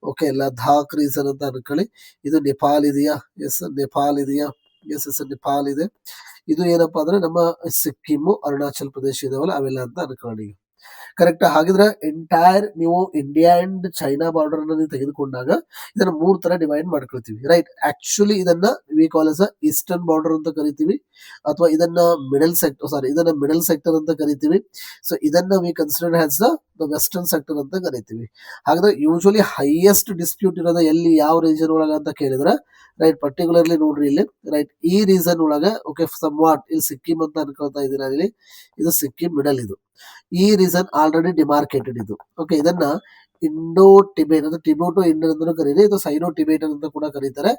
Speaker 2: ಓಕೆ, ಲದಾಖ್ ರೀಸನ್ ಅಂತ ಅನ್ಕೊಳ್ಳಿ. ಇದು ನೇಪಾಲ್ ಇದೆಯಾ? ಎಸ್, ನೇಪಾಲ್ ಇದೆಯಾ? ಎಸ್ ಎಸ್, ನೇಪಾಲ್ ಇದೆ. ಇದು ಏನಪ್ಪಾ ಅಂದ್ರೆ ನಮ್ಮ ಸಿಕ್ಕಿಮು, ಅರುಣಾಚಲ್ ಪ್ರದೇಶ ಇದಾವಲ್ಲ ಅವೆಲ್ಲ ಅಂತ ಅನ್ಕೊಳ್ಳಿ. ಕರೆಕ್ಟ್. ಹಾಗಿದ್ರೆ ಎಂಟೈರ್ ನೀವು ಇಂಡಿಯಾ ಅಂಡ್ ಚೈನಾ ಬಾರ್ಡರ್ ಅನ್ನ ನೀವು ತೆಗೆದುಕೊಂಡಾಗ ಇದನ್ನ 3 ತರ ಡಿವೈಡ್ ಮಾಡ್ಕೊಳ್ತೀವಿ, ರೈಟ್. ಆಕ್ಚುಲಿ ಇದನ್ನ we call as eastern border ಅಂತ ಕರಿತೀವಿ, ಅಥವಾ ಇದನ್ನ ಮಿಡಲ್ ಸೆಕ್ಟರ್ ಅಂತ ಕರಿತೀವಿ. ಸೊ ಇದನ್ನ we consider as the western sector ಅಂತ ಕರಿತೀವಿ. ಹಾಗಾದ್ರೆ ಯೂಶುವಲಿ ಹೈಯೆಸ್ಟ್ ಡಿಸ್ಪ್ಯೂಟ್ ಇರೋದು ಎಲ್ಲಿ, ಯಾವ ರೀಜನ್ ಒಳಗ ಅಂತ ಕೇಳಿದ್ರೆ, ರೈಟ್, ಪರ್ಟಿಕ್ಯುಲರ್ಲಿ ನೋಡ್ರಿ ಇಲ್ಲಿ, ರೈಟ್, ಈ ರೀಸನ್ ಒಳಗ, ಓಕೆ, ಸಮ್ ವಾಟ್ ಇಲ್ಲಿ ಸಿಕ್ಕಿಂ ಅಂತ ಅನ್ಕೊಳ್ತಾ ಇದ್ದೀನಿ ನಾನಿಲ್ಲಿ, ಇದು ಸಿಕ್ಕಿಂ ಮಿಡಲ್, ಇದು ಈ ರೀಸನ್ ಆಲ್ರೆಡಿ ಡಿಮಾರ್ಕೇಟೆಡ್ ಇದು. ಓಕೆ, ಇದನ್ನ ಇಂಡೋ ಟಿಬೇಟ್ ಅಂದ್ರೆ ಟಿಬೋಟೋ ಇಂಡಿಯನ್ ಅಂತ ಕರೀರಿ, ಇದು ಸೈನೋ ಟಿಬೇಟನ್ ಅಂತ ಕೂಡ ಕರೀತಾರೆ.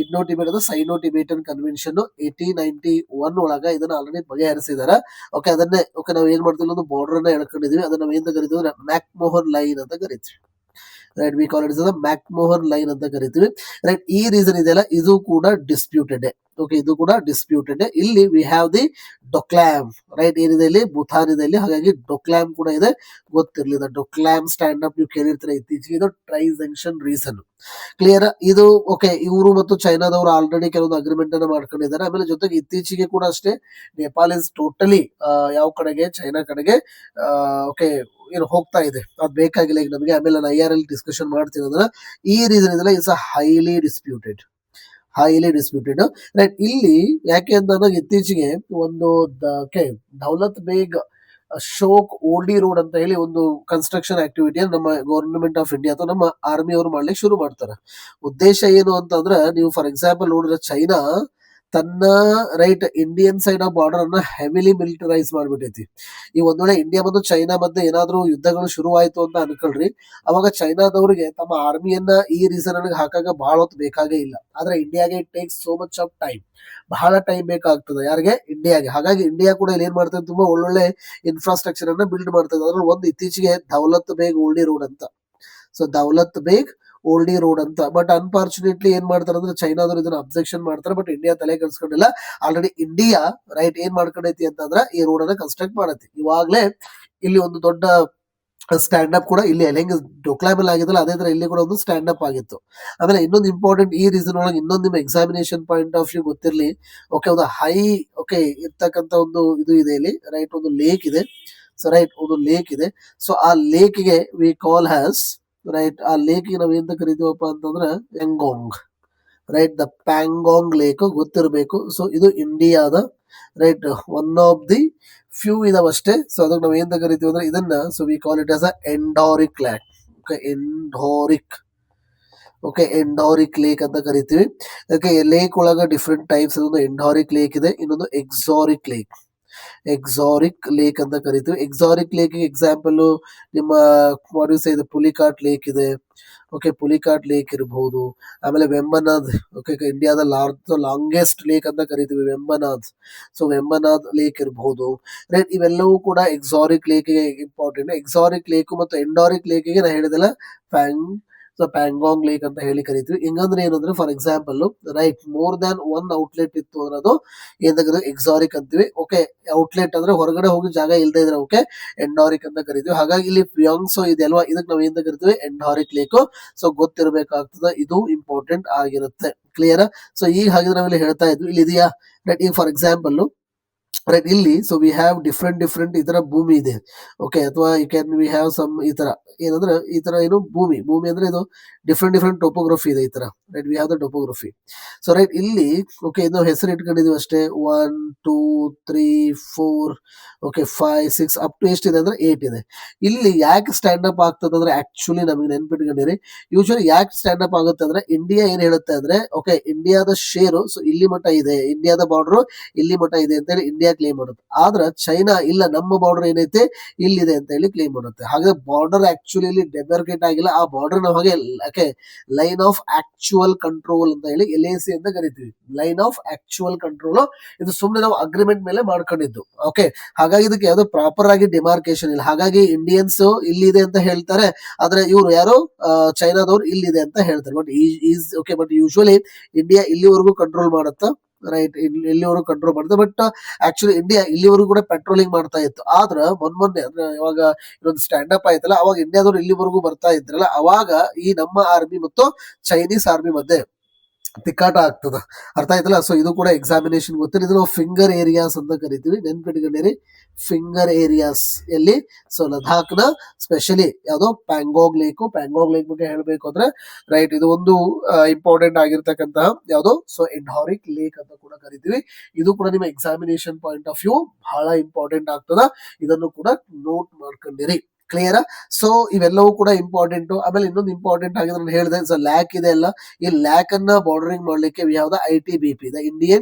Speaker 2: ಇಂಡೋ ಟಿಬೇಟ್ ಅಂದ್ರೆ ಸೈನೋ ಟಿಬೇಟನ್ ಕನ್ವೆನ್ಷನ್ 1891 ಒಳಗ ಇದನ್ನ ಆಲ್ರೆಡಿ ಬಗೆಹರಿಸಿದಾರೆ. ಓಕೆ, ಅದನ್ನೇ ಓಕೆ ನಾವು ಏನ್ ಮಾಡ್ತೀವಿ, ಒಂದು ಬಾರ್ಡರ್ ಅನ್ನ ಎಳ್ಕೊಂಡಿದೀವಿ, ಅದನ್ನ ನಾವು ಏನ್ ಕರಿತೀವಿ, ಮ್ಯಾಕ್ಮೋಹನ್ ಲೈನ್ ಅಂತ ಕರಿತೀವಿ, right. We call it McMahon line ಅಂತ ಕರಿತೀವಿ, ರೈಟ್. ಈ ರೀಸನ್ ಇದೆಯಲ್ಲ, ಇದು ಕೂಡ ಡಿಸ್ಪ್ಯೂಟೆಡ್. ಓಕೆ, ಇದು ಕೂಡ ಡಿಸ್ಪ್ಯೂಟೆಡ್. ಇಲ್ಲಿ ವಿ ಹ್ಯಾವ್ ದಿ ಡೊಕ್ಲಾಮ್, ರೈಟ್. ಏನಿದೆ ಇಲ್ಲಿ, ಭೂತಾನ್ ಇದೆ ಇಲ್ಲಿ, ಹಾಗಾಗಿ ಡೊಕ್ಲಾಮ್ ಕೂಡ ಇದೆ, ಗೊತ್ತಿರ್ಲಿಲ್ಲ. ಡೊಕ್ಲಾಮ್ ಸ್ಟ್ಯಾಂಡ್ ಅಪ್ ನೀವು ಕೇಳಿರ್ತೀರ ಇತ್ತೀಚೆಗೆ, ಇದು ಟ್ರೈ ಜಂಕ್ಷನ್ ರೀಸನ್. ಕ್ಲಿಯರ್. ಇದು ಓಕೆ, ಇವರು ಮತ್ತು ಚೈನಾದವರು ಆಲ್ರೆಡಿ ಕೆಲವೊಂದು ಅಗ್ರಿಮೆಂಟ್ ಅನ್ನ ಮಾಡ್ಕೊಂಡಿದ್ದಾರೆ. ಆಮೇಲೆ ಜೊತೆಗೆ ಇತ್ತೀಚೆಗೆ ಕೂಡ ಅಷ್ಟೇ ನೇಪಾಳ ಇಸ್ ಟೋಟಲಿ ಯಾವ ಕಡೆಗೆ, ಚೈನಾ ಕಡೆಗೆ ಓಕೆ ಏನು ಹೋಗ್ತಾ ಇದೆ, ಅದು ಬೇಕಾಗಿಲ್ಲ ಈಗ ನಮಗೆ. ಆಮೇಲೆ ನಾನು IR ಅಲ್ಲಿ ಡಿಸ್ಕಷನ್ ಮಾಡ್ತೀನಿ ಅದನ್ನ. ಈ ರೀಸನ್ ಇದೆಲ್ಲ ಇಟ್ಸ್ ಹೈಲಿ ಡಿಸ್ಪ್ಯೂಟೆಡ್, ರೈಟ್. ಇಲ್ಲಿ ಯಾಕೆ ಅಂತಂದಾಗ ಇತ್ತೀಚೆಗೆ ಒಂದು ದೌಲತ್ ಬೇಗ್ ಶೋಕ್ ಓಲ್ಡಿ ರೋಡ್ ಅಂತ ಹೇಳಿ ಒಂದು ಕನ್ಸ್ಟ್ರಕ್ಷನ್ ಆಕ್ಟಿವಿಟಿ ನಮ್ಮ ಗವರ್ನಮೆಂಟ್ ಆಫ್ ಇಂಡಿಯಾ ಅಥವಾ ನಮ್ಮ ಆರ್ಮಿ ಅವರು ಮಾಡ್ಲಿಕ್ಕೆ ಶುರು ಮಾಡ್ತಾರೆ. ಉದ್ದೇಶ ಏನು ಅಂತಂದ್ರೆ, ನೀವು ಫಾರ್ ಎಕ್ಸಾಂಪಲ್ ನೋಡಿದ್ರೆ ಚೈನಾ ತನ್ನ right Indian side of border ಅನ್ನ ಹೆವಿಲಿ ಮಿಲಿಟರೈಸ್ ಮಾಡ್ಬಿಟ್ಟೈತಿ. ಈ ಒಂದ್ ವೇಳೆ ಇಂಡಿಯಾ ಮತ್ತು ಚೈನಾ ಮಧ್ಯೆ ಏನಾದ್ರೂ ಯುದ್ಧಗಳು ಶುರುವಾಯ್ತು ಅಂತ ಅನ್ಕೊಳ್ರಿ, ಅವಾಗ ಚೈನಾದವರಿಗೆ ತಮ್ಮ ಆರ್ಮಿಯನ್ನ ಈ ರೀಸನ್ ಹಾಕಾಗ ಬಹಳ ಹೊತ್ತು ಬೇಕಾಗೇ ಇಲ್ಲ. ಆದ್ರೆ ಇಂಡಿಯಾಗೆ it takes so much of time, ಬಹಳ ಟೈಮ್ ಬೇಕಾಗ್ತದೆ. ಯಾರಿಗೆ? ಇಂಡಿಯಾಗೆ. ಹಾಗಾಗಿ ಇಂಡಿಯಾ ಕೂಡ ಇಲ್ಲಿ ಏನ್ ಮಾಡ್ತದೆ, ತುಂಬಾ ಒಳ್ಳೊಳ್ಳೆ ಇನ್ಫ್ರಾಸ್ಟ್ರಕ್ಚರ್ ಅನ್ನ ಬಿಲ್ಡ್ ಮಾಡ್ತದೆ. ಅದ್ರಲ್ಲಿ ಒಂದು ಇತ್ತೀಚೆಗೆ ದೌಲತ್ ಬೇಗ್ ಓಲ್ಡಿ ರೋಡ್ ಅಂತ, ಸೊ ದೌಲತ್ ಬೇಗ್ ಓಲ್ಡಿ ರೋಡ್ ಅಂತ. ಬಟ್ ಅನ್ಫಾರ್ಚುನೇಟ್ಲಿ ಏನ್ ಮಾಡ್ತಾರೆ ಅಂದ್ರೆ, ಚೈನಾದವರು ಇದನ್ನ ಅಬ್ಜೆಕ್ಷನ್ ಮಾಡ್ತಾರೆ, ಬಟ್ ಇಂಡಿಯಾ ತಲೆ ಕೆಡಿಸ್ಕೊಂಡಿಲ್ಲ. ಆಲ್ರೆಡಿ ಇಂಡಿಯಾ ರೈಟ್ ಏನ್ ಮಾಡ್ಕೊಂಡೈತಿ ಅಂತಂದ್ರೆ, ಈ ರೋಡ್ ಅನ್ನ ಕನ್ಸ್ಟ್ರಕ್ಟ್ ಮಾಡೈತಿ. ಇವಾಗ್ಲೇ ಇಲ್ಲಿ ಒಂದು ದೊಡ್ಡ ಸ್ಟ್ಯಾಂಡ್ ಅಪ್ ಕೂಡ ಇಲ್ಲಿ ಹೆಂಗೆ ಡೊಕ್ಲಾಬಲ್ ಆಗಿದಲ್ಲ, ಅದೇ ತರ ಇಲ್ಲಿ ಕೂಡ ಒಂದು ಸ್ಟ್ಯಾಂಡ್ ಅಪ್ ಆಗಿತ್ತು. ಆಮೇಲೆ ಇನ್ನೊಂದು ಇಂಪಾರ್ಟೆಂಟ್, ಈ ರೀಸನ್ ಒಳಗೆ ಇನ್ನೊಂದು ನಿಮ್ಮ ಎಕ್ಸಾಮಿನೇಷನ್ ಪಾಯಿಂಟ್ ಆಫ್ ವ್ಯೂ ಗೊತ್ತಿರಲಿ. ಓಕೆ, ಒಂದು ಹೈ ಓಕೆ ಇರ್ತಕ್ಕಂಥ ಒಂದು ಇದು ಇದೆ ಇಲ್ಲಿ, ರೈಟ್. ಒಂದು ಲೇಕ್ ಇದೆ, ಸೊ ರೈಟ್, ಒಂದು ಲೇಕ್ ಇದೆ. ಸೊ ಆ ಲೇಕ್ಗೆ ವಿ ಕಾಲ್ ಹ್ಯಾಸ್, ರೈಟ್, ಆ ಲೇಕ್ ನಾವ್ ಎಂತ ಕರಿತೀವಪ್ಪ ಅಂತಂದ್ರೆ Pangong, right. The Pangong lake ಗೊತ್ತಿರಬೇಕು. ಸೊ ಇದು ಇಂಡಿಯಾದ right one of the few ಇದಾವಷ್ಟೇ. ಸೊ ಅದಕ್ಕೆ ನಾವು ಎಂತ ಕರಿತೀವಿ ಅಂದ್ರೆ ಇದನ್ನ, so we call it as a endorheic lake. Okay, ಎಂಡೋರಿಕ್ lake ಅಂತ ಕರಿತೀವಿ. ಓಕೆ, ಲೇಕ್ ಒಳಗ ಡಿಫ್ರೆಂಟ್ ಟೈಪ್ಸ್. ಅದೊಂದು ಎಂಡೋರಿಕ್ ಲೇಕ್ ಇದೆ, ಇನ್ನೊಂದು ಎಕ್ಸಾರಿಕ್ ಲೇಕ್ ಅಂತ ಕರಿತೀವಿ. ಎಕ್ಸಾರಿಕ್ ಲೇಕ್ ಎಕ್ಸಾಂಪಲ್ ನಿಮ್ಮ ಇದು ಪುಲಿಕಾಟ್ ಲೇಕ್ ಇದೆ. ಓಕೆ, ಪುಲಿಕಾಟ್ ಲೇಕ್ ಇರಬಹುದು. ಆಮೇಲೆ ವೆಂಬನಾಥ್, ಓಕೆ, ಇಂಡಿಯಾದ ಲಾಂಗೆಸ್ಟ್ ಲೇಕ್ ಅಂತ ಕರಿತೀವಿ ವೆಂಬನಾಥ್. ಸೊ ವೆಂಬನಾಥ್ ಲೇಕ್ ಇರಬಹುದು, ರೈಟ್. ಇವೆಲ್ಲವೂ ಕೂಡ ಎಕ್ಸಾರಿಕ್ ಲೇಕ್ ಇಂಪಾರ್ಟೆಂಟ್. ಎಕ್ಸಾರಿಕ್ ಲೇಕ್ ಮತ್ತು ಎಂಡೋರಿಕ್ ಲೇಕ್ಗೆ ನಾ ಹೇಳಿದೆಲ್ಲ ಪ್ಯಾಂಗಾಂಗ್ ಲೇಕ್ ಅಂತ ಹೇಳಿ ಕರಿತೀವಿ. ಹಿಂಗಂದ್ರೆ ಏನಂದ್ರೆ, for example right, more than one outlet ಇತ್ತು ಅಂದ್ರೆ ಅದು ಏನಂದ್ರೆ ಎಕ್ಸಾರಿಕ್ ಅಂತೀವಿ. ಓಕೆ, ಔಟ್ಲೆಟ್ ಅಂದ್ರೆ ಹೊರಗಡೆ ಹೋಗಿ ಜಾಗ ಇಲ್ಲದೆ ಇದ್ರೆ ಓಕೆ ಎಂಡೋರಿಕ್ ಅಂತ ಕರಿತೀವಿ. ಹಾಗಾಗಿ ಇಲ್ಲಿ ಪ್ಯಾಂಗ್ಸೋ ಇದೆ ಅಲ್ವಾ, ಇದಕ್ಕೆ ನಾವು ಏನ್ ಕರಿತೀವಿ, ಎಂಡೋರಿಕ್ ಲೇಕ್. ಸೊ ಗೊತ್ತಿರಬೇಕಾಗ್ತದೆ, ಇದು ಇಂಪಾರ್ಟೆಂಟ್ ಆಗಿರುತ್ತೆ. ಕ್ಲಿಯರ್. ಸೊ ಈಗ ಹಾಗಿದ್ರೆ ನಾವಿಲ್ಲಿ ಹೇಳ್ತಾ ಇದ್ವಿ, ಇಲ್ಲಿ ಇದೆಯಾ, ರೈಟ್. ಈಗ ಫಾರ್ ಎಕ್ಸಾಂಪಲ್ ರೈಟ್, ಇಲ್ಲಿ ಸೊ ವಿ ಹ್ಯಾವ್ ಡಿಫ್ರೆಂಟ್ ಈ ತರ ಭೂಮಿ ಇದೆ. ಓಕೆ, ಅಥವಾ ವಿ ಹ್ಯಾವ್ ಸಮ್ ಈ ತರ ಏನಂದ್ರೆ, ಈ ತರ ಏನು ಭೂಮಿ ಅಂದ್ರೆ ಇದು ಡಿಫ್ರೆಂಟ್ ಟೋಪೋಗ್ರಫಿ ಇದೆ ಈ ತರ, right. We have the topography. So right, ಇಲ್ಲಿ ಓಕೆ ಇದು ಹೆಸರು ಇಟ್ಕೊಂಡಿದೀವಿ ಅಷ್ಟೇ. 1 2 3 4 ಓಕೆ 5 6 ಅಪ್ ಟು ಎಷ್ಟಿದೆ ಅಂದ್ರೆ 8 ಇದೆ. ಇಲ್ಲಿ ಯಾಕೆ ಸ್ಟ್ಯಾಂಡ್ ಅಪ್ ಆಗ್ತದೆ ಅಂದ್ರೆ, ಆಕ್ಚುಲಿ ನಮಗೆ ನೆನ್ಪಿಟ್ಕೊಂಡಿರಿ, ಯೂಶುವಲಿ ಯಾಕೆ ಸ್ಟ್ಯಾಂಡ್ ಅಪ್ ಆಗುತ್ತೆ ಅಂದ್ರೆ, ಇಂಡಿಯಾ ಏನ್ ಹೇಳುತ್ತೆ ಅಂದ್ರೆ, ಓಕೆ ಇಂಡಿಯಾದ ಶೇರು ಸೊ ಇಲ್ಲಿ ಮಟ್ಟ ಇದೆ, ಇಂಡಿಯಾದ ಬಾರ್ಡರ್ ಇಲ್ಲಿ ಮಟ್ಟ ಇದೆ ಅಂತ ಹೇಳಿ ಇಂಡಿಯಾ ಕ್ಲೇಮ್ ಮಾಡುತ್ತೆ. ಆದ್ರೆ ಚೈನಾ ಇಲ್ಲ, ನಮ್ಮ ಬಾರ್ಡರ್ ಏನೈತೆ ಇಲ್ಲಿದೆ ಅಂತ ಹೇಳಿ ಕ್ಲೇಮ್ ಮಾಡುತ್ತೆ. ಹಾಗೆ ಬಾರ್ಡರ್ ಆಕ್ಚುಲಿ ಇಲ್ಲಿ ಡೆಮಾರ್ಕೇಟ್ ಆಗಿಲ್ಲ. ಆ ಬಾರ್ಡರ್ ನಾವು ಹಾಗೆ ಲೈನ್ ಆಫ್ ಆಕ್ಚುಯಲ್ ಕಂಟ್ರೋಲ್ ಅಂತ ಹೇಳಿ LAC ಅಂತ ಕರಿತೀವಿ. ಲೈನ್ ಆಫ್ ಆಕ್ಚುಯಲ್ ಕಂಟ್ರೋಲ್, ಇದು ಸುಮ್ಮನೆ ನಾವು ಅಗ್ರಿಮೆಂಟ್ ಮೇಲೆ ಮಾಡ್ಕೊಂಡಿದ್ದು. ಓಕೆ, ಹಾಗಾಗಿ ಇದಕ್ಕೆ ಯಾವ್ದೋ ಪ್ರಾಪರ್ ಆಗಿ ಡಿಮಾರ್ಕೇಶನ್ ಇಲ್ಲ. ಹಾಗಾಗಿ ಇಂಡಿಯನ್ಸ್ ಇಲ್ಲಿದೆ ಅಂತ ಹೇಳ್ತಾರೆ, ಆದ್ರೆ ಇವರು ಯಾರು ಚೈನಾದವ್ರು ಇಲ್ಲಿದೆ ಅಂತ ಹೇಳ್ತಾರೆ. ಬಟ್ ಯೂಶುವಲಿ ಇಂಡಿಯಾ ಇಲ್ಲಿವರೆಗೂ ಕಂಟ್ರೋಲ್ ಮಾಡುತ್ತಾ, ರೈಟ್. ಇಲ್ಲಿವರೆಗೂ ಕಂಟ್ರೋಲ್ ಮಾಡುತ್ತೆ. ಬಟ್ ಆಕ್ಚುಲಿ ಇಂಡಿಯಾ ಇಲ್ಲಿವರೆಗೂ ಕೂಡ ಪೆಟ್ರೋಲಿಂಗ್ ಮಾಡ್ತಾ ಇತ್ತು. ಆದ್ರ ಮೊನ್ನೆ ಅಂದ್ರೆ ಇವಾಗ ಇನ್ನೊಂದು ಸ್ಟ್ಯಾಂಡ್ ಅಪ್ ಆಯ್ತಲ್ಲ, ಅವಾಗ ಇಂಡಿಯಾದವ್ರು ಇಲ್ಲಿವರೆಗೂ ಬರ್ತಾ ಇದ್ರಲ್ಲ, ಅವಾಗ ಈ ನಮ್ಮ ಆರ್ಮಿ ಮತ್ತು ಚೈನೀಸ್ ಆರ್ಮಿ ಮಧ್ಯೆ ತಿಕ್ಕಾಟ ಆಗ್ತದ. ಅರ್ಥ ಆಯ್ತಲ್ಲ? ಸೊ ಇದು ಕೂಡ ಎಕ್ಸಾಮಿನೇಷನ್ ಗೊತ್ತಿಲ್ಲ. ಇದು ನಾವು ಫಿಂಗರ್ ಏರಿಯಾಸ್ ಅಂತ ಕರಿತೀವಿ. ನೆನ್ಪಿಟ್ಕೊಂಡಿರಿ, ಫಿಂಗರ್ ಏರಿಯಾಸ್ ಎಲ್ಲಿ? ಸೊ ಲದಾಖ್ನ ಸ್ಪೆಷಲಿ ಯಾವುದು ಪ್ಯಾಂಗೋಂಗ್ ಲೇಕ್ ಬಗ್ಗೆ ಹೇಳಬೇಕು ಅಂದ್ರೆ ರೈಟ್, ಇದು ಒಂದು ಇಂಪಾರ್ಟೆಂಟ್ ಆಗಿರ್ತಕ್ಕಂತಹ ಯಾವುದು, ಸೊ ಎಂಡಾರಿಕ್ ಲೇಕ್ ಅಂತ ಕೂಡ ಕರಿತೀವಿ. ಇದು ಕೂಡ ನಿಮ್ಮ ಎಕ್ಸಾಮಿನೇಷನ್ ಪಾಯಿಂಟ್ ಆಫ್ ವ್ಯೂ ಬಹಳ ಇಂಪಾರ್ಟೆಂಟ್ ಆಗ್ತದ. ಇದನ್ನು ಕೂಡ ನೋಟ್ ಮಾಡ್ಕೊಂಡಿರಿ. ಕ್ಲಿಯರ್? ಸೊ ಇವೆಲ್ಲವೂ ಕೂಡ ಇಂಪಾರ್ಟೆಂಟ್. ಆಮೇಲೆ ಇನ್ನೊಂದು ಇಂಪಾರ್ಟೆಂಟ್ ಆಗಿದೆ, ನಾನು ಹೇಳಿದೆ, ಸೊ ಲ್ಯಾಕ್ ಇದೆ ಅಲ್ಲ, ಈ ಲ್ಯಾಕ್ ಅನ್ನ ಬಾರ್ಡರಿಂಗ್ ಮಾಡ್ಲಿಕ್ಕೆ ಯಾವ್ದು ITBP,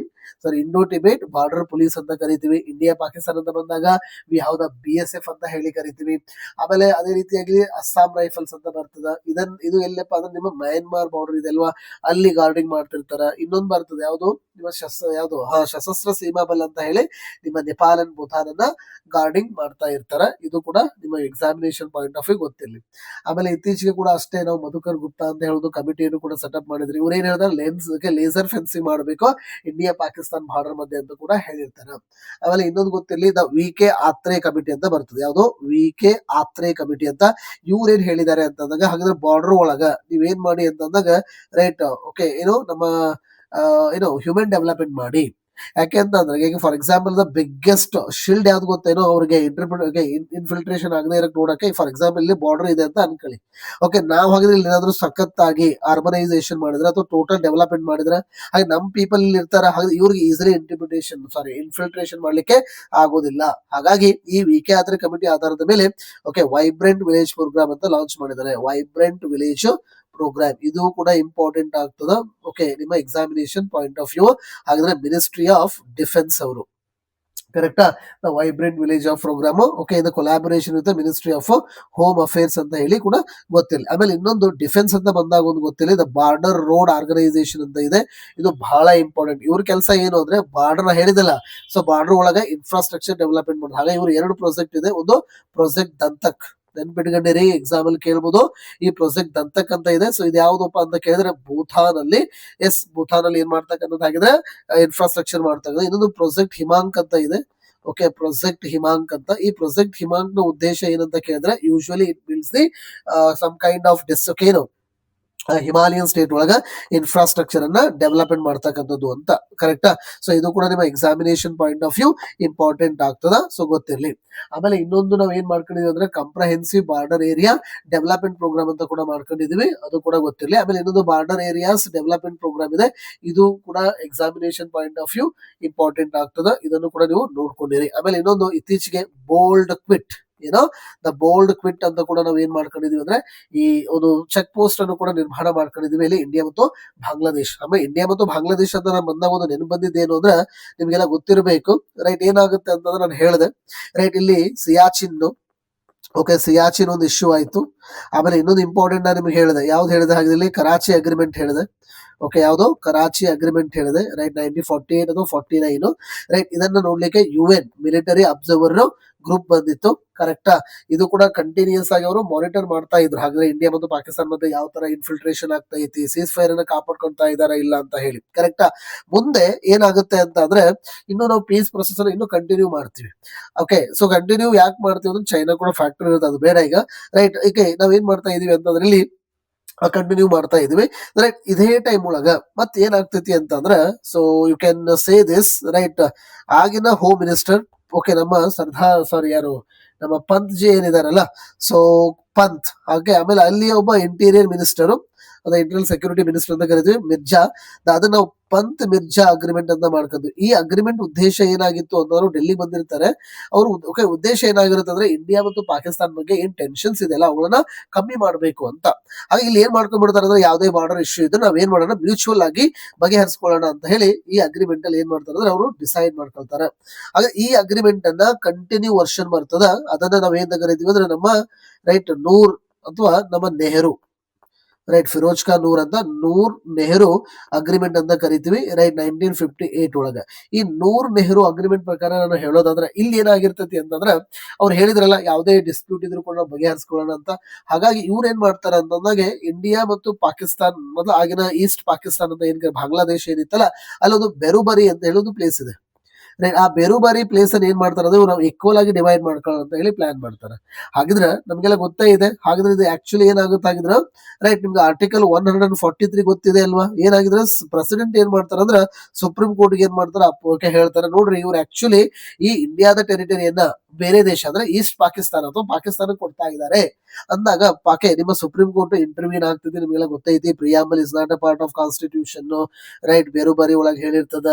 Speaker 2: Indo Tibet border police ಅಂತ ಕರಿತೀವಿ. ಇಂಡಿಯಾ ಪಾಕಿಸ್ತಾನ ಅಂತ ಬಂದಾಗ ಯಾವ್ದ BSF ಅಂತ ಹೇಳಿ ಕರಿತೀವಿ. ಆಮೇಲೆ ಅದೇ ರೀತಿಯಾಗಿ ಅಸ್ಸಾಂ ರೈಫಲ್ಸ್ ಅಂತ ಬರ್ತದ. ಇದು ಎಲ್ಲಪ್ಪ ಅಂದ್ರೆ ನಿಮ್ಮ ಮಯನ್ಮಾರ್ ಬಾರ್ಡರ್ ಇದೆ ಅಲ್ವಾ, ಅಲ್ಲಿ ಗಾರ್ಡಿಂಗ್ ಮಾಡ್ತಿರ್ತಾರ. ಇನ್ನೊಂದು ಬರ್ತದೆ ಯಾವ್ದು, ನಿಮ್ಮ ಸಶಸ್ತ್ರ ಸೀಮಾ ಬಲ್ ಅಂತ ಹೇಳಿ ನಿಮ್ಮ ನೇಪಾಲ್ ಅಂಡ್ ಭೂತಾನ್ ಅನ್ನ ಗಾರ್ಡಿಂಗ್ ಮಾಡ್ತಾ ಇರ್ತಾರ. ಇದು ಕೂಡ ನಿಮ್ಮ ಎಕ್ಸಾಮಿನೇಷನ್ ಪಾಯಿಂಟ್ ಆಫ್ ವ್ಯೂ ಗೊತ್ತಿರಲಿ. ಆಮೇಲೆ ಇತ್ತೀಚೆಗೆ ಕೂಡ ಅಷ್ಟೇ ನಾವು ಮಧುಕರ್ ಗುಪ್ತಾ ಅಂತ ಹೇಳೋದು ಕಮಿಟಿಯನ್ನು ಕೂಡ ಸೆಟಪ್ ಮಾಡಿದ್ರಿ. ಇವ್ರು ಏನ್ ಹೇಳ್ತಾರೆ, ಲೇಸರ್ ಫೆನ್ಸಿಂಗ್ ಮಾಡಬೇಕು ಇಂಡಿಯಾ ಪಾಕಿಸ್ತಾನ ಬಾರ್ಡರ್ ಮಧ್ಯೆ ಅಂತ ಕೂಡ ಹೇಳಿರ್ತಾರೆ. ಆಮೇಲೆ ಇನ್ನೊಂದು ಗೊತ್ತಿರಲಿ, ದ VK ಆತ್ರೆ ಕಮಿಟಿ ಅಂತ ಬರ್ತದೆ. ಯಾವುದು VK ಆತ್ರೆ ಕಮಿಟಿ ಅಂತ. ಇವ್ರು ಏನ್ ಹೇಳಿದ್ದಾರೆ ಅಂತಂದಾಗ, ಹಾಗಾದ್ರೆ ಬಾರ್ಡರ್ ಒಳಗ ನೀವೇನ್ ಮಾಡಿ ಅಂತಂದಾಗ ರೈಟ್, ಓಕೆ, ನಮ್ಮ ಹ್ಯೂಮನ್ ಡೆವಲಪ್ಮೆಂಟ್ ಮಾಡಿ. ಯಾಕೆ ಅಂತಂದ್ರೆ ಈಗ ಫಾರ್ ಎಕ್ಸಾಂಪಲ್ ದ ಬಿಗ್ಗೆಸ್ಟ್ ಶಿಲ್ಡ್ ಯಾವ್ದು ಗೊತ್ತೇನೋ ಅವ್ರಿಗೆ ಇನ್ಫಿಲ್ಟ್ರೇಷನ್ ಆಗದೆ ಇರಕ್ ನೋಡಕ್ಕೆ, ಫಾರ್ ಎಕ್ಸಾಂಪಲ್ ಇಲ್ಲಿ ಬಾರ್ಡರ್ ಇದೆ ಅಂತ ಅನ್ಕೊಳ್ಳಿ. ಓಕೆ, ನಾವು ಹಾಗಿದ್ರೆ ಇಲ್ಲಿ ಏನಾದ್ರು ಸಖತ್ತಾಗಿ ಅರ್ಬನೈಸೇಷನ್ ಮಾಡಿದ್ರೆ ಅಥವಾ ಟೋಟಲ್ ಡೆವಲಪ್ಮೆಂಟ್ ಮಾಡಿದ್ರೆ, ಹಾಗೆ ನಮ್ ಪೀಪಲ್ ಇಲ್ಲಿ ಇರ್ತಾರೆ, ಹಾಗೆ ಇವ್ರಿಗೆ ಈಸಿಲಿ ಇನ್ಫಿಲ್ಟ್ರೇಷನ್ ಮಾಡ್ಲಿಕ್ಕೆ ಆಗೋದಿಲ್ಲ. ಹಾಗಾಗಿ ಈ VK ಆತ್ರೆ ಕಮಿಟಿ ಆಧಾರದ ಮೇಲೆ ಓಕೆ ವೈಬ್ರೆಂಟ್ ವಿಲೇಜ್ ಪ್ರೋಗ್ರಾಮ್ ಅಂತ ಲಾಂಚ್ ಮಾಡಿದ್ದಾರೆ. ವೈಬ್ರೆಂಟ್ ವಿಲೇಜ್ ಪ್ರೋಗ್ರಾಮ್ ಇದು ಕೂಡ ಇಂಪಾರ್ಟೆಂಟ್ ಆಗ್ತದ. ಓಕೆ, ನಿಮ್ಮ ಎಕ್ಸಾಮಿನೇಷನ್ ಪಾಯಿಂಟ್ ಆಫ್ ವ್ಯೂ. ಹಾಗಾದ್ರೆ ಮಿನಿಸ್ಟ್ರಿ ಆಫ್ ಡಿಫೆನ್ಸ್ ಅವರು, ಕರೆಕ್ಟಾ? The vibrant village of programme. Okay, ಇದು collaboration with ministry of home affairs ಅಂತ ಹೇಳಿ ಕೂಡ ಗೊತ್ತಿಲ್ಲ. ಆಮೇಲೆ ಇನ್ನೊಂದು ಡಿಫೆನ್ಸ್ ಅಂತ ಬಂದಾಗ ಒಂದು ಗೊತ್ತಿಲ್ಲ, ದ ಬಾರ್ಡರ್ ರೋಡ್ ಆರ್ಗನೈಸೇಷನ್ ಅಂತ ಇದೆ. ಇದು ಬಹಳ ಇಂಪಾರ್ಟೆಂಟ್. ಇವ್ರ ಕೆಲಸ ಏನು ಅಂದ್ರೆ ಬಾರ್ಡರ್ ಹೇಳಿದಲ್ಲ, ಸೊ ಬಾರ್ಡರ್ ಒಳಗೆ ಇನ್ಫ್ರಾಸ್ಟ್ರಕ್ಚರ್ ಡೆವಲಪ್ಮೆಂಟ್ ಮಾಡೋದು. ಹಾಗೆ ಇವ್ರು 2 ಪ್ರಾಜೆಕ್ಟ್ ಇದೆ. ಒಂದು ಪ್ರಾಜೆಕ್ಟ್ ದಂತಕ್, ನೆನ್ಪಿಟ್ಕೊಂಡಿರಿ, ಎಕ್ಸಾಮ್ ಅಲ್ಲಿ ಕೇಳ್ಬೋದು. ಈ ಪ್ರಾಜೆಕ್ಟ್ ದಂತಕ್ ಅಂತ ಇದೆ. ಸೊ ಇದು ಯಾವ್ದಪ್ಪ ಅಂತ ಕೇಳಿದ್ರೆ ಭೂತಾನ್ ಅಲ್ಲಿ ಏನ್ ಮಾಡ್ತಕ್ಕಂಥದ್ದಾಗಿದ್ರೆ ಇನ್ಫ್ರಾಸ್ಟ್ರಕ್ಚರ್ ಮಾಡ್ತಕ್ಕಂಥ. ಇನ್ನೊಂದು ಪ್ರಾಜೆಕ್ಟ್ ಹಿಮಾಂಕ್ ಅಂತ ಇದೆ. ಓಕೆ, ಪ್ರಾಜೆಕ್ಟ್ ಹಿಮಾಂಕ್ ಅಂತ. ಈ ಪ್ರಾಜೆಕ್ಟ್ ಹಿಮಾಂಕ್ ನ ಉದ್ದೇಶ ಏನಂತ ಕೇಳಿದ್ರೆ, usually it builds the some kind of Himalayan state ಒಳಗ ಇನ್ಫ್ರಾಸ್ಟ್ರಕ್ಚರ್ ಅನ್ನ ಡೆವಲಪ್ಮೆಂಟ್ ಮಾಡ್ತಕ್ಕಂಥದ್ದು ಅಂತ. ಕರೆಕ್ಟಾ? ಸೊ ಇದು ಕೂಡ ನಿಮ್ಮ examination point of view important ಆಗ್ತದ. ಸೊ ಗೊತ್ತಿರಲಿ. ಆಮೇಲೆ ಇನ್ನೊಂದು ನಾವ್ ಏನ್ ಮಾಡ್ಕೊಂಡಿದೀವಿ ಅಂದ್ರೆ comprehensive border area development program ಅಂತ ಕೂಡ ಮಾಡ್ಕೊಂಡಿದೀವಿ. ಅದು ಕೂಡ ಗೊತ್ತಿರಲಿ. ಆಮೇಲೆ ಇನ್ನೊಂದು ಬಾರ್ಡರ್ ಏರಿಯಾಸ್ ಡೆವಲಪ್ಮೆಂಟ್ ಪ್ರೋಗ್ರಾಮ್ ಇದೆ. ಇದು ಕೂಡ examination point of view important ಆಗ್ತದ. ಇದನ್ನು ಕೂಡ ನೀವು ನೋಡ್ಕೊಂಡಿರಿ. ಆಮೇಲೆ ಇನ್ನೊಂದು ಇತ್ತೀಚೆಗೆ bold quit, the bold quit ಅಂತ ಕೂಡ ನಾವು ಏನ್ ಮಾಡ್ಕೊಂಡಿದೀವಿ ಅಂದ್ರೆ ಈ ಒಂದು ಚೆಕ್ ಪೋಸ್ಟ್ ಅನ್ನು ಕೂಡ ನಿರ್ಮಾಣ ಮಾಡ್ಕೊಂಡಿದೀವಿ ಇಲ್ಲಿ ಇಂಡಿಯಾ ಮತ್ತು ಬಾಂಗ್ಲಾದೇಶ್. ಆಮೇಲೆ ಇಂಡಿಯಾ ಮತ್ತು ಬಾಂಗ್ಲಾದೇಶ್ ಅಂತ ನಾನು ಬಂದಾಗ ಒಂದು ನೆನಪು ಬಂದಿದ್ದೇನು ಅಂದ್ರೆ ನಿಮ್ಗೆಲ್ಲ ಗೊತ್ತಿರಬೇಕು. ರೈಟ್, ಏನಾಗುತ್ತೆ ಅಂತಂದ್ರೆ ನಾನು ಹೇಳಿದೆ ರೈಟ್, ಇಲ್ಲಿ ಸಿಯಾಚಿನ್ ಒಂದು ಇಶ್ಯೂ ಆಯ್ತು. ಆಮೇಲೆ ಇನ್ನೊಂದು ಇಂಪಾರ್ಟೆಂಟ್ ನಾನು ನಿಮ್ಗೆ ಹೇಳಿದೆ, ಯಾವ್ದು ಹೇಳಿದೆ ಹಾಗೆ ಕರಾಚಿ ಅಗ್ರಿಮೆಂಟ್ ಹೇಳಿದೆ. ಓಕೆ, ಯಾವ್ದು ಕರಾಚಿ ಅಗ್ರಿಮೆಂಟ್ ಹೇಳಿದೆ ರೈಟ್, 1948 ಅಥವಾ 49 ರೈಟ್. ಇದನ್ನ ನೋಡ್ಲಿಕ್ಕೆ UN ಮಿಲಿಟರಿ ಅಬ್ಸರ್ವರ್ ಗ್ರೂಪ್ ಬಂದಿತ್ತು. ಕರೆಕ್ಟಾ? ಇದು ಕೂಡ ಕಂಟಿನ್ಯೂಸ್ ಆಗಿ ಅವರು ಮಾನಿಟರ್ ಮಾಡ್ತಾ ಇದ್ರು. ಹಾಗಾದ್ರೆ ಇಂಡಿಯಾ ಮತ್ತು ಪಾಕಿಸ್ತಾನ ಮಧ್ಯೆ ಯಾವ ತರ ಇನ್ಫಿಲ್ಟ್ರೇಷನ್ ಆಗ್ತಾ ಐತಿ, ಸೀಸ್ ಫೈರ್ ಅನ್ನ ಕಾಪಾಡ್ಕೊಂತಾ ಇದಾರ ಇಲ್ಲ ಅಂತ ಹೇಳಿ. ಕರೆಕ್ಟಾ? ಮುಂದೆ ಏನಾಗುತ್ತೆ ಅಂತ ಅಂದ್ರೆ ಇನ್ನು ನಾವು ಪೀಸ್ ಪ್ರೊಸೆಸ್ ಅನ್ನು ಇನ್ನು ಕಂಟಿನ್ಯೂ ಮಾಡ್ತೀವಿ. ಓಕೆ, ಸೊ ಕಂಟಿನ್ಯೂ ಯಾಕೆ ಮಾಡ್ತೀವಿ ಅಂದ್ರೆ ಚೈನಾ ಕೂಡ ಫ್ಯಾಕ್ಟರ್ ಇರುತ್ತೆ, ಅದು ಬೇಡ ಈಗ. ರೈಟ್, ಈಗ ನಾವ್ ಏನ್ ಮಾಡ್ತಾ ಇದೀವಿ ಅಂತಂದ್ರೆ ಇಲ್ಲಿ ಕಂಟಿನ್ಯೂ ಮಾಡ್ತಾ ಇದೀವಿ. ರೈಟ್, ಇದೇ ಟೈಮ್ ಒಳಗ ಮತ್ತೆ ಏನಾಗ್ತೈತಿ ಅಂತಂದ್ರೆ, so you can say this right, ಆಗಿನ ಹೋಮ್ ಮಿನಿಸ್ಟರ್ ಓಕೆ ನಮ್ಮ ಪಂತ್ ಜಿ ಏನಿದಾರಲ್ಲ, ಸೊ ಪಂತ್ ಹಾಗೆ. ಆಮೇಲೆ ಅಲ್ಲಿ ಒಬ್ಬ interior minister, internal security minister ಅಂತ ಕರಿತೀವಿ, ಮಿರ್ಜಾ. ಅದನ್ನ ನಾವು ಪಂತ್ ಮಿರ್ಜಾ ಅಗ್ರಿಮೆಂಟ್ ಅಂತ ಮಾಡ್ಕೊಂಡ್ವಿ. ಈ ಅಗ್ರಿಮೆಂಟ್ ಉದ್ದೇಶ ಏನಾಗಿತ್ತು ಅಂತಂದ್ರೆ ಡೆಲ್ಲಿ ಬಂದಿರ್ತಾರೆ ಅವರು. ಓಕೆ, ಉದ್ದೇಶ ಏನಾಗಿರುತ್ತೆ ಅಂದ್ರೆ ಇಂಡಿಯಾ ಮತ್ತು ಪಾಕಿಸ್ತಾನ ಬಗ್ಗೆ ಏನ್ ಟೆನ್ಷನ್ಸ್ ಇದೆಯಲ್ಲ ಅವುಗಳನ್ನ ಕಮ್ಮಿ ಮಾಡಬೇಕು ಅಂತ. ಹಾಗೆ ಇಲ್ಲಿ ಏನ್ ಮಾಡ್ಕೊಂಡ್ಬಿಡ್ತಾರೆ ಅಂದ್ರೆ ಯಾವುದೇ ಬಾರ್ಡರ್ ಇಶ್ಯೂ ಇದ್ರೆ ನಾವ್ ಏನ್ ಮಾಡೋಣ, ಮ್ಯೂಚುವಲ್ ಆಗಿ ಬಗೆಹರಿಸ್ಕೊಳ್ಳೋಣ ಅಂತ ಹೇಳಿ ಈ ಅಗ್ರಿಮೆಂಟ್ ಅಲ್ಲಿ ಏನ್ ಮಾಡ್ತಾರೆ ಅಂದ್ರೆ ಅವರು ಡಿಸೈಡ್ ಮಾಡ್ಕೊಳ್ತಾರೆ. ಹಾಗೆ ಈ ಅಗ್ರಿಮೆಂಟ್ ಅನ್ನ ಕಂಟಿನ್ಯೂ ವರ್ಷನ್ ಬರ್ತದ. ಅದನ್ನ ನಾವ್ ಏನ್ ಕರಿತೀವಿ ಅಂದ್ರೆ ನಮ್ಮ ರೈಟ್ ನೂರ್ ಅಥವಾ ನಮ್ಮ ನೆಹರು, ರೈಟ್ ಫಿರೋಜ್ ಖಾನ್ ನೂರ್ ನೆಹರು ಅಗ್ರಿಮೆಂಟ್ ಅಂತ ಕರಿತೀವಿ. ರೈಟ್, 1958 ಒಳಗ ಈ ನೂರ್ ನೆಹರು ಅಗ್ರಿಮೆಂಟ್ ಪ್ರಕಾರ ನಾನು ಹೇಳೋದಾದ್ರೆ ಇಲ್ಲಿ ಏನಾಗಿರ್ತೈತಿ ಅಂತಂದ್ರೆ ಅವ್ರು ಹೇಳಿದ್ರಲ್ಲ ಯಾವುದೇ ಡಿಸ್ಪ್ಯೂಟ್ ಇದ್ರು ಕೂಡ ನಾವು ಬಗೆಹರಿಸ್ಕೊಳ್ಳೋಣ ಅಂತ. ಹಾಗಾಗಿ ಇವ್ರು ಏನ್ ಮಾಡ್ತಾರೆ ಅಂತಂದಾಗೆ ಇಂಡಿಯಾ ಮತ್ತು ಪಾಕಿಸ್ತಾನ್ ಮೊದಲು ಆಗಿನ ಈಸ್ಟ್ ಪಾಕಿಸ್ತಾನ ಅಂತ ಏನ್ ಬಾಂಗ್ಲಾದೇಶ ಏನಿತ್ತಲ್ಲ, ಅಲ್ಲೊಂದು ಬೆರುಬರಿ ಅಂತ ಹೇಳೋದು ಪ್ಲೇಸ್ ಇದೆ. ರೈಟ್. ಆ ಬೇರುಬಾರಿ ಪ್ಲೇಸ್ ಅನ್ನು ಏನ್ ಮಾಡ್ತಾರೆ ಅಂದ್ರೆ ನಾವು ಈಕ್ವಲ್ ಆಗಿ ಡಿವೈಡ್ ಮಾಡ್ಕೊಳ್ಳೋ ಅಂತ ಹೇಳಿ ಪ್ಲಾನ್ ಮಾಡ್ತಾರೆ. ಹಾಗಿದ್ರೆ ನಮ್ಗೆಲ್ಲ ಗೊತ್ತೇ ಇದೆ. ಹಾಗಿದ್ರೆ ಇದು ಆಕ್ಚುಲಿ ಏನಾಗುತ್ತೆ ಆಗಿದ್ರೆ ರೈಟ್, ನಿಮ್ಗೆ ಆರ್ಟಿಕಲ್ 143 ಗೊತ್ತಿದೆ ಅಲ್ವಾ? ಏನಾಗಿದ್ರೆ ಪ್ರೆಸಿಡೆಂಟ್ ಏನ್ ಮಾಡ್ತಾರೆ ಅಂದ್ರೆ ಸುಪ್ರೀಂ ಕೋರ್ಟ್ಗೆ ಏನ್ ಮಾಡ್ತಾರೆ ಅಪ್ಪೋಕೆ ಹೇಳ್ತಾರೆ, ನೋಡ್ರಿ ಇವ್ರು ಆಕ್ಚುಲಿ ಈ ಇಂಡಿಯಾದ ಟೆರಿಟರಿಯನ್ನ ಬೇರೆ ದೇಶ ಅಂದ್ರೆ ಈಸ್ಟ್ ಪಾಕಿಸ್ತಾನ ಅಥವಾ ಪಾಕಿಸ್ತಾನಕ್ಕೆ ಕೊಡ್ತಾ ಇದ್ದಾರೆ ಅಂದಾಗ ನಿಮ್ಮ ಸುಪ್ರೀಂ ಕೋರ್ಟ್ ಇಂಟರ್ವ್ಯೂನ್ ಆಗ್ತಿದೆ. ನಿಮಗೆಲ್ಲ ಗೊತ್ತೈತಿ, preamble is not a part of constitution, right, Berubari ಒಳಗೆ ಹೇಳಿರ್ತದ.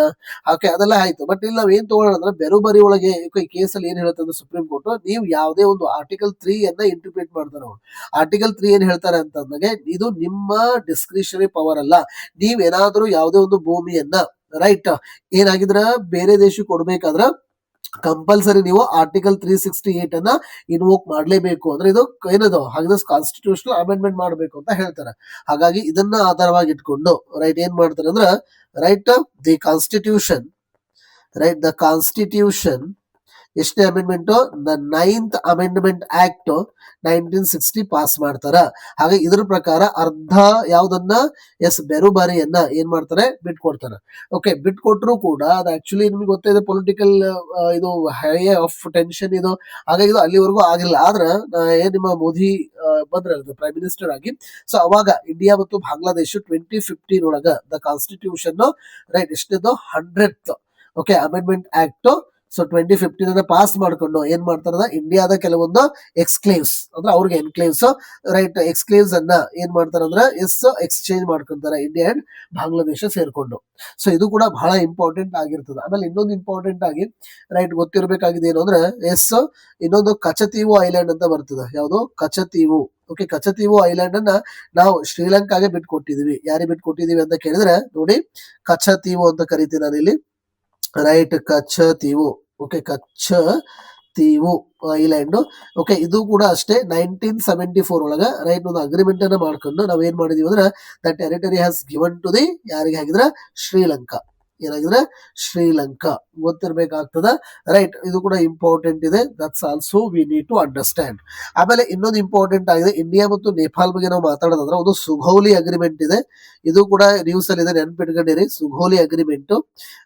Speaker 2: ಓಕೆ, ಅದೆಲ್ಲ ಆಯ್ತು. ಬಟ್ ಇಲ್ಲಿ ನಾವ್ ಏನ್ ತಗೊಳ್ಳೋಣ ಅಂದ್ರೆ ಬೇರುಬಾರಿ ಒಳಗೆ ಈ ಕೇಸಲ್ಲಿ ಏನ್ ಹೇಳ್ತದೆ ಸುಪ್ರೀಂ ಕೋರ್ಟ್, ನೀವು ಯಾವುದೇ ಒಂದು ಆರ್ಟಿಕಲ್ 3 ಅನ್ನ ಇಂಟರ್ಪ್ರಿಟ್ ಮಾಡ್ತಾರೆ ಅವ್ರು. ಆರ್ಟಿಕಲ್ 3 ಏನ್ ಹೇಳ್ತಾರೆ ಅಂತಂದಾಗ ಇದು ನಿಮ್ಮ ಡಿಸ್ಕ್ರಿಷನರಿ ಪವರ್ ಅಲ್ಲ. ನೀವೇನಾದ್ರೂ ಯಾವುದೇ ಒಂದು ಭೂಮಿಯನ್ನ ರೈಟ್ ಏನಾಗಿದ್ರ ಬೇರೆ ದೇಶಕ್ಕೆ ಕೊಡ್ಬೇಕಾದ್ರ ಕಂಪಲ್ಸರಿ ನೀವು ಆರ್ಟಿಕಲ್ 368 ಅನ್ನ ಇನ್ವೋಕ್ ಮಾಡ್ಲೇಬೇಕು. ಅಂದ್ರೆ ಇದು ಏನದು ಹಾಗಿದ್ರೆ ಕಾನ್ಸ್ಟಿಟ್ಯೂಷನಲ್ ಅಮೆಂಡ್ಮೆಂಟ್ ಮಾಡಬೇಕು ಅಂತ ಹೇಳ್ತಾರೆ. ಹಾಗಾಗಿ ಇದನ್ನ ಆಧಾರವಾಗಿ ಇಟ್ಕೊಂಡು ರೈಟ್ ಏನ್ ಮಾಡ್ತಾರೆ ಅಂದ್ರೆ right the constitution, right the constitution ಎಷ್ಟನೇ amendment, the 9th amendment act 1960 pass ಮಾಡ್ತಾರ. ಹಾಗೆ ಇದ್ರ ಪ್ರಕಾರ ಅರ್ಧ ಯಾವ್ದನ್ನ ಬೇರುಬಾರಿಯನ್ನ ಏನ್ ಮಾಡ್ತಾರೆ ಬಿಟ್ಕೊಡ್ತಾರೆ. ಓಕೆ, ಬಿಟ್ಕೊಟ್ರು ಕೂಡ ಅದು ಆಕ್ಚುಲಿ ನಿಮ್ಗೆ ಗೊತ್ತಿದೆ ಪೊಲಿಟಿಕಲ್ ಇದು ಹೈ ಆಫ್ ಟೆನ್ಷನ್ ಇದು. ಹಾಗಾಗಿ ಇದು ಅಲ್ಲಿವರೆಗೂ ಆಗಿಲ್ಲ. ಆದ್ರ ಏನ್ ನಿಮ್ಮ ಮೋದಿ ಬಂದ್ರಲ್ಲ ಪ್ರೈಮ್ ಮಿನಿಸ್ಟರ್ ಆಗಿ, ಸೊ ಅವಾಗ ಇಂಡಿಯಾ ಮತ್ತು ಬಾಂಗ್ಲಾದೇಶ 2015 ಒಳಗ ದ ಕಾನ್ಸ್ಟಿಟ್ಯೂಷನ್ ರೈಟ್ ಎಷ್ಟಿದ್ದು 100th okay amendment act so 2015 ಅನ್ನ ಪಾಸ್ ಮಾಡ್ಕೊಂಡು ಏನ್ ಮಾಡ್ತಾರ ಇಂಡಿಯಾದ ಕೆಲವೊಂದು ಎಕ್ಸ್ಕ್ಲೇವ್ಸ್ ಅಂದ್ರೆ ಅವ್ರಿಗೆ ಎನ್ಕ್ಲೇವ್ಸ್ ರೈಟ್ ಎಕ್ಸ್ಕ್ಲೇವ್ಸ್ ಅನ್ನ ಏನ್ ಮಾಡ್ತಾರಂದ್ರೆ ಎಕ್ಸ್ಚೇಂಜ್ ಮಾಡ್ಕೊಂತಾರೆ ಇಂಡಿಯಾ ಅಂಡ್ ಬಾಂಗ್ಲಾದೇಶ ಸೇರ್ಕೊಂಡು. ಸೊ ಇದು ಕೂಡ ಬಹಳ ಇಂಪಾರ್ಟೆಂಟ್ ಆಗಿರ್ತದೆ. ಆಮೇಲೆ ಇನ್ನೊಂದು ಇಂಪಾರ್ಟೆಂಟ್ ಆಗಿ ರೈಟ್ ಗೊತ್ತಿರಬೇಕಾಗಿದೆ ಏನು ಅಂದ್ರೆ ಇನ್ನೊಂದು ಕಚತೀವು ಐಲ್ಯಾಂಡ್ ಅಂತ ಬರ್ತದೆ. ಯಾವುದು ಕಚತೀವು. ಓಕೆ, ಕಚತೀವು ಐಲ್ಯಾಂಡ್ ಅನ್ನ ನಾವು ಶ್ರೀಲಂಕಾಗೆ ಬಿಟ್ಕೊಟ್ಟಿದೀವಿ. ಯಾರಿಗೆ ಬಿಟ್ಕೊಟ್ಟಿದೀವಿ ಅಂತ ಕೇಳಿದ್ರೆ ನೋಡಿ ಕಚತೀವು ಅಂತ ಕರಿತೀನಿ ನಾನು ಇಲ್ಲಿ, right Katchatheevu. Okay, Katchatheevu island. Okay, ಇದು ಕೂಡ ಅಷ್ಟೇ 1974 ಒಳಗ ರೈಟ್ ಒಂದು ಅಗ್ರಿಮೆಂಟ್ ಅನ್ನ ಮಾಡ್ಕೊಂಡು ನಾವ್ ಏನ್ ಮಾಡಿದೀವಿ ಅಂದ್ರೆ the territory has given to the ಯಾರಿಗೆ ಆಗಿದ್ರೆ ಶ್ರೀಲಂಕಾ. ಏನಾಗಿದ್ರೆ ಶ್ರೀಲಂಕಾ ಗೊತ್ತಿರ್ಬೇಕಾಗ್ತದ. ರೈಟ್, ಇದು ಕೂಡ ಇಂಪಾರ್ಟೆಂಟ್ ಇದೆ. That's also we need to understand. ಆಮೇಲೆ ಇನ್ನೊಂದು ಇಂಪಾರ್ಟೆಂಟ್ ಆಗಿದೆ, ಇಂಡಿಯಾ ಮತ್ತು ನೇಪಾಲ್ ಬಗ್ಗೆ ನಾವು ಮಾತಾಡೋದಂದ್ರೆ ಒಂದು ಸುಗೌಲಿ ಅಗ್ರಿಮೆಂಟ್ ಇದೆ. ಇದು ಕೂಡ ನ್ಯೂಸ್ ಅಲ್ಲಿ ಇದೆ, ನೆನ್ಪಿಟ್ಕೊಂಡಿರಿ. ಸುಗೌಲಿ ಅಗ್ರಿಮೆಂಟ್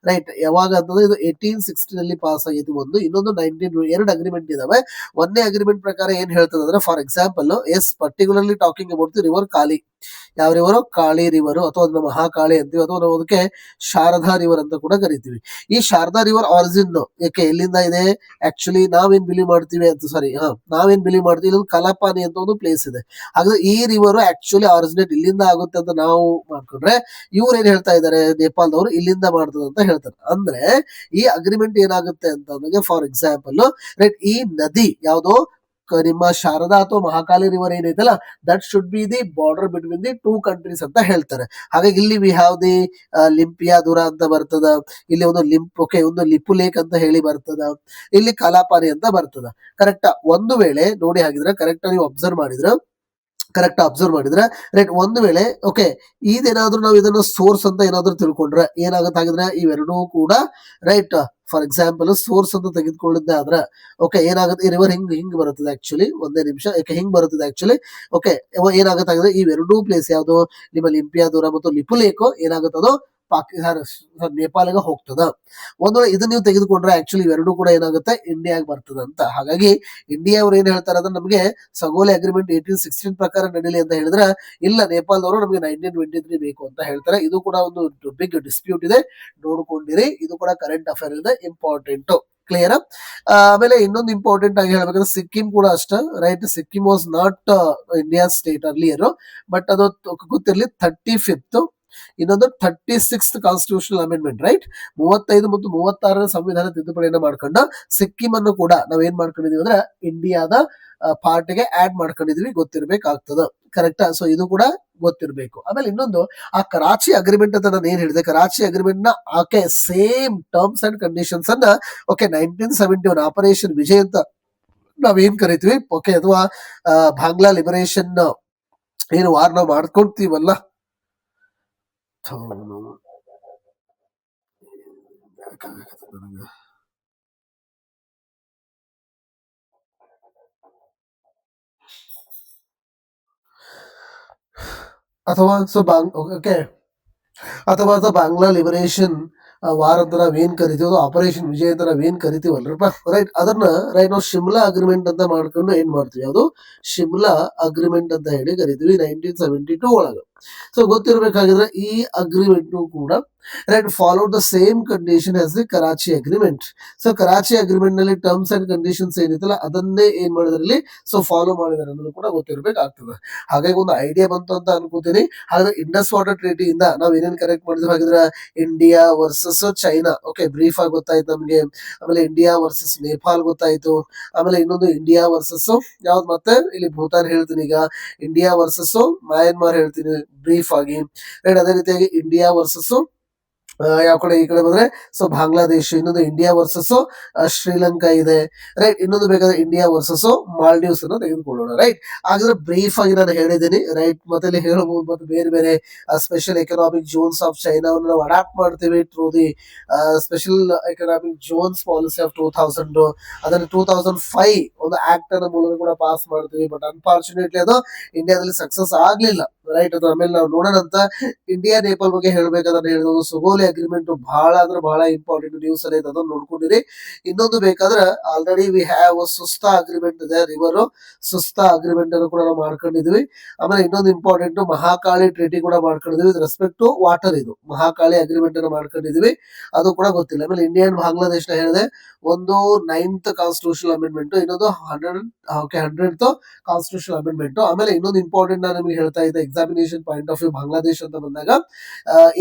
Speaker 2: ರೈಟ್ ಯಾವಾಗ ಅಂತಂದ್ರೆ ಇದು 1860 ಪಾಸ್ ಆಗಿತ್ತು ಒಂದು. ಇನ್ನೊಂದು 19 ಅಗ್ರಿಮೆಂಟ್ ಇದಾವೆ. ಒಂದೇ ಅಗ್ರಿಮೆಂಟ್ ಪ್ರಕಾರ ಏನ್ ಹೇಳ್ತದೆ ಅಂದ್ರೆ for example particularly talking about the river Kali. ಯಾವ ರಿವರು? ಕಾಳಿ ರಿವರ್ ಅಥವಾ ಅದನ್ನ ಮಹಾಕಾಳಿ ಅಂತೀವಿ, ಅಥವಾ ನಾವು ಅದಕ್ಕೆ ಶಾರದಾ ರಿವರ್ ಅಂತ ಕೂಡ ಕರಿತೀವಿ. ಈ ಶಾರದಾ ರಿವರ್ ಆರಿಜಿನ್ ಯಾಕೆ ಎಲ್ಲಿಂದ ಇದೆ? ಆಕ್ಚುಲಿ ನಾವೇನ್ ಬಿಲೀವ್ ಮಾಡ್ತೀವಿ ಅಂತ ನಾವೇನ್ ಬಿಲೀವ್ ಮಾಡ್ತೀವಿ ಇಲ್ಲಿ ಕಲಾಪಾನಿ ಅಂತ ಒಂದು ಪ್ಲೇಸ್ ಇದೆ. ಹಾಗಾದ್ರೆ ಈ ರಿವರ್ ಆಕ್ಚುಲಿ ಆರಿಜಿನೇಟ್ ಇಲ್ಲಿಂದ ಆಗುತ್ತೆ ಅಂತ ನಾವು ಮಾಡ್ಕೊಂಡ್ರೆ ಇವ್ರು ಏನ್ ಹೇಳ್ತಾ ಇದ್ದಾರೆ ನೇಪಾಳದವರು ಇಲ್ಲಿಂದ ಮಾಡ್ತದೆ ಅಂತ ಹೇಳ್ತಾರೆ. ಅಂದ್ರೆ ಈ ಅಗ್ರಿಮೆಂಟ್ ಏನಾಗುತ್ತೆ ಅಂತ ಫಾರ್ ಎಕ್ಸಾಂಪಲ್ ರೈಟ್ ಈ ನದಿ ಯಾವ್ದೋ ನಿಮ್ಮ ಶಾರದಾ ಅಥವಾ ಮಹಾಕಾಳಿ ರಿವರ್ ಏನೈತಲ್ಲ that should be the border between the 2 countries ಅಂತ ಹೇಳ್ತಾರೆ. ಹಾಗಾಗಿ ಇಲ್ಲಿ ವಿ ಹ್ಯಾವ್ ದಿ ಲಿಂಪಿಯಾದುರ ಅಂತ ಬರ್ತದ, ಇಲ್ಲಿ ಒಂದು ಒಂದು ಲಿಪು ಲೇಕ್ ಅಂತ ಹೇಳಿ ಬರ್ತದ, ಇಲ್ಲಿ ಕಲಾಪಾನಿ ಅಂತ ಬರ್ತದ. ಕರೆಕ್ಟಾ? ಒಂದು ವೇಳೆ ನೋಡಿ ಹಾಗಿದ್ರೆ ಕರೆಕ್ಟ್ ನೀವು ಅಬ್ಸರ್ವ್ ಮಾಡಿದ್ರೆ ರೈಟ್ ಒಂದು ವೇಳೆ ಓಕೆ ಇದೇನಾದ್ರೂ ನಾವು ಇದನ್ನ ಸೋರ್ಸ್ ಅಂತ ಏನಾದ್ರೂ ತಿಳ್ಕೊಂಡ್ರೆ ಏನಾಗುತ್ತೆ ಹಾಗಿದ್ರೆ ಇವೆರಡೂ ಕೂಡ ರೈಟ್ ಫಾರ್ ಎಕ್ಸಾಂಪಲ್ ಸೋರ್ಸ್ ಅಂತ ತೆಗೆದುಕೊಳ್ಳಿದ್ದೆ ಆದ್ರೆ ಓಕೆ ಏನಾಗುತ್ತೆ ಈ ರಿವರ್ ಹಿಂಗ್ ಬರುತ್ತದೆ ಆಕ್ಚುಲಿ. ಒಂದೇ ನಿಮಿಷ, ಯಾಕೆ ಹಿಂಗ್ ಬರುತ್ತದೆ ಆಕ್ಚುಲಿ. ಓಕೆ ಏನಾಗುತ್ತೆ ಹಾಗಿದ್ರೆ ಇವೆರಡೂ ಪ್ಲೇಸ್ ಯಾವುದು ನಿಮ್ಮ ಲಿಂಪಿಯಾದುರ ಮತ್ತು ಲಿಪುಲೇಕು ಏನಾಗುತ್ತದೋ ಪಾಕಿಸ್ತಾನ ನೇಪಾಳಿಗೆ ಹೋಗ್ತದ. ಒಂದ್ ವೇಳೆ ಇದನ್ನ ನೀವು ತೆಗೆದುಕೊಂಡ್ರೆ ಆಕ್ಚುಲಿ ಇವೆರಡೂ ಕೂಡ ಏನಾಗುತ್ತೆ ಇಂಡಿಯಾಗೆ ಬರ್ತದ ಅಂತ. ಹಾಗಾಗಿ ಇಂಡಿಯಾ ಅವ್ರು ಏನ್ ಹೇಳ್ತಾರೆ ಅಂದ್ರೆ ನಮಗೆ ಸಗೋಲಿ ಅಗ್ರಿಮೆಂಟ್ 1816 ಪ್ರಕಾರ ನಡೀಲಿ ಅಂತ ಹೇಳಿದ್ರೆ ಇಲ್ಲ ನೇಪಾಳದವರು ನಮಗೆ 1923 ಬೇಕು ಅಂತ ಹೇಳ್ತಾರೆ. ಇದು ಕೂಡ ಒಂದು ಬಿಗ್ ಡಿಸ್ಪ್ಯೂಟ್ ಇದೆ, ನೋಡ್ಕೊಂಡಿರಿ. ಇದು ಕೂಡ ಕರೆಂಟ್ ಅಫೇರ್ ಇದೆ, ಇಂಪಾರ್ಟೆಂಟ್. ಕ್ಲಿಯರ್? ಆಮೇಲೆ ಇನ್ನೊಂದು ಇಂಪಾರ್ಟೆಂಟ್ ಆಗಿ ಹೇಳ್ಬೇಕಂದ್ರೆ ಸಿಕ್ಕಿಂ ಕೂಡ ಅಷ್ಟೇ right. Sikkim was not India state earlier, but ಅದು ಗೊತ್ತಿರಲಿ 35th ಇನ್ನೊಂದು 36th ಕಾನ್ಸ್ಟಿಟ್ಯೂಷನಲ್ ಅಮೆಂಡ್ಮೆಂಟ್ ರೈಟ್ 35 ಮತ್ತು 36ರ ಸಂವಿಧಾನ ತಿದ್ದುಪಡಿಯನ್ನು ಮಾಡ್ಕೊಂಡು ಸಿಕ್ಕಿಂ ಅನ್ನು ಕೂಡ ನಾವ್ ಏನ್ ಮಾಡ್ಕೊಂಡಿದೀವಿ ಅಂದ್ರೆ ಇಂಡಿಯಾದ ಪಾರ್ಟಿಗೆ ಆಡ್ ಮಾಡ್ಕೊಂಡಿದೀವಿ, ಗೊತ್ತಿರ್ಬೇಕಾಗ್ತದ. ಕರೆಕ್ಟಾ? ಸೊ ಇದು ಕೂಡ ಗೊತ್ತಿರ್ಬೇಕು. ಆಮೇಲೆ ಇನ್ನೊಂದು ಆ ಕರಾಚಿ ಅಗ್ರಿಮೆಂಟ್ ಅಂತ ನಾನು ಏನ್ ಹೇಳಿದೆ, ಕರಾಚಿ ಅಗ್ರಿಮೆಂಟ್ ನ ಆಕೆ ಸೇಮ್ ಟರ್ಮ್ಸ್ ಅಂಡ್ ಕಂಡೀಷನ್ಸ್ ಅನ್ನ ಓಕೆ 1971 ಆಪರೇಷನ್ ವಿಜಯ್ ಅಂತ ನಾವೇನ್ ಕರಿತೀವಿ ಓಕೆ ಅಥವಾ ಬಾಂಗ್ಲಾ ಲಿಬರೇಷನ್ ಏನು ವಾರ್ ನಾವು ಮಾಡ್ಕೊಂತೀವಲ್ಲ ಅಥವಾ ಸೊ ಓಕೆ ಅಥವಾ ದ ಬಾಂಗ್ಲಾ ಲಿಬರೇಷನ್ ವಾರ್ ಅಂತ ನಾವೇನ್ ಕರಿತೀವಿ, ಅದು ಆಪರೇಷನ್ ವಿಜಯ್ ಅಂತ ನಾವೇನ್ ಕರಿತೀವಲ್ರಪ್ಪ, ರೈಟ್, ಅದನ್ನ ರೈಟ್ ನಾವು ಶಿಮ್ಲಾ ಅಗ್ರಿಮೆಂಟ್ ಅಂತ ಮಾಡ್ಕೊಂಡು ಏನ್ ಮಾಡ್ತೀವಿ, ಅದು ಶಿಮ್ಲಾ ಅಗ್ರಿಮೆಂಟ್ ಅಂತ ಹೇಳಿ ಕರಿತೀವಿ 1972 ಒಳಗ. ಸೊ ಗೊತ್ತಿರ್ಬೇಕಾಗಿದ್ರೆ ಈ ಅಗ್ರಿಮೆಂಟ್ ಕೂಡ right follow the same condition as the Karachi agreement. So Karachi agreement ನಲ್ಲಿ ಟರ್ಮ್ಸ್ ಅಂಡ್ ಕಂಡೀಷನ್ಸ್ ಏನಿತ್ತಲ್ಲ ಅದನ್ನೇ ಏನ್ ಮಾಡಿದಾರೆ ಇಲ್ಲಿ, ಸೊ ಫಾಲೋ ಮಾಡಿದಾರೆ ಅನ್ನೋದು ಕೂಡ ಗೊತ್ತಿರ್ಬೇಕಾಗ್ತದೆ. ಹಾಗಾಗಿ ಒಂದು ಐಡಿಯಾ ಬಂತು ಅಂತ ಅನ್ಕೋತೀನಿ. ಹಾಗಾದ್ರೆ ಇಂಡಸ್ ವಾಟರ್ ಟ್ರೀಟಿ ಇಂದ ನಾವ್ ಏನೇನ್ ಕರೆಕ್ಟ್ ಮಾಡಿದ್ವಿ ಹಾಗಿದ್ರೆ, India versus China, okay, brief ಆಗಿ ಗೊತ್ತಾಯ್ತು ನಮ್ಗೆ. ಆಮೇಲೆ ಇಂಡಿಯಾ ವರ್ಸಸ್ ನೇಪಾಲ್ ಗೊತ್ತಾಯ್ತು. ಆಮೇಲೆ ಇನ್ನೊಂದು ಇಂಡಿಯಾ ವರ್ಸಸ್ ಯಾವ್ದು, ಮತ್ತೆ ಇಲ್ಲಿ ಭೂತಾನ್ ಹೇಳ್ತೀನಿ ಈಗ, ಇಂಡಿಯಾ ವರ್ಸಸ್ ಮಯನ್ಮಾರ್ ಹೇಳ್ತೀನಿ ಬ್ರೀಫ್ ಆಗಿ, ರೈಟ್. ಅದೇ ರೀತಿಯಾಗಿ ಇಂಡಿಯಾ ವರ್ಸಸ್ ಯಾವ ಕಡೆ ಈ ಕಡೆ ಬಂದ್ರೆ ಸೊ ಬಾಂಗ್ಲಾದೇಶ, ಇನ್ನೊಂದು ಇಂಡಿಯಾ ವರ್ಸಸ್ ಶ್ರೀಲಂಕಾ ಇದೆ, ರೈಟ್. ಇನ್ನೊಂದು ಬೇಕಾದ್ರೆ ಇಂಡಿಯಾ ವರ್ಸಸ್ ಮಾಲ್ಡೀವ್ಸ್ ಅನ್ನು ತೆಗೆದುಕೊಳ್ಳೋಣ, ರೈಟ್. ಹಾಗಾದ್ರೆ ಬ್ರೀಫ್ ಆಗಿ ನಾನು ಹೇಳಿದ್ದೀನಿ, ರೈಟ್. ಮತ್ತೆ ಇಲ್ಲಿ ಹೇಳಬಹುದು, ಮತ್ತೆ ಬೇರೆ ಬೇರೆ ಸ್ಪೆಷಲ್ ಎಕನಾಮಿಕ್ ಜೋನ್ಸ್ ಆಫ್ ಚೈನಾವನ್ನು ನಾವು ಅಡಾಪ್ಟ್ ಮಾಡ್ತೀವಿ through the special economic Jones policy of 2000. ಅದನ್ನು 2005 ಒಂದು ಆಕ್ಟ್ ಅನ್ನ ಮೂಲಕ ಕೂಡ ಪಾಸ್ ಮಾಡ್ತೀವಿ. ಬಟ್ ಅನ್ಫಾರ್ಚುನೇಟ್ಲಿ ಅದು ಇಂಡಿಯಾದಲ್ಲಿ ಸಕ್ಸಸ್ ಆಗ್ಲಿಲ್ಲ, ರೈಟ್. ಅದು ಆಮೇಲೆ ನಾವು ನೋಡೋಣ ಅಂತ. ಇಂಡಿಯಾ ನೇಪಾಲ್ ಬಗ್ಗೆ ಹೇಳ್ಬೇಕಾದ್ರೆ ಹೇಳಿದ್ರು, ಸುಗೋಲಿ ಅಗ್ರಿಮೆಂಟ್ ಬಹಳ ಅಂದ್ರೆ ಬಹಳ ಇಂಪಾರ್ಟೆಂಟ್ ನ್ಯೂಸ್ ಅಲ್ಲಿ ಅದನ್ನು ನೋಡ್ಕೊಂಡಿರಿ. ಇನ್ನೊಂದು ಬೇಕಾದ್ರೆ ಆಲ್ರೆಡಿ ವಿ ಹ್ಯಾವ್ ಸುಸ್ತಾ ಅಗ್ರಿಮೆಂಟ್ ಇದೆ, ರಿವರ್ ಸುಸ್ತಾ ಅಗ್ರಿಮೆಂಟ್ ಅನ್ನು ಕೂಡ ನಾವು ಮಾಡ್ಕೊಂಡಿದ್ವಿ. ಆಮೇಲೆ ಇನ್ನೊಂದು ಇಂಪಾರ್ಟೆಂಟ್ ಮಹಾಕಾಳಿ ಟ್ರೀಟಿ ಕೂಡ ಮಾಡ್ಕೊಂಡಿದ್ವಿ ವಿತ್ ರೆಸ್ಪೆಕ್ಟ್ ಟು ವಾಟರ್. ಇದು ಮಹಾಕಾಳಿ ಅಗ್ರಿಮೆಂಟ್ ಅನ್ನು ಮಾಡ್ಕೊಂಡಿದ್ವಿ, ಅದು ಕೂಡ ಗೊತ್ತಿಲ್ಲ. ಆಮೇಲೆ ಇಂಡಿಯಾ ಅಂಡ್ ಬಾಂಗ್ಲಾದೇಶ ಹೇಳಿದೆ, ಒಂದು 9th ಕಾನ್ಸ್ಟಿಟ್ಯೂಷನ್ ಅಮೆಂಡ್ಮೆಂಟ್, ಇನ್ನೊಂದು 100th ಕಾನ್ಸ್ಟಿಟ್ಯೂಷನ್ ಅಮೆಂಡ್ಮೆಂಟ್. ಆಮೇಲೆ ಇನ್ನೊಂದು ಇಂಪಾರ್ಟೆಂಟ್ ನಾನು ನಿಮಗೆ ಹೇಳ್ತಾ ಇದ್ದೆ, examination point of view Bangladesh ಅಂತ ಬಂದಾಗ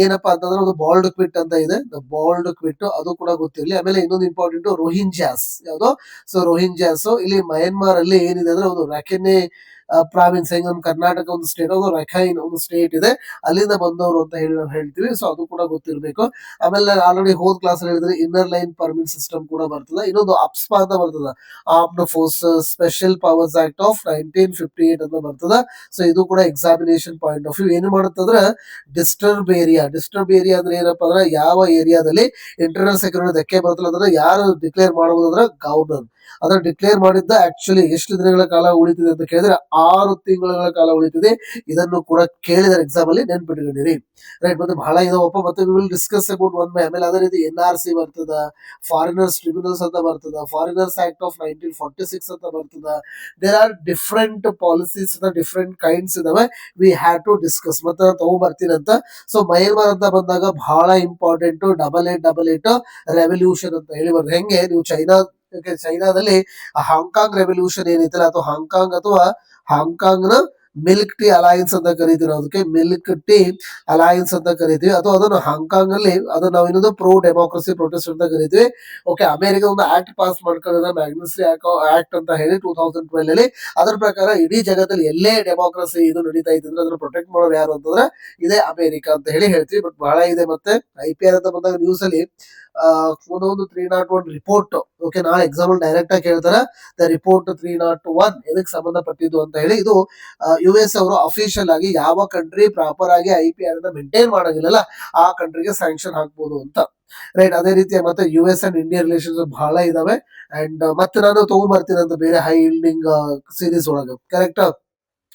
Speaker 2: ಏನಪ್ಪಾ ಅಂತಂದ್ರೆ ಒಂದು ಬಾಲ್ಡ್ ಕ್ವಿಟ್ ಅಂತ ಇದೆ, ಬಾಲ್ಡ್ ಕ್ವಿಟ್, ಅದು ಕೂಡ ಗೊತ್ತಿರಲಿ. ಆಮೇಲೆ ಇನ್ನೊಂದು ಇಂಪಾರ್ಟೆಂಟ್ ರೋಹಿಂಗ್ಯಾಸ್, ಯಾವ್ದು, ಸೊ ರೋಹಿಂಗ್ಯಾಸ್ ಇಲ್ಲಿ ಮಯನ್ಮಾರ್ ಅಲ್ಲಿ ಏನಿದೆ ಅಂದ್ರೆ ಒಂದು ರಾಖೆನೆ ಪ್ರಾವಿನ್ಸ್, ಹೆಂಗ್ ನಮ್ಮ ಕರ್ನಾಟಕ ಒಂದು ಸ್ಟೇಟ್, ಅದು ರಖೈನ್ ಒಂದು ಸ್ಟೇಟ್ ಇದೆ, ಅಲ್ಲಿಂದ ಬಂದವರು ಅಂತ ಹೇಳಿ ನಾವು ಹೇಳ್ತೀವಿ. ಸೊ ಅದು ಕೂಡ ಗೊತ್ತಿರಬೇಕು. ಆಮೇಲೆ ನಾನು ಆಲ್ರೆಡಿ ಹೋದ್ ಕ್ಲಾಸ್ ಹೇಳಿದ್ರೆ ಇನ್ನರ್ ಲೈನ್ ಪರ್ಮಿಟ್ ಸಿಸ್ಟಮ್ ಕೂಡ ಬರ್ತದೆ. ಇನ್ನೊಂದು ಅಪ್ಸ್ಪಾ ಅಂತ ಬರ್ತದೆ, armed forces special powers act of 1958 ಅಂತ ಬರ್ತದೆ. ಸೊ ಇದು ಕೂಡ ಎಕ್ಸಾಮಿನೇಷನ್ ಪಾಯಿಂಟ್ ಆಫ್ ವ್ಯೂ ಏನು ಮಾಡುತ್ತಂದ್ರೆ, ಡಿಸ್ಟರ್ಬ್ ಏರಿಯಾ ಅಂದ್ರೆ ಏನಪ್ಪಾ ಅಂದ್ರೆ ಯಾವ ಏರಿಯಾದಲ್ಲಿ ಇಂಟರ್ನಲ್ ಸೆಕ್ಯೂರಿಟಿ ಧಕ್ಕೆ ಬರ್ತಲ್ಲ ಅಂದ್ರೆ ಯಾರು ಡಿಕ್ಲೇರ್ ಮಾಡಬಹುದು ಅಂದ್ರೆ ಗವರ್ನರ್. ಅದನ್ನ ಡಿಕ್ಲೇರ್ ಮಾಡಿದ್ದ ಆಕ್ಚುಲಿ ಎಷ್ಟು ದಿನಗಳ ಕಾಲ ಉಳಿತಿದೆ ಅಂತ ಕೇಳಿದ್ರೆ 6 ತಿಂಗಳ ಕಾಲ ಉಳಿತಿದೆ. ಇದನ್ನು ಕೂಡ ಕೇಳಿದಾರೆ ಎಕ್ಸಾಮ್ ಅಲ್ಲಿ, ನೆನ್ಪಿಟ್ಕೊಂಡಿರಿ, ರೈಟ್. ಮತ್ತೆ ಬಹಳ ಇದಾವಪ್ಪ, ಮತ್ತೆ we will discuss about one by. ಆಮೇಲೆ ಅದೇ ರೀತಿ NRC ಬರ್ತದ, ಫಾರಿನರ್ಸ್ ಟ್ರಿಬ್ಯುನಲ್ಸ್ ಅಂತ ಬರ್ತದ, ಫಾರಿನರ್ಸ್ ಆಕ್ಟ್ ಆಫ್ 1946 ಅಂತ ಬರ್ತದ. There are different policies, different kinds ಇದಾವೆ, ವಿ ಹ್ಯಾವ್ ಟು ಡಿಸ್ಕಸ್. ಮತ್ತೆ ನಾನು ತಗೊಂಡ್ಬರ್ತೀನಿ ಅಂತ. ಸೊ ಮಯನ್ಮಾರ್ ಅಂತ ಬಂದಾಗ ಬಹಳ ಇಂಪಾರ್ಟೆಂಟ್ 8888 ರೆವಲ್ಯೂಷನ್ ಅಂತ ಹೇಳಿ ಬರ್ತದೆ. ಹೆಂಗೆ ನೀವು ಚೈನಾದಲ್ಲಿ ಹಾಂಗ್ಕಾಂಗ್ ರೆವಲ್ಯೂಷನ್ ಏನಿತ್ತಲ್ಲ, ಅಥವಾ ಹಾಂಗ್ಕಾಂಗ್ ನ ಮಿಲ್ಕ್ ಟೀ ಅಲಯನ್ಸ್ ಅಂತ ಕರಿತೀವಿ, ಅದಕ್ಕೆ ಮಿಲ್ಕ್ ಟೀ ಅಲಯನ್ಸ್ ಅಂತ ಕರಿತೀವಿ. ಅಥವಾ ಅದನ್ನು ಹಾಂಗ್ಕಾಂಗ್ ಅಲ್ಲಿ ಅದನ್ನ ನಾವು ಇನ್ನೊಂದು ಪ್ರೋ ಡೆಮೋಕ್ರಸಿ ಪ್ರೊಟೆಸ್ಟ್ ಅಂತ ಕರಿತೀವಿ. ಓಕೆ, ಅಮೆರಿಕ ಒಂದು ಆಕ್ಟ್ ಪಾಸ್ ಮಾಡ್ಕೊಂಡಿದೆ, ಮ್ಯಾಗ್ನಿಸ್ಟಿ ಆಕ್ಟ್ ಅಂತ ಹೇಳಿ 2012 ಅಲ್ಲಿ. ಅದರ ಪ್ರಕಾರ ಇಡೀ ಜಗತ್ತಲ್ಲಿ ಎಲ್ಲೇ ಡೆಮೋಕ್ರಸಿ ಇದು ನಡೀತಾ ಇತ್ತು ಅಂದ್ರೆ ಅದನ್ನ ಪ್ರೊಟೆಕ್ಟ್ ಮಾಡೋರು ಯಾರು ಅಂತಂದ್ರೆ ಇದೇ ಅಮೆರಿಕ ಅಂತ ಹೇಳಿ ಹೇಳ್ತೀವಿ. ಬಟ್ ಬಹಳ ಇದೆ. ಮತ್ತೆ IPR ಅಂತ ಬಂದಾಗ ನ್ಯೂಸ್ ಅಲ್ಲಿ ಒಂದು 301 ರಿಪೋರ್ಟ್, ಓಕೆ, ನಾಳೆ ಎಕ್ಸಾಮ್ ಡೈರೆಕ್ಟ್ ಆಗಿ ಕೇಳ್ತಾರೆ, ದ ರಿಪೋರ್ಟ್ 301 ಎದಕ್ಕೆ ಸಂಬಂಧಪಟ್ಟಿದ್ದು ಅಂತ ಹೇಳಿ. ಇದು US ಅವರು ಅಫಿಷಿಯಲ್ ಆಗಿ ಯಾವ ಕಂಟ್ರಿ ಪ್ರಾಪರ್ ಆಗಿ IPR ಅನ್ನ ಮೇಂಟೈನ್ ಮಾಡಂಗಿಲ್ಲಲ್ಲ ಆ ಕಂಟ್ರಿಗೆ ಸ್ಯಾಂಕ್ಷನ್ ಹಾಕ್ಬೋದು ಅಂತ, ರೈಟ್. ಅದೇ ರೀತಿ ಮತ್ತೆ US ಅಂಡ್ ಇಂಡಿಯಾ ರಿಲೇಷನ್ಸ್ ಬಹಳ ಇದಾವೆ. ಅಂಡ್ ಮತ್ತೆ ನಾನು ತಗೊಂಡ್ಬರ್ತೀನಿ ಅಂತ ಬೇರೆ ಹೈ ಇಲ್ಡಿಂಗ್ ಸೀರೀಸ್ ಒಳಗೆ, ಕರೆಕ್ಟ್.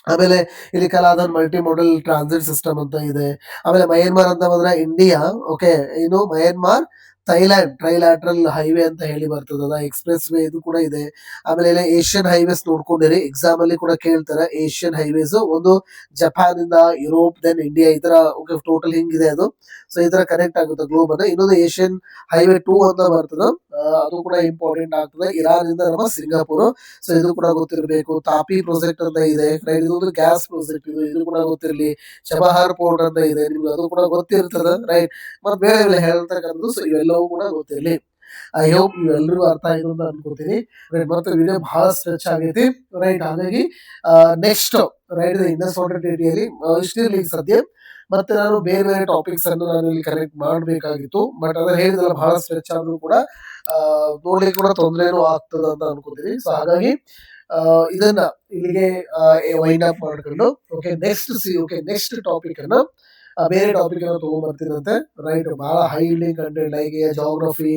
Speaker 2: ಆಮೇಲೆ ಇಲ್ಲಿ ಕಲಾದನ್ ಮಲ್ಟಿ ಮೋಡಲ್ ಟ್ರಾನ್ಸಿಟ್ ಸಿಸ್ಟಮ್ ಅಂತ ಇದೆ. ಆಮೇಲೆ ಮಯನ್ಮಾರ್ ಅಂತ ಬಂದ್ರೆ ಇಂಡಿಯಾ, ಓಕೆ, ಏನು ಮಯನ್ಮಾರ್ ಥೈಲ್ಯಾಂಡ್ ಟ್ರೈಲ್ಯಾಟ್ರಲ್ ಹೈವೇ ಅಂತ ಹೇಳಿ ಬರ್ತದ, ಎಕ್ಸ್ಪ್ರೆಸ್ ವೇ ಇದು ಕೂಡ ಇದೆ. ಆಮೇಲೆ ಏಷ್ಯನ್ ಹೈವೇಸ್ ನೋಡ್ಕೊಂಡಿರಿ, ಎಕ್ಸಾಮ್ ಅಲ್ಲಿ ಕೂಡ ಕೇಳ್ತಾರೆ. ಏಷ್ಯನ್ ಹೈವೇಸ್ ಒಂದು ಜಪಾನ್ ಇಂದ ಯುರೋಪ್ ದೆನ್ ಇಂಡಿಯಾ, ಈ ತರ ಓಕೆ ಟೋಟಲ್ ಹಿಂಗಿದೆ ಅದು. ಸೊ ಈ ತರ ಕನೆಕ್ಟ್ ಆಗುತ್ತೆ ಗ್ಲೋಬ್ ಅನ್ನ. ಇನ್ನೊಂದು ಏಷ್ಯನ್ ಹೈವೇ 2 ಅಂತ ಬರ್ತದ, ಅದು ಕೂಡ ಇಂಪಾರ್ಟೆಂಟ್ ಆಗ್ತದೆ, ಇರಾನ್ ಇಂದ ನಮ್ಮ ಸಿಂಗಾಪುರ್. ಸೊ ಇದು ಕೂಡ ಗೊತ್ತಿರಬೇಕು. ತಾಪಿ ಪ್ರಾಜೆಕ್ಟ್ ಅಂತ ಇದೆ, ಇದೊಂದು ಗ್ಯಾಸ್ ಪ್ರಾಜೆಕ್ಟ್, ಇದು ಕೂಡ ಗೊತ್ತಿರಲಿ. ಚಬಹಾರ್ ಪೋರ್ಟ್ ಅಂತ ಇದೆ, ನಿಮ್ಗೆ ಅದು ಕೂಡ ಗೊತ್ತಿರ್ತದ, ರೈಟ್. ಮತ್ತೆ ಬೇರೆ ಹೇಳ್ತಕ್ಕಂಥದ್ದು, ಸೊ ಇವೆಲ್ಲವೂ ಕೂಡ ಗೊತ್ತಿರಲಿ. ಐ ಹೋಪ್ ಇವೆಲ್ಲರಿಗೂ ಅರ್ಥ ಆಯ್ತು ಅಂತ ಅನ್ಕೋತೀನಿ, ರೈಟ್. ಮತ್ತೆ ವಿಡಿಯೋ ಬಹಳ ಸ್ಟ್ರೆಚ್ ಆಗೈತಿ, ರೈಟ್. ಹಾಗಾಗಿ ನೆಕ್ಸ್ಟ್ ರೈಟ್ ಇಂಡಸ್ ವಾಟರ್ ಟ್ರೀಟಿಯಲ್ಲಿ ಇಷ್ಟಿರ್ಲಿ ಸದ್ಯ. ಮತ್ತೆ ನಾನು ಬೇರೆ ಬೇರೆ ಟಾಪಿಕ್ಸ್ ಅನ್ನು ನಾನು ಇಲ್ಲಿ ಕನೆಕ್ಟ್ ಮಾಡಬೇಕಾಗಿತ್ತು, ಬಟ್ ಅದನ್ನ ಹೇಳಿದಲ್ಲ ಬಹಳ ಸ್ಟ್ರೆಚ್ ಆದ್ರೂ ಕೂಡ ನೋಡ್ಲಿಕ್ಕೆ ಕೂಡ ತೊಂದರೆನೂ ಆಗ್ತದ ಅಂತ ಅನ್ಕೋತೀನಿ. ಸೊ ಹಾಗಾಗಿ ಇದನ್ನ ಇಲ್ಲಿಗೆ ವೈಂಡ್ ಅಪ್ ಮಾಡ್ಕೊಂಡು ನೆಕ್ಸ್ಟ್ ಟಾಪಿಕ್ ಅನ್ನ ಬೇರೆ ಟಾಪಿಕ್ ಅನ್ನ ತಗೊಂಡ್ಬರ್ತೀನಂತೆ, ರೈಟ್. ಬಹಳ high yielding content like geography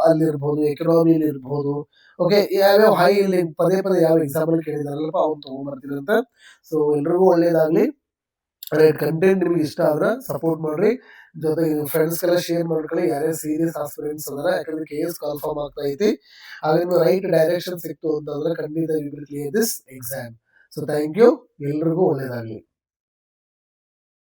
Speaker 2: ಅಲ್ಲಿರ್ಬೋದು, ಎಕನಾಮಿಲಿ ಇರ್ಬೋದು, ಓಕೆ, ಯಾವ್ಯಾವ ಹೈ ಇಲ್ಡಿಂಗ್ ಪದೇ ಯಾವ ಎಕ್ಸಾಂಪಲ್ ಕೇಳಿದಾರಲ್ಲಪ್ಪ ಅವ್ನು ತಗೊಂಡ್ಬರ್ತೀನಂತೆ. ಸೊ ಎಲ್ರಿಗೂ ಒಳ್ಳೇದಾಗ್ಲಿ, ರೈಟ್. ಕಂಟೆಂಟ್ ನಿಮ್ಗೆ ಇಷ್ಟ ಆದ್ರೆ ಸಪೋರ್ಟ್ ಮಾಡ್ರಿ, ಜೊತೆಗೆ ನೀವು ಫ್ರೆಂಡ್ಸ್ಗೆಲ್ಲ ಶೇರ್ ಮಾಡ್ಕೊಳ್ಳಿ. ಯಾರ್ಯಾರು ಸೀರಿಯಸ್ ಆಸ್ಪಿರೆಂಟ್ಸ್ ಅದಾರ, ಯಾಕಂದ್ರೆ KS ಕನ್ಫರ್ಮ್ ಆಗ್ತಾ ಐತಿ. ಆಗ ನಿಮ್ಗೆ ರೈಟ್ ಡೈರೆಕ್ಷನ್ ಸಿಕ್ತು ಅಂತಂದ್ರೆ ಖಂಡಿತ you will clear this exam. So thank you, ಎಲ್ರಿಗೂ ಒಳ್ಳೇದಾಗ್ಲಿ.